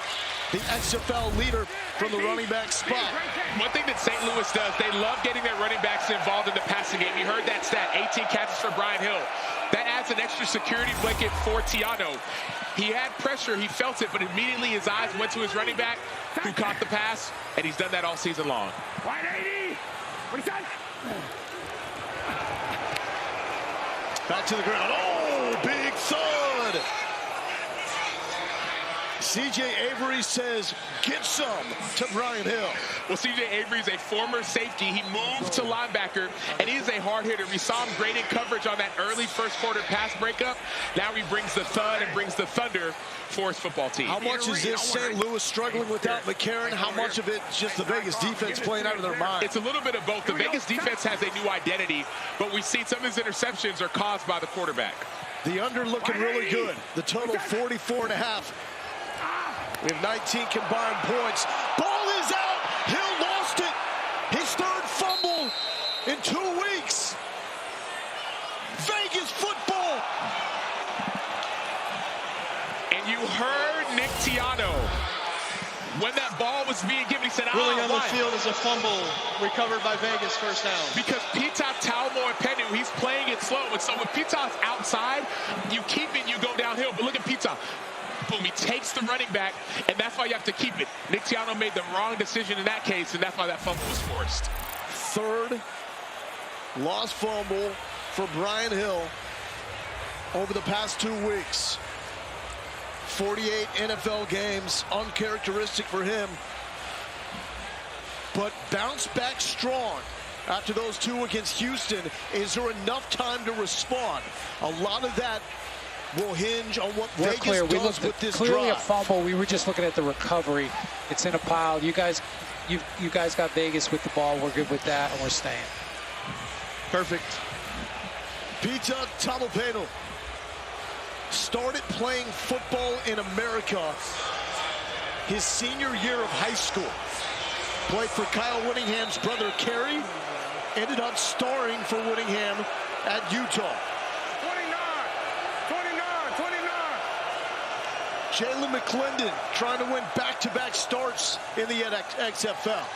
The XFL leader from the running back spot. One thing that St. Louis does, they love getting their running backs involved in the passing game. You heard that stat, 18 catches for Brian Hill. That adds an extra security blanket for Tiano. He had pressure, he felt it, but immediately his eyes went to his running back, who caught the pass, and he's done that all season long. 180. What do you say? Back to the ground. Oh, big thud. C.J. Avery says, get some to Brian Hill. Well, C.J. Avery is a former safety. He moved to linebacker, and he is a hard hitter. We saw him great in coverage on that early first quarter pass breakup. Now he brings the thud and brings the thunder for his football team. How much is this St. Louis struggling without McCarron? How much of it is just the Vegas defense playing out of their mind? It's a little bit of both. The Vegas defense has a new identity, but we've seen some of his interceptions are caused by the quarterback. The under looking really good. The total 44.5. We have 19 combined points. Ball is out. Hill lost it. His 3rd fumble in 2 weeks. Vegas football. And you heard Nick Tiano. When that ball was being given, he said, ruling on the field is a fumble recovered by Vegas, first down. Because Pita Taumoepenu, he's playing it slow. And so when Pita's outside, you keep it, you go downhill. But look at Pita. Boom, he takes the running back, and that's why you have to keep it. Nick Tiano made the wrong decision in that case, and that's why that fumble was forced. 3rd lost fumble for Brian Hill over the past 2 weeks. 48 NFL games, uncharacteristic for him, but bounced back strong after those 2 against Houston. Is there enough time to respond? A lot of that will hinge on what Vegas does with this clearly drive. A fumble. We were just looking at the recovery. It's in a pile. You guys got Vegas with the ball. We're good with that, and we're staying. Perfect. Pita Taumoepenu started playing football in America his senior year of high school. Played for Kyle Whittingham's brother Kerry. Ended up starring for Whittingham at Utah. 29. Jalen McClendon trying to win back-to-back starts in the XFL.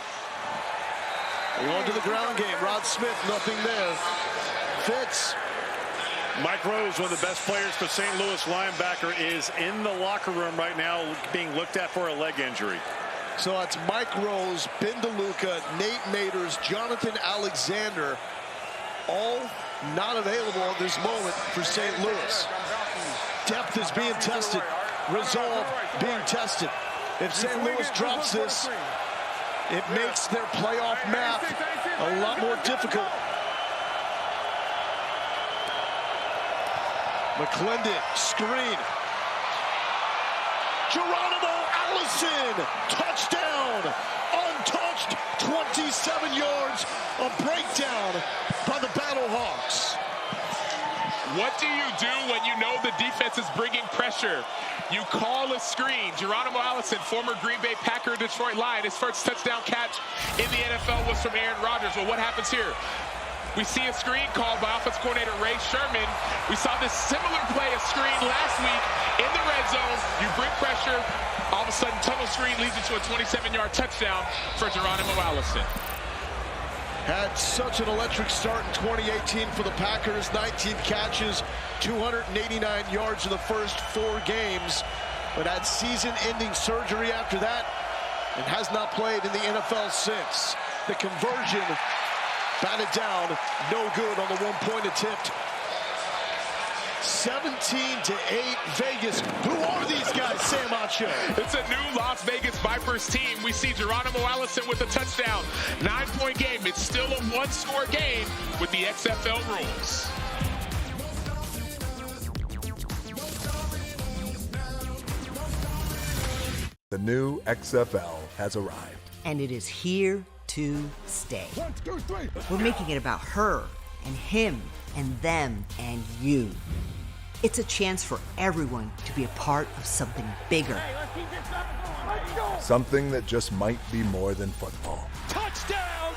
Going to the ground game. Rod Smith, nothing there. Fitz. Mike Rose, one of the best players for St. Louis linebacker, is in the locker room right now being looked at for a leg injury. So that's Mike Rose, Ben DeLuca, Nate Maters, Jonathan Alexander, all not available at this moment for St. Louis. Depth is being tested. Resolve being tested. If St. Louis drops this, it makes their playoff map a lot more difficult. McClendon, screen. Geronimo Allison, touchdown, untouched, 27 yards, a breakdown by the Battlehawks. What do you do when you know the defense is bringing pressure? You call a screen. Geronimo Allison, former Green Bay Packer, Detroit Lion, his first touchdown catch in the NFL was from Aaron Rodgers. Well, what happens here? We see a screen called by offensive coordinator Ray Sherman. We saw this similar play, a screen last week in the red zone. You bring pressure, all of a sudden tunnel screen leads you to a 27-yard touchdown for Geronimo Allison. Had such an electric start in 2018 for the Packers. 19 catches, 289 yards in the first 4 games, but had season-ending surgery after that and has not played in the NFL since. The conversion batted down, no good on the one-point attempt. 17-8 Vegas. Who are these guys, Sam Acho? It's a new Las Vegas Vipers team. We see Geronimo Allison with a touchdown. 9-point game. It's still a one-score game with the XFL rules. The new XFL has arrived. And it is here to stay. 1, 2, 3. We're making it about her and him and them and you. It's a chance for everyone to be a part of something bigger. Something that just might be more than football. Touchdown!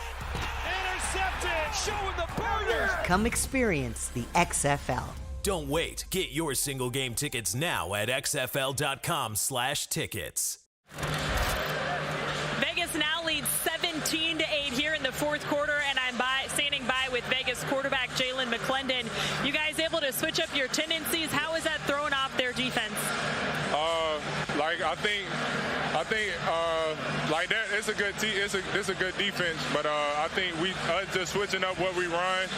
Intercepted! Showing the burners! Come experience the XFL. Don't wait. Get your single game tickets now at xfl.com/tickets. Vegas now leads 17-8 here in the fourth quarter, and I'm standing by with Vegas quarterback Jalen McClendon. You guys able to switch up your tendencies? How is that throwing off their defense? I think like that. It's a good it's a good defense, but I think us just switching up what we run.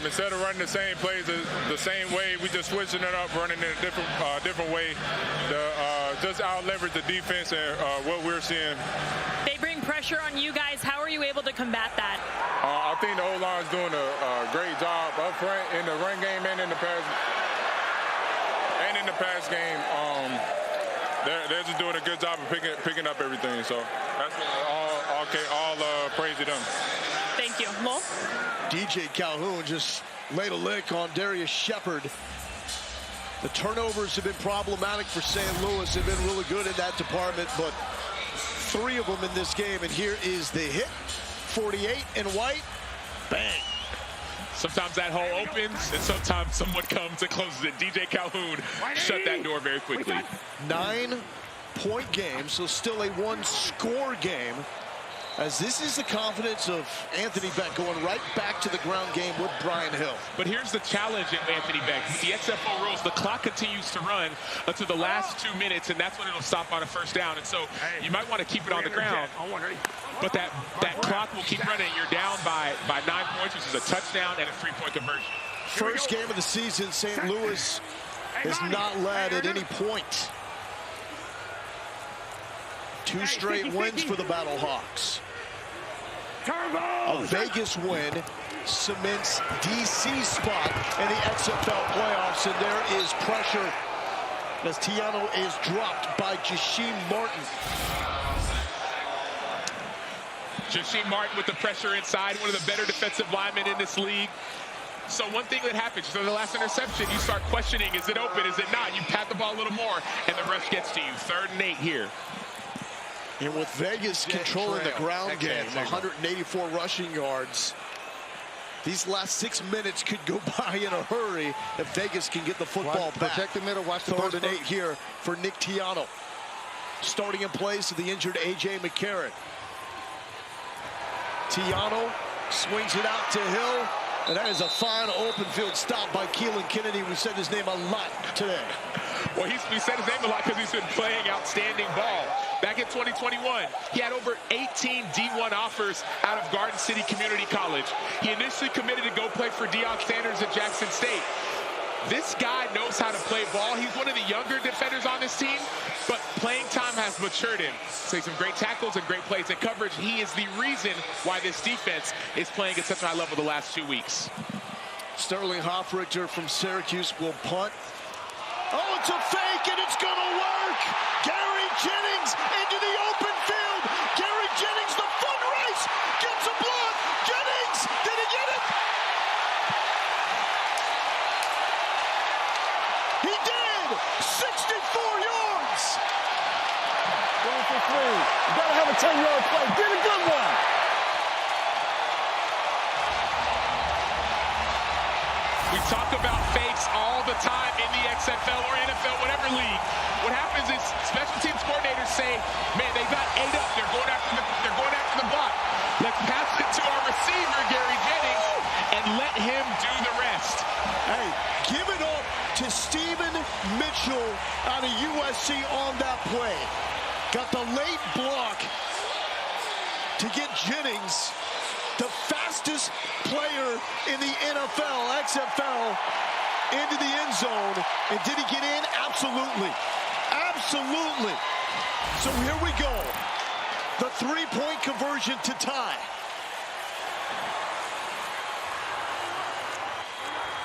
Instead of running the same plays the same way, we just switching it up, running in a different way to just out leverage the defense and what we're seeing. They bring pressure on you guys. How are you able to combat that? I think the O-line's doing a great job up front in the run game and in the pass game. They're just doing a good job of picking up everything. So that's all praise to them. Thank you. Lowell? DJ Calhoun just laid a lick on Darius Shepard. The turnovers have been problematic for St. Louis. They've been really good in that department, but 3 of them in this game, and here is the hit. 48 in white. Bang. Sometimes that hole opens, and sometimes someone comes and closes it. DJ Calhoun shut that door very quickly. 9-point game, so still a 1-score game. As this is the confidence of Anthony Beck going right back to the ground game with Brian Hill. But here's the challenge in Anthony Beck. The XFL rules, the clock continues to run until the last 2 minutes, and that's when it'll stop on a first down. And so you might want to keep it on the ground. But that clock will keep running. You're down by 9 points, which is a touchdown and a 3-point conversion. First game of the season, St. Louis has not led at any point. 2 straight wins for the Battlehawks. A Vegas win cements DC's spot in the XFL playoffs, and there is pressure as Tiano is dropped by Jasheem Martin. Jasheem Martin with the pressure inside, one of the better defensive linemen in this league. So one thing that happens, so the last interception, you start questioning, is it open, is it not? You pat the ball a little more, and the rush gets to you. 3rd and 8 here. And with Vegas controlling the ground game, 184 rushing yards, these last 6 minutes could go by in a hurry if Vegas can get the football back. Protect the middle, watch the 3rd and 8 here for Nick Tiano. Starting in place of the injured A.J. McCarron. Tiano swings it out to Hill, and that is a fine open field stop by Keelan Kennedy. We said his name a lot today. Well, we said his name a lot because he's been playing outstanding ball. Back in 2021, he had over 18 D1 offers out of Garden City Community College. He initially committed to go play for Deion Sanders at Jackson State. This guy knows how to play ball. He's one of the younger defenders on this team, but playing time has matured him. So he's some great tackles and great plays in coverage. He is the reason why this defense is playing at such a high level the last 2 weeks. Sterling Hoffrichter from Syracuse will punt. Oh, it's a fake, and it's going to work. Gary Jennings into the open field. Gary Jennings, the foot race, gets a block. Jennings, did he get it? He did. 64 yards. Going for 3. You gotta have a 10-yard play. Get a good one. We talk about fakes all the time in the XFL or NFL, whatever league. What happens is special teams coordinators say, man, they got 8 up. They're going after the block. Let's pass it to our receiver Steven Mitchell out of USC on that play. Got the late block to get Jennings, the fastest player in the NFL, XFL, into the end zone. And did he get in? Absolutely. Absolutely. So here we go. The three-point conversion to tie.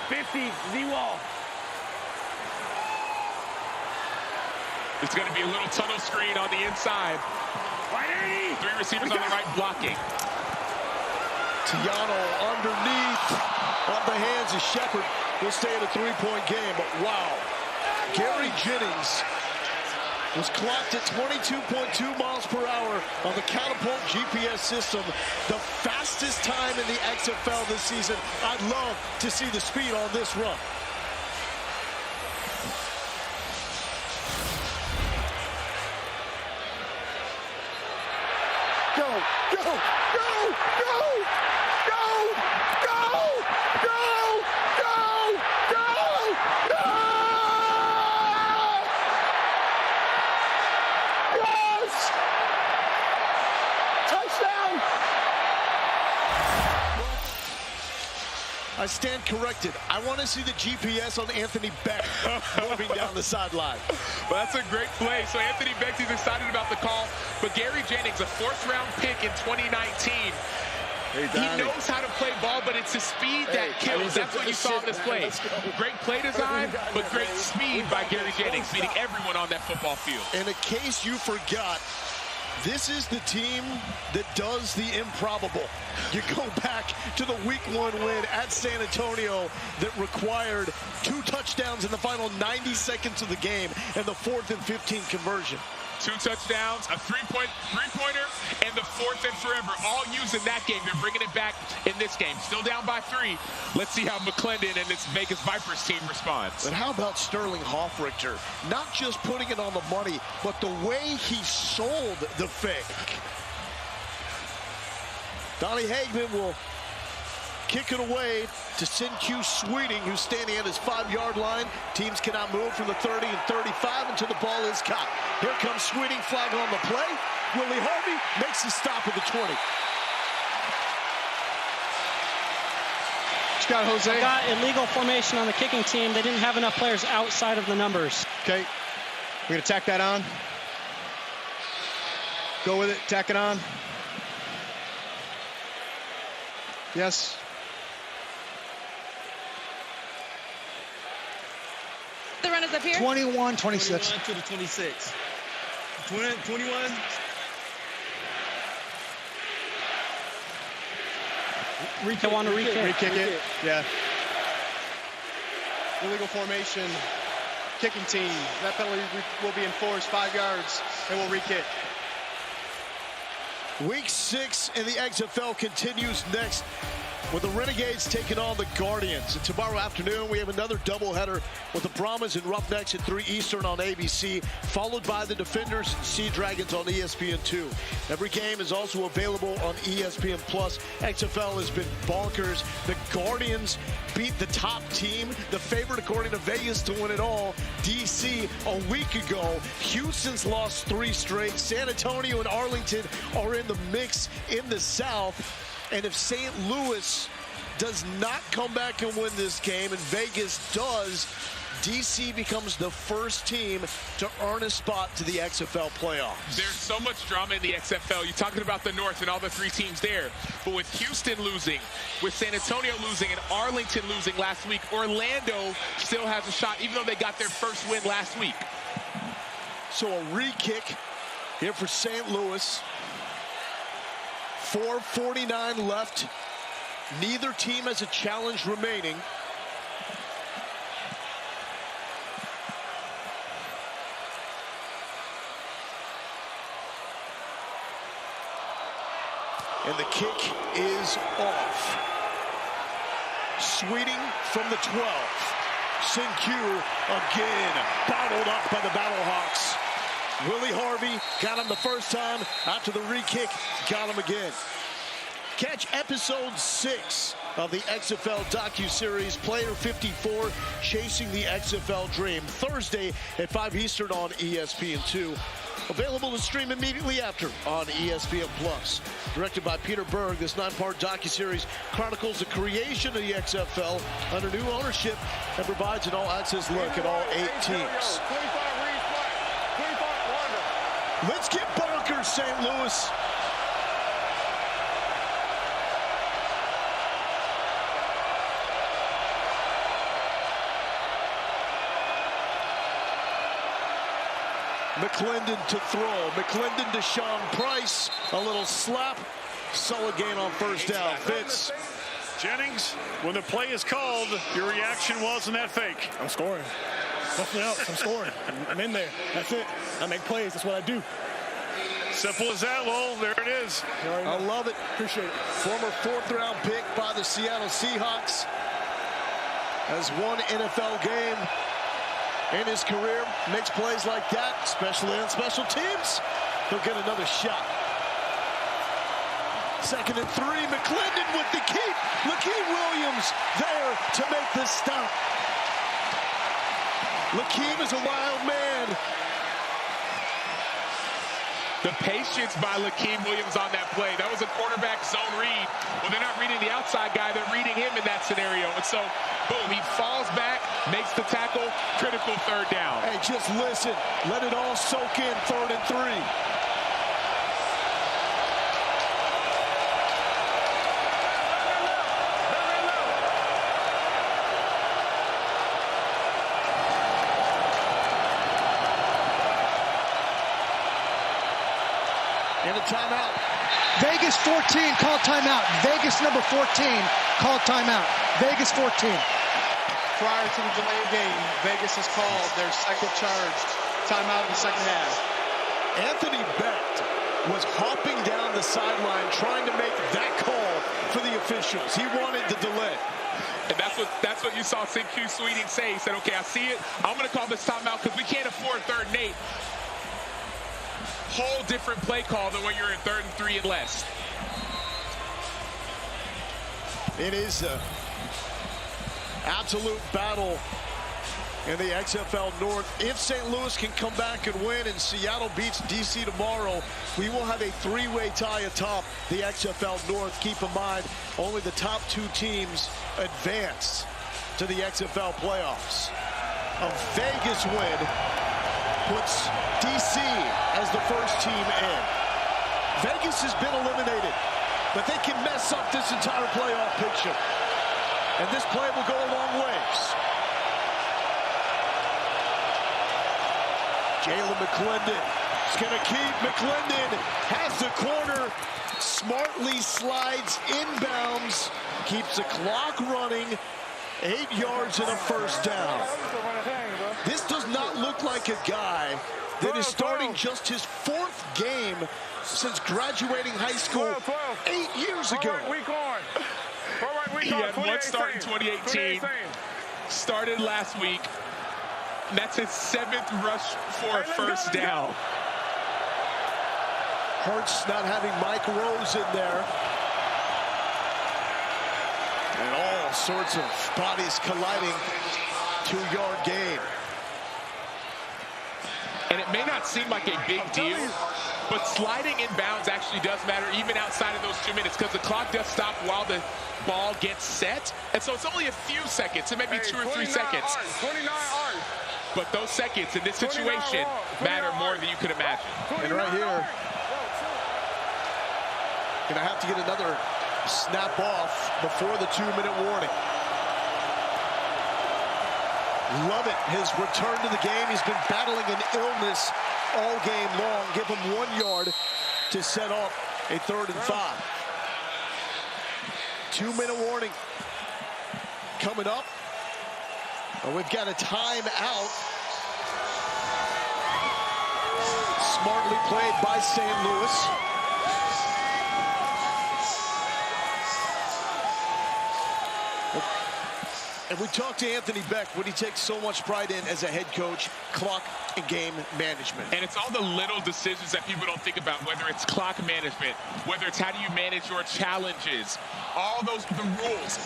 50, Z-Wall. It's going to be a little tunnel screen on the inside. 180. Three receivers on the right blocking. Tiano underneath on the hands of Shepard. Will stay in a three-point game, but wow. Gary Jennings was clocked at 22.2 miles per hour on the Catapult GPS system. The fastest time in the XFL this season. I'd love to see the speed on this run. Go, go, go, go, go, go, go, go, go, go! Yes! Touchdown! I stand corrected. I want to see the GPS on Anthony Beck moving down the sideline. Well, that's a great play. So Anthony Beck's excited about the call, but Gary Jennings, a fourth-round pick in 2019. He knows how to play ball, but it's his speed that kills. That's what you saw in this play. Great play design, but great speed by Gary Jennings, beating everyone on that football field. And in case you forgot, this is the team that does the improbable. You go back to the Week 1 win at San Antonio that required 2 touchdowns in the final 90 seconds of the game and the 4th and 15 conversion. 2 touchdowns, a three-pointer, and the 4th and forever, all used in that game. They're bringing it back in this game. Still down by 3. Let's see how McClendon and this Vegas Vipers team responds. But how about Sterling Hoffrichter? Not just putting it on the money, but the way he sold the fake. Donnie Hagman will kick it away to Sin-Q Sweeting, who's standing at his 5-yard line. Teams cannot move from the 30 and 35 until the ball is caught. Here comes Sweeting, flag on the play. Willie Harvey makes the stop at the 20. Got Jose. I got illegal formation on the kicking team. They didn't have enough players outside of the numbers. Okay, we're gonna tack that on. Go with it, tack it on. Yes. The runners up here. 21, 26. 21 to the 26. 21. They want to re-kick it. Yeah. Illegal formation. Kicking team. That penalty will be enforced 5 yards and we'll re-kick. Week 6 in the XFL continues next with the Renegades taking on the Guardians. And tomorrow afternoon, we have another doubleheader with the Brahmas and Roughnecks at 3 Eastern on ABC, followed by the Defenders and Sea Dragons on ESPN2. Every game is also available on ESPN+. XFL has been bonkers. The Guardians beat the top team, the favorite according to Vegas to win it all, DC, a week ago. Houston's lost 3 straight. San Antonio and Arlington are in the mix in the South. And if St. Louis does not come back and win this game, and Vegas does, DC becomes the first team to earn a spot to the XFL playoffs. There's so much drama in the XFL. You're talking about the North and all the 3 teams there. But with Houston losing, with San Antonio losing, and Arlington losing last week, Orlando still has a shot, even though they got their first win last week. So a re-kick here for St. Louis. 4:49 left. Neither team has a challenge remaining. And the kick is off. Sweeting from the 12. Sin-Q again, bottled up by the Battlehawks. Willie Harvey got him the first time. After the re-kick, got him again. Catch episode 6 of the XFL docuseries Player 54, Chasing the XFL Dream, Thursday at 5 Eastern on ESPN2. Available to stream immediately after on ESPN+. Directed by Peter Berg, this 9-part docuseries chronicles the creation of the XFL under new ownership and provides an all-access look at all 8 teams. Let's get bonkers, St. Louis. McClendon to throw. McClendon to Sean Price. A little slap. Solid gain on first down. Fitz. Jennings, when the play is called, your reaction wasn't that fake. I'm scoring. Nothing else. I'm scoring. I'm in there. That's it. I make plays. That's what I do. Simple as that, Lowell. There it is. I love it. Appreciate it. Former 4th-round pick by the Seattle Seahawks. Has one NFL game in his career. Makes plays like that, especially on special teams. He'll get another shot. 2nd and 3. McClendon with the keep. Lakeem Williams there to make the stop. Lakeem is a wild man. The patience by Lakeem Williams on that play. That was a quarterback zone read. Well, they're not reading the outside guy. They're reading him in that scenario. And so, boom, he falls back, makes the tackle, critical 3rd down. Hey, just listen. Let it all soak in. 3rd and 3. And a timeout. Vegas 14, call timeout. Vegas number 14, call timeout. Vegas 14. Prior to the delay of game, Vegas has called their second charged timeout in the second half. Anthony Becht was hopping down the sideline trying to make that call for the officials. He wanted the delay. And that's what you saw CQ Sweeting say. He said, okay, I see it. I'm going to call this timeout because we can't afford 3rd and 8. Whole different play call than when you're in 3rd and 3 and less. It is an absolute battle in the XFL North. If St. Louis can come back and win and Seattle beats DC tomorrow, we will have a 3-way tie atop the XFL North. Keep in mind, only the top 2 teams advance to the XFL playoffs. A Vegas win puts DC as the first team in. Vegas has been eliminated, but they can mess up this entire playoff picture. And this play will go a long ways. Jalen McClendon is going to keep. McClendon has the corner, smartly slides inbounds, keeps the clock running. 8 yards and a first down. This does not look like a guy that is starting just his 4th game since graduating high school 8 years ago. He had one start in 2018, started last week. And that's his 7th rush for a first down. Hurts not having Mike Rose in there. And all sorts of bodies colliding. 2-yard gain. And it may not seem like a big deal, but sliding inbounds actually does matter even outside of those 2 minutes because the clock does stop while the ball gets set. And so it's only a few seconds, it may be 2 or 3 seconds. 29 hours. But those seconds in this situation matter more than you could imagine. And right here, gonna have to get another snap off before the 2-minute warning. Lovett has returned to the game. He's been battling an illness all game long. Give him 1 yard to set up a 3rd and 5. 2-minute warning coming up. And we've got a timeout. Smartly played by St. Louis. And we talked to Anthony Beck, what he takes so much pride in as a head coach, clock and game management. And it's all the little decisions that people don't think about, whether it's clock management, whether it's how do you manage your challenges, all the rules.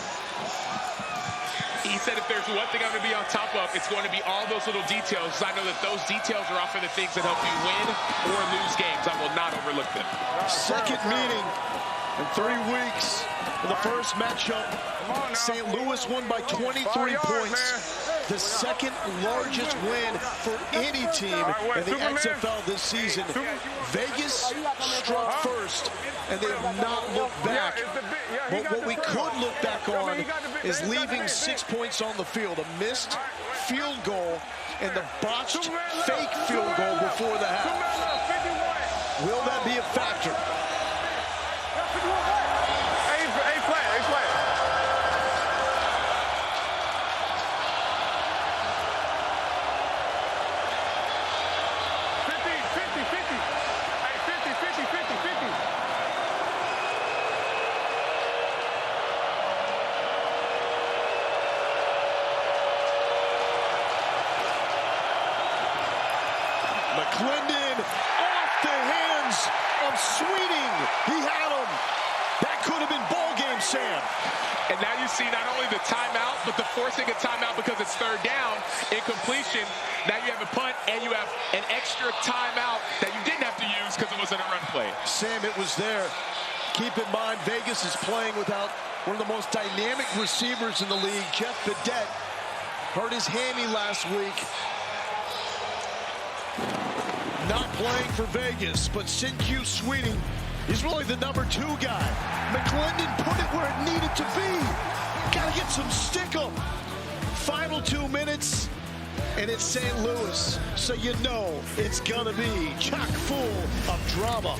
He said if there's one thing I'm going to be on top of, it's going to be all those little details. I know that those details are often the things that help you win or lose games. I will not overlook them. Second meeting in 3 weeks. In the first matchup, St. Louis won by 23 points. The second largest win for any team in the XFL this season. Vegas struck first, and they have not looked back. But what we could look back on is leaving 6 points on the field. A missed field goal and the botched fake field goal before the half. Will that be a factor? McClendon off the hands of Sweeting. He had him. That could have been ball game, Sam. And now you see not only the timeout, but the forcing a timeout because it's third down, incompletion. Now you have a punt and you have an extra timeout that you didn't have to use because it wasn't a run play. Sam, it was there. Keep in mind, Vegas is playing without one of the most dynamic receivers in the league. Jeff Bedette hurt his hammy last week. Not playing for Vegas, but Sinque Sweeting, he's really the number 2 guy. McClendon put it where it needed to be. Got to get some stick-em. Final 2 minutes, and it's St. Louis, so you know it's going to be chock full of drama.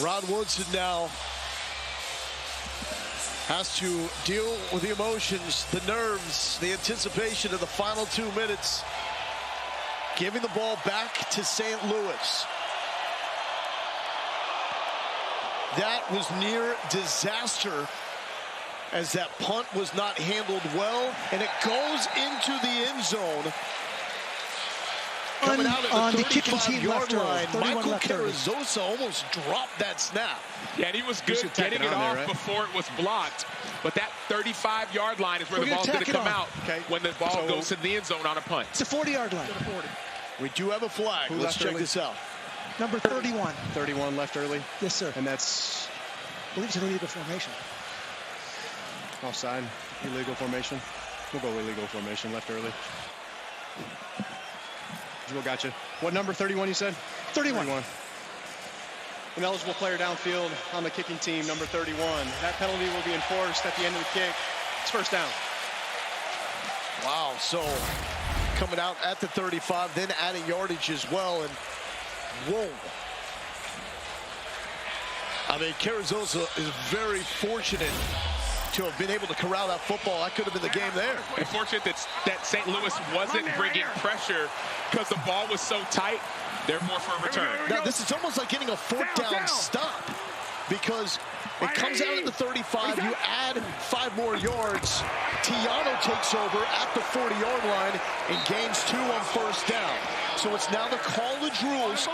Rod Woodson now has to deal with the emotions, the nerves, the anticipation of the final 2 minutes. Giving the ball back to St. Louis. That was near disaster as that punt was not handled well, and it goes into the end zone. Coming out at the 35-yard line, Michael Carrizosa almost dropped that snap. Yeah, and he was good getting it off before it was blocked. But that 35-yard line is where the ball's going to come out when the ball goes to the end zone on a punt. It's a 40-yard line. We do have a flag. Let's check this out. Number 31. 31 left early. Yes, sir. And that's, I believe it's an illegal formation. Offside, illegal formation. We'll go illegal formation, left early. Jewel, gotcha. What number 31 you said? 31. An eligible player downfield on the kicking team, number 31. That penalty will be enforced at the end of the kick. It's first down. Wow, so coming out at the 35, then adding yardage as well, and whoa. I mean, Carrizosa is very fortunate to have been able to corral that football. That could have been the game there. Unfortunate that St. Louis wasn't bringing pressure because the ball was so tight. Therefore, for a return. Now, this is almost like getting a fourth down stop because it comes out at the 35. You add 5 more yards. Tiano takes over at the 40-yard line and gains 2 on first down. So it's now the college rules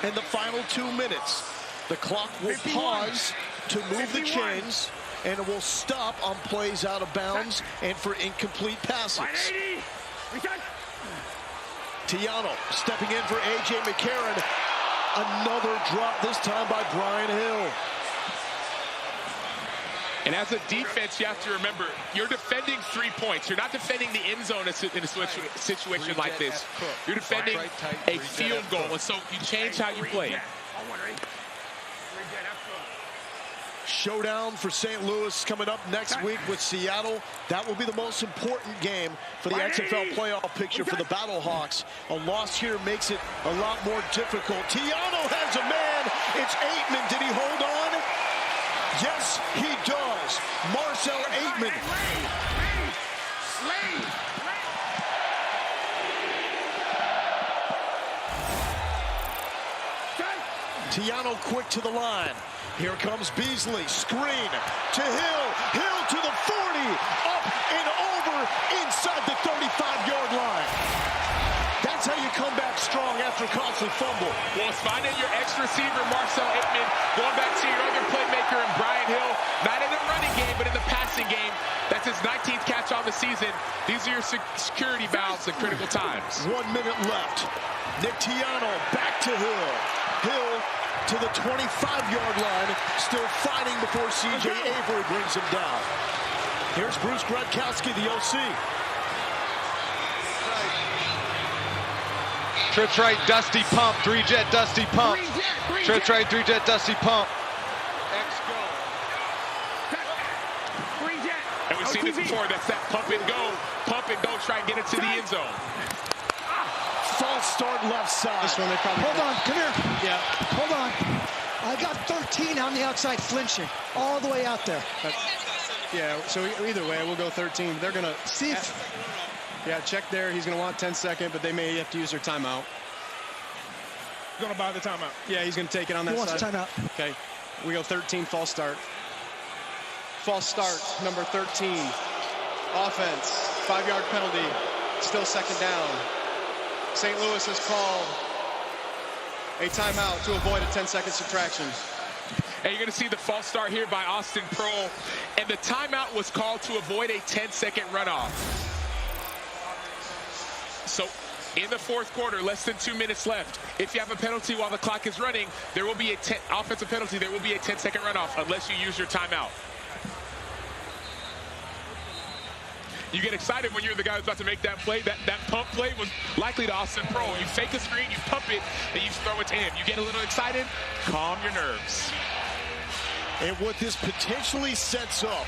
in the final 2 minutes. The clock will pause to move the chains, and it will stop on plays out of bounds and for incomplete passes. Tiano stepping in for A.J. McCarron. Another drop, this time by Brian Hill. And as a defense, you have to remember, you're defending 3 points. You're not defending the end zone in a situation like this. You're defending a field goal, and so you change how you play. Showdown for St. Louis coming up next week with Seattle. That will be the most important game for the XFL playoff picture for the Battlehawks. A loss here makes it a lot more difficult. Tiano has a man. It's Aitman. Did he hold on? Yes, he does. Marcel Aitman. Tiano quick to the line. Here comes Beasley. Screen to Hill. Hill to the 40. Up and over inside the 35-yard line. That's how you come back strong after a costly fumble. Well, it's finding your ex-receiver, Marcel Aitman, going back to your other playmaker, and Brian Hill, not in the running game, but in the passing game. That's his 19th catch on the season. These are your security valves at critical times. 1 minute left. Nick Tiano back to Hill. Hill to the 25-yard line, still fighting before C.J. Avery brings him down. Here's Bruce Gradkowski, the OC. Trips right, Dusty pump, 3-jet Dusty pump. Trips right, 3-jet Dusty pump. And we've seen this before. That's that pump and go, try and get it to the end zone. False start left side. This one they probably hold on, come here. Yeah. Hold on. I got 13 on the outside flinching, all the way out there. Yeah, so either way, we'll go 13. They're going to see if... Yeah, check there. He's going to want 10 seconds, but they may have to use their timeout. Going to buy the timeout. Yeah, he's going to take it on that side. He wants timeout. Okay, we go 13, false start. False start, number 13. Offense, 5-yard penalty, still second down. St. Louis has called a timeout to avoid a 10-second subtraction. And you're going to see the false start here by Austin Prohl. And the timeout was called to avoid a 10-second runoff. So in the fourth quarter, less than 2 minutes left. If you have a penalty while the clock is running, there will be a offensive penalty. There will be a 10-second runoff unless you use your timeout. You get excited when you're the guy who's about to make that play. That pump play was likely to Austin Prohl. You fake a screen, you pump it, and you throw it to him. You get a little excited, calm your nerves. And what this potentially sets up,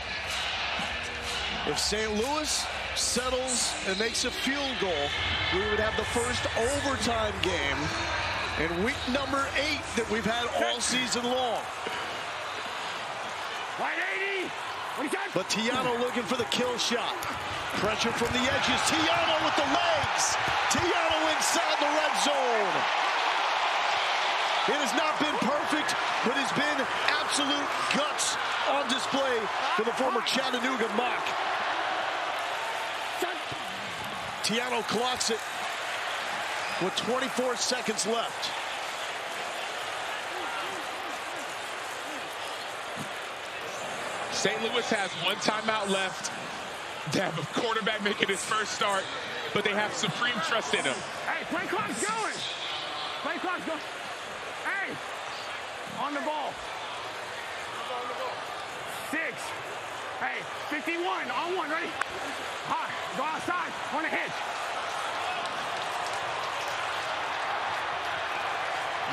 if St. Louis settles and makes a field goal, we would have the first overtime game in week number 8 that we've had all season long. But Tiano looking for the kill shot. Pressure from the edges. Tiano with the legs. Tiano inside the red zone. It has not been perfect, but it's been absolute guts on display for the former Chattanooga Mock. Tiano clocks it with 24 seconds left. St. Louis has 1 timeout left. They have a quarterback making his first start, but they have supreme trust in him. Hey, play clock's going. Play clock's going. Hey, on the ball. 6. Hey, 51, on 1, ready? Hot, go outside, on a hitch.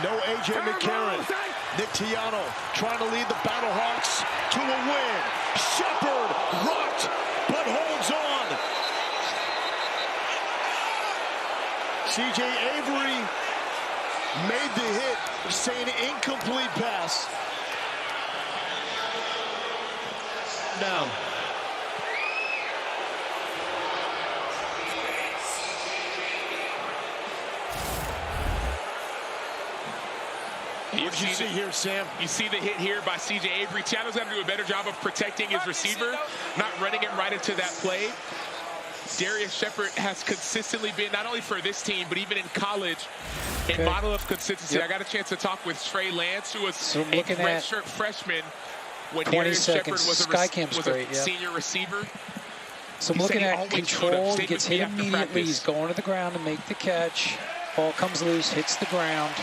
No A.J. McCarron. Nick Tiano trying to lead the Battlehawks to a win. Shepard rocked, but holds on. C.J. Avery made the hit, saying incomplete pass. Down. What did you see here, Sam? You see the hit here by C.J. Avery. Tiano's got to do a better job of protecting his receiver, not running him right into that play. Darius Shepard has consistently been, not only for this team, but even in college, a model of consistency. I got a chance to talk with Trey Lance, who was a redshirt freshman when Darius Shepard was a senior receiver. So I'm looking at control. He gets hit immediately. He's going to the ground to make the catch. Ball comes loose, hits the ground.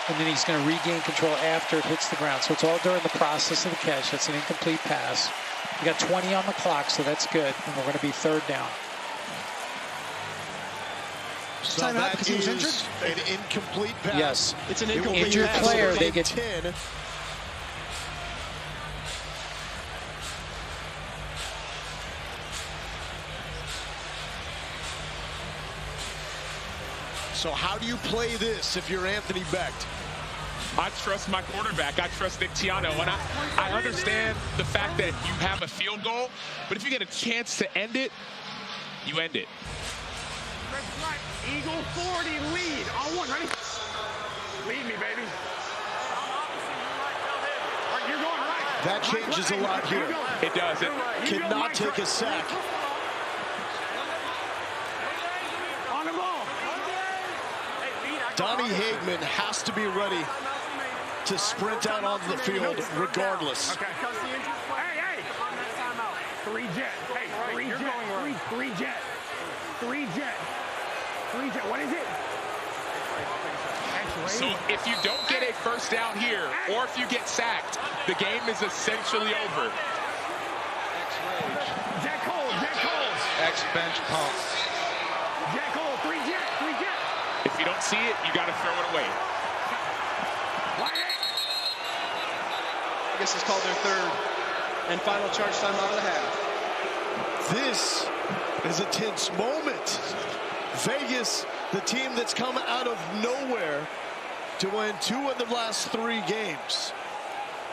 And then he's going to regain control after it hits the ground. So it's all during the process of the catch. That's an incomplete pass. We got 20 on the clock, so that's good. And we're going to be 3rd down. So timeout because he was injured? An incomplete pass. Yes. It's an incomplete injured pass. player. They get 10. So how do you play this if you're Anthony Becht? I trust my quarterback. I trust Nick Tiano. And I understand the fact that you have a field goal, but if you get a chance to end it, you end it. Eagle 40 lead. On one, ready? Lead me, baby. You're going right. That changes a lot here. It does. It cannot take a sack. On the ball. Donnie Hagman has to be ready to sprint out onto the field regardless. Okay. Hey. 3 jet. Hey, 3 jet. 3 jet. 3 jet. 3 jet. What is it? So if you don't get a first down here, or if you get sacked, the game is essentially over. Jet Cole. X-bench pump. Jet Cole. 3 jet. If you don't see it, you got to throw it away. I guess it's called their third and final charge time out of the half. This is a tense moment. Vegas, the team that's come out of nowhere to win 2 of the last 3 games.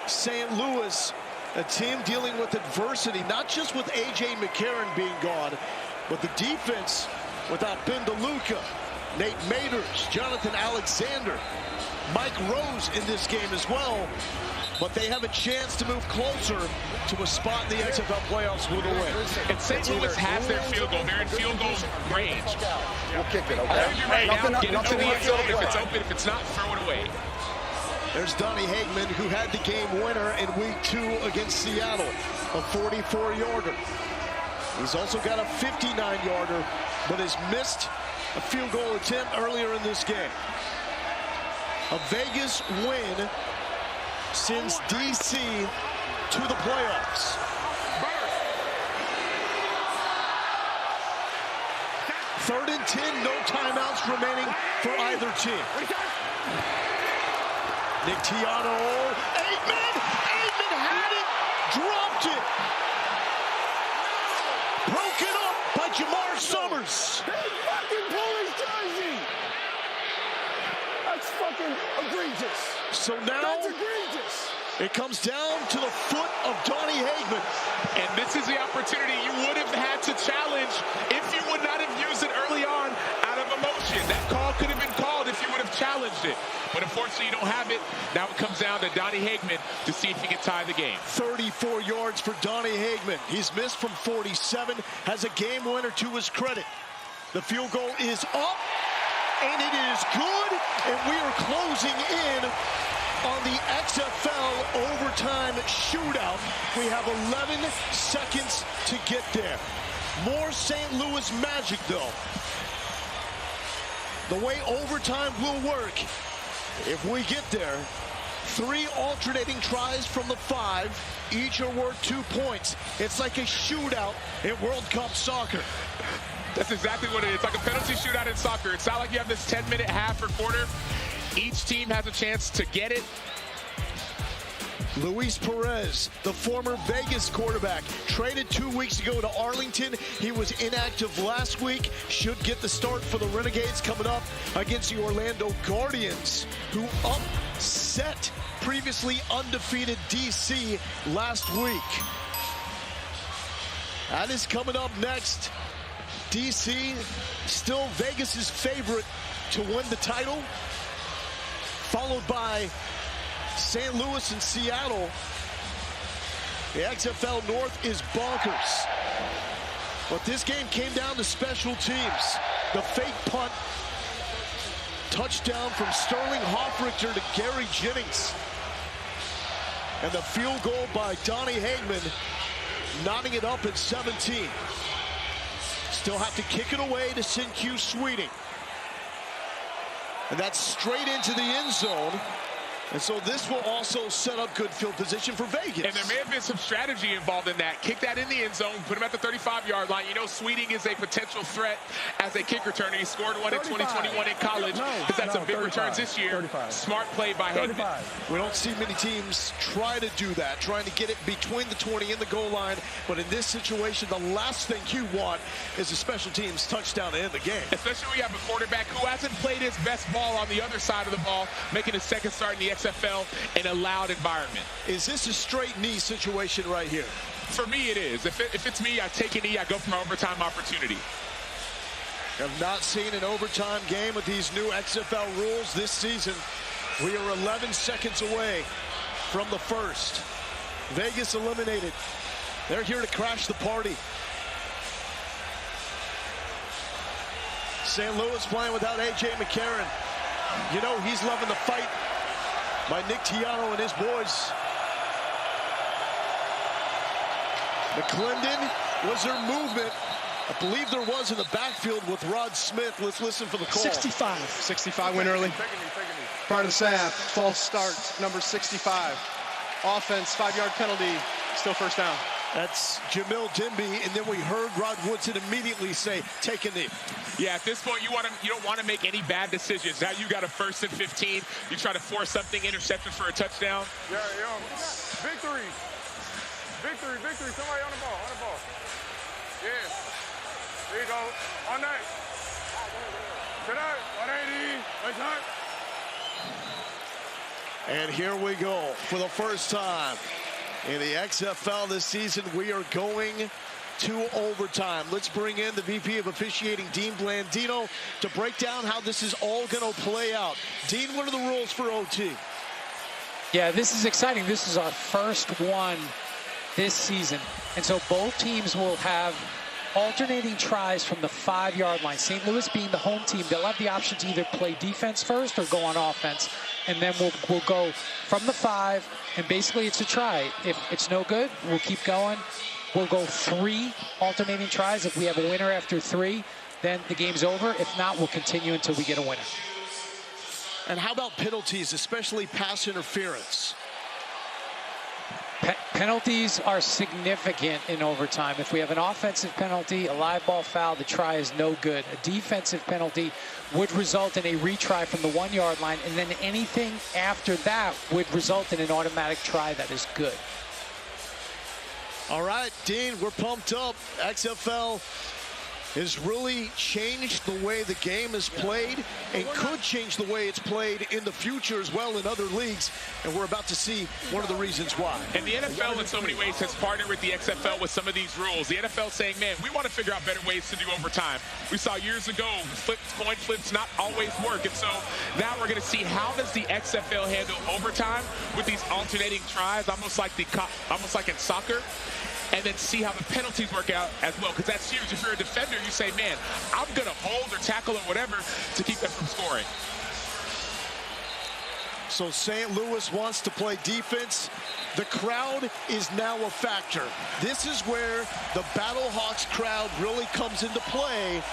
St. Louis, a team dealing with adversity, not just with A.J. McCarron being gone, but the defense without Ben DeLuca, Nate Maters, Jonathan Alexander, Mike Rose in this game as well. But they have a chance to move closer to a spot in the XFL playoffs with a win. And St. Louis has their field goal. They're in field goal range. We'll kick it, okay? Get it to the end zone. If it's open, if it's not, throw it away. There's Donnie Hagman, who had the game winner in week 2 against Seattle, a 44-yarder. He's also got a 59-yarder, but has missed a field goal attempt earlier in this game. A Vegas win since DC to the playoffs. 3rd and 10, no timeouts remaining for either team. Nick Tiano, Aikman had it, dropped it. Broken up by Jamar Summers. He fucking pulled his jersey. That's fucking egregious. So now That's egregious. It comes down to the foot of Donnie Hagman. And this is the opportunity you would have had to challenge if you would not have used it early on out of emotion. That call could have been called if you would have challenged it. But unfortunately, you don't have it. Now it comes down to Donnie Hagman to see if he can tie the game. 34 yards for Donnie Hagman. He's missed from 47, has a game winner to his credit. The field goal is up, and it is good, and we are closing in on the XFL overtime shootout. We have 11 seconds to get there. More St. Louis magic, though. The way overtime will work, if we get there, 3 alternating tries from the 5, each are worth 2 points. It's like a shootout in World Cup soccer. That's exactly what it is. It's like a penalty shootout in soccer. It's not like you have this 10-minute half or quarter. Each team has a chance to get it. Luis Perez, the former Vegas quarterback, traded 2 weeks ago to Arlington. He was inactive last week. Should get the start for the Renegades coming up against the Orlando Guardians, who upset previously undefeated DC last week. That is coming up next. DC, still Vegas's favorite to win the title, followed by St. Louis and Seattle. The XFL North is bonkers. But this game came down to special teams. The fake punt, touchdown from Sterling Hoffrichter to Gary Jennings. And the field goal by Donnie Hagman, knotting it up at 17. Still have to kick it away to Sinque Sweeting. And that's straight into the end zone. And so this will also set up good field position for Vegas. And there may have been some strategy involved in that. Kick that in the end zone, put him at the 35-yard line. You know Sweeting is a potential threat as a kick returner. He scored one in 2021 in college. He's had some big returns this year. 35. Smart play by Hagman. We don't see many teams try to do that, trying to get it between the 20 and the goal line. But in this situation, the last thing you want is a special teams touchdown to end the game. Especially when you have a quarterback who hasn't played his best ball on the other side of the ball, making his second start in the XFL in a loud environment. Is this a straight knee situation right here? For me, it is. If it's me, I take a knee, I go for my overtime opportunity. Have not seen an overtime game with these new XFL rules this season. We are 11 seconds away from the first. Vegas eliminated. They're here to crash the party. St. Louis playing without A.J. McCarron. You know he's loving the fight by Nick Tiano and his boys. McClendon, was there movement? I believe there was in the backfield with Rod Smith. Let's listen for the call. 65 went early. Part of the half, false start, number 65. Offense, 5-yard penalty, still first down. That's Jamil Dimby, and then we heard Rod Woodson immediately say, take a knee. Yeah, at this point, you don't want to make any bad decisions. Now you got a 1st and 15. You try to force something, interception for a touchdown. Yeah, victory. Victory, victory. Somebody on the ball, Yeah. There you go. On that. Tonight, 180. Nice shot. And here we go for the first time in the XFL this season. We are going to overtime. Let's bring in the VP of officiating, Dean Blandino, to break down how this is all going to play out. Dean, what are the rules for OT? Yeah, this is exciting. This is our first one this season. And so both teams will have alternating tries from the 5-yard line. St. Louis being the home team, they'll have the option to either play defense first or go on offense. And then we'll go from the 5, and basically it's a try. If it's no good, we'll keep going. We'll go 3 alternating tries. If we have a winner after 3, then the game's over. If not, we'll continue until we get a winner. And how about penalties, especially pass interference? Penalties are significant in overtime. If we have an offensive penalty, a live ball foul, the try is no good. A defensive penalty would result in a retry from the 1-yard line, and then anything after that would result in an automatic try that is good. All right, Dean, we're pumped up. XFL has really changed the way the game is played and could change the way it's played in the future as well in other leagues, and we're about to see one of the reasons why. And the NFL in so many ways has partnered with the XFL with some of these rules. The NFL saying, man, we want to figure out better ways to do overtime. We saw years ago coin flips not always work, and so now we're going to see how does the XFL handle overtime with these alternating tries, almost like in soccer. And then see how the penalties work out as well, because that's huge. If you're a defender, you say, man, I'm going to hold or tackle or whatever to keep them from scoring. So St. Louis wants to play defense. The crowd is now a factor. This is where the Battlehawks crowd really comes into play,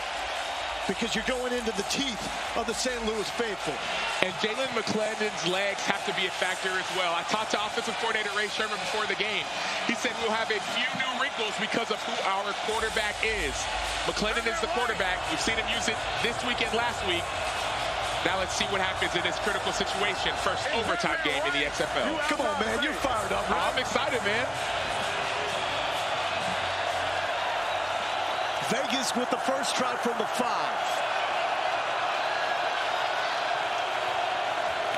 because you're going into the teeth of the St. Louis faithful. And Jalen McClendon's legs have to be a factor as well. I talked to offensive coordinator Ray Sherman before the game. He said we'll have a few new wrinkles because of who our quarterback is. McClendon is the quarterback. We've seen him use it this week and last week. Now let's see what happens in this critical situation. First overtime game in the XFL. Come on, man. You're fired up, right? I'm excited, man. Vegas with the first try from the 5.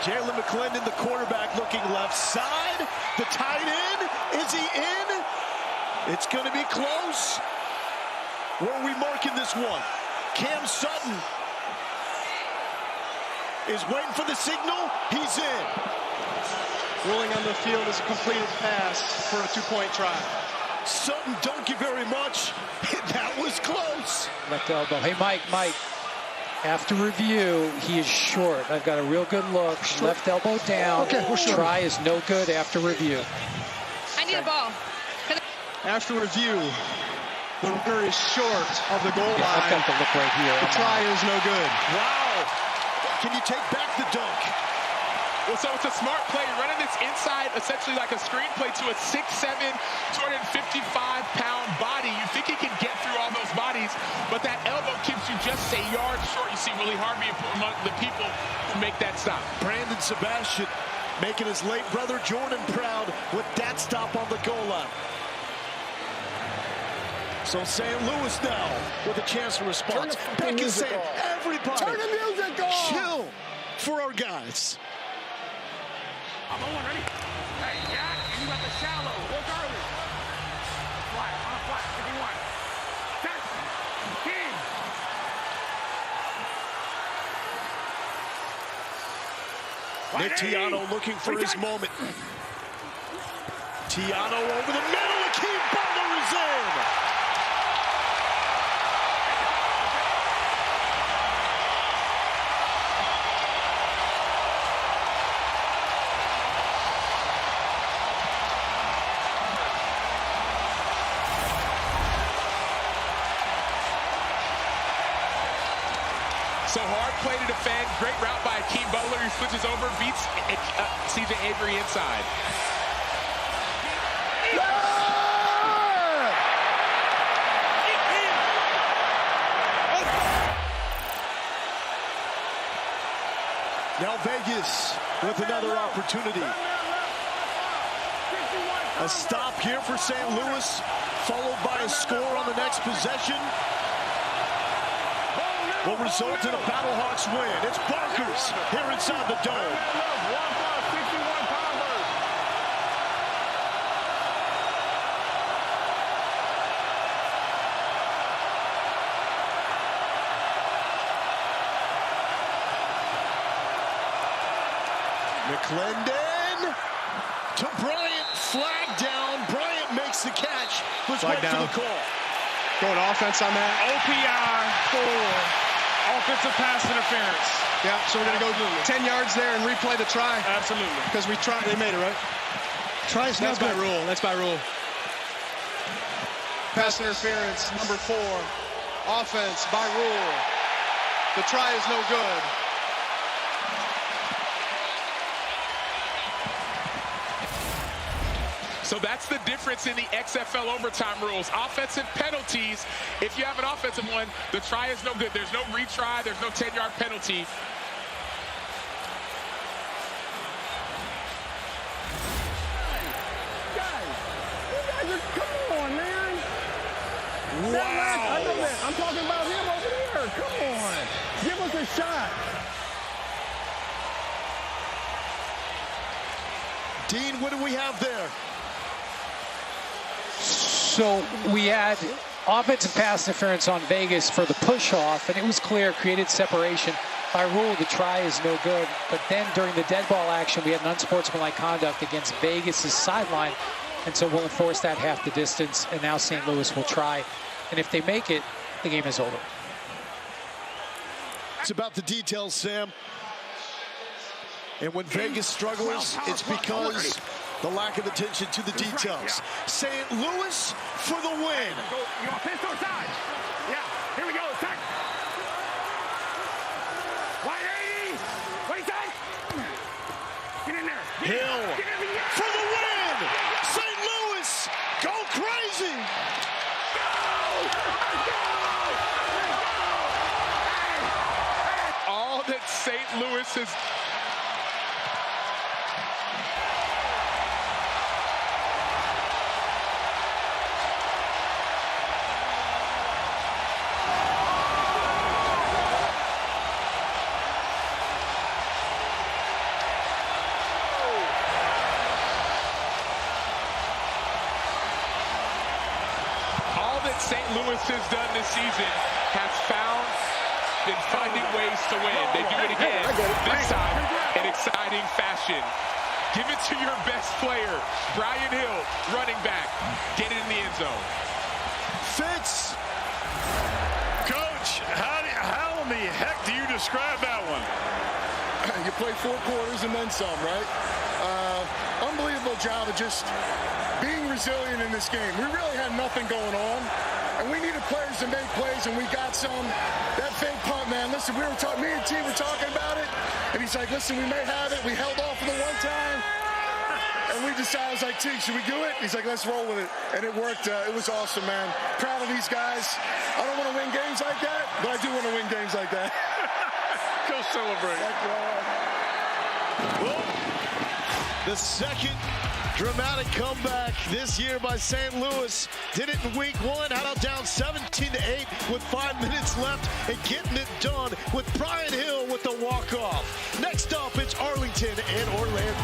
Jalen McClendon, the quarterback, looking left side. The tight end, is he in? It's going to be close. Where are we marking this one? Cam Sutton is waiting for the signal. He's in. Ruling on the field is a completed pass for a 2-point try. Sutton, don't give very much. That was close. Left elbow. Hey, Mike. After review, he is short. I've got a real good look. Short. Left elbow down. Okay, we're short. Try is no good after review. I need a ball. After review, the runner is short of the goal line. I've got the look right here. The try is no good. Wow. Can you take back the dunk? Well, so it's a smart play, running this inside, essentially like a screen play to a 6'7", 255-pound body. You think he can get through all those bodies, but that elbow keeps you just a yard short. You see Willie Harvey among the people who make that stop. Brandon Sebastian making his late brother Jordan proud with that stop on the goal line. So St. Louis now with a chance to respond. Beck is saying, everybody, turn the music on. Chill for our guys. I'm on one, ready? Hey, Jack, and you got the shallow. Look early. Flat, on a flat, 51. Set. King. Nick Tiano looking for his moment. Tiano over the middle. Akeem Butler is in. So hard play to defend. Great route by Akeem Butler. He switches over, beats CJ Avery inside. Now Vegas with another opportunity. A stop here for St. Louis, followed by a score on the next possession. Will result in a Battlehawks win. It's Barkers here inside the dome. McClendon to Bryant, flag down. Bryant makes the catch. Let's wait for the call. Going offense on that. OPI for offensive pass interference. Yeah, so we're going to go 10 yards there and replay the try. Absolutely. Because we tried. They made it, right? Try's not That's by good. rule. That's by rule. Pass interference, number 4. Offense by rule. The try is no good. So that's the difference in the XFL overtime rules. Offensive penalties, if you have an offensive one, the try is no good. There's no retry. There's no 10-yard penalty. Come on, man. Wow. I know that. I'm talking about him over there. Come on. Give us a shot. Dean, what do we have there? So we had offensive pass interference on Vegas for the push-off, and it was clear, created separation. By rule, the try is no good. But then during the dead ball action, we had an unsportsmanlike conduct against Vegas' sideline, and so we'll enforce that half the distance, and now St. Louis will try. And if they make it, the game is over. It's about the details, Sam. And when Vegas struggles, it's because the lack of attention to the details. St. Louis for the win. You want pistol side? Yeah, here we go. Attack. 180. What do you say? Get in there. Hill for the win. St. Louis, go crazy. All that St. Louis is... St. Louis has done this season has been finding ways to win. They do it again, this time in exciting fashion. Give it to your best player, Brian Hill, running back. Get it in the end zone. Fitz. Coach, how in the heck do you describe that one? You play 4 quarters and then some, right? Unbelievable job of just being resilient in this game. We really had nothing going on, and we needed players to make plays, and we got some. That fake punt, man, listen, me and T were talking about it, and he's like, listen, we may have it. We held off for the one time, and we decided, I was like, T, should we do it? He's like, let's roll with it, and it worked. It was awesome, man. Proud of these guys. I don't want to win games like that, but I do want to win games like that. Go celebrate. The second dramatic comeback this year by St. Louis. Did it in week 1, had out down 17-8 with 5 minutes left and getting it done with Brian Hill with the walk-off. Next up, it's Arlington and Orlando.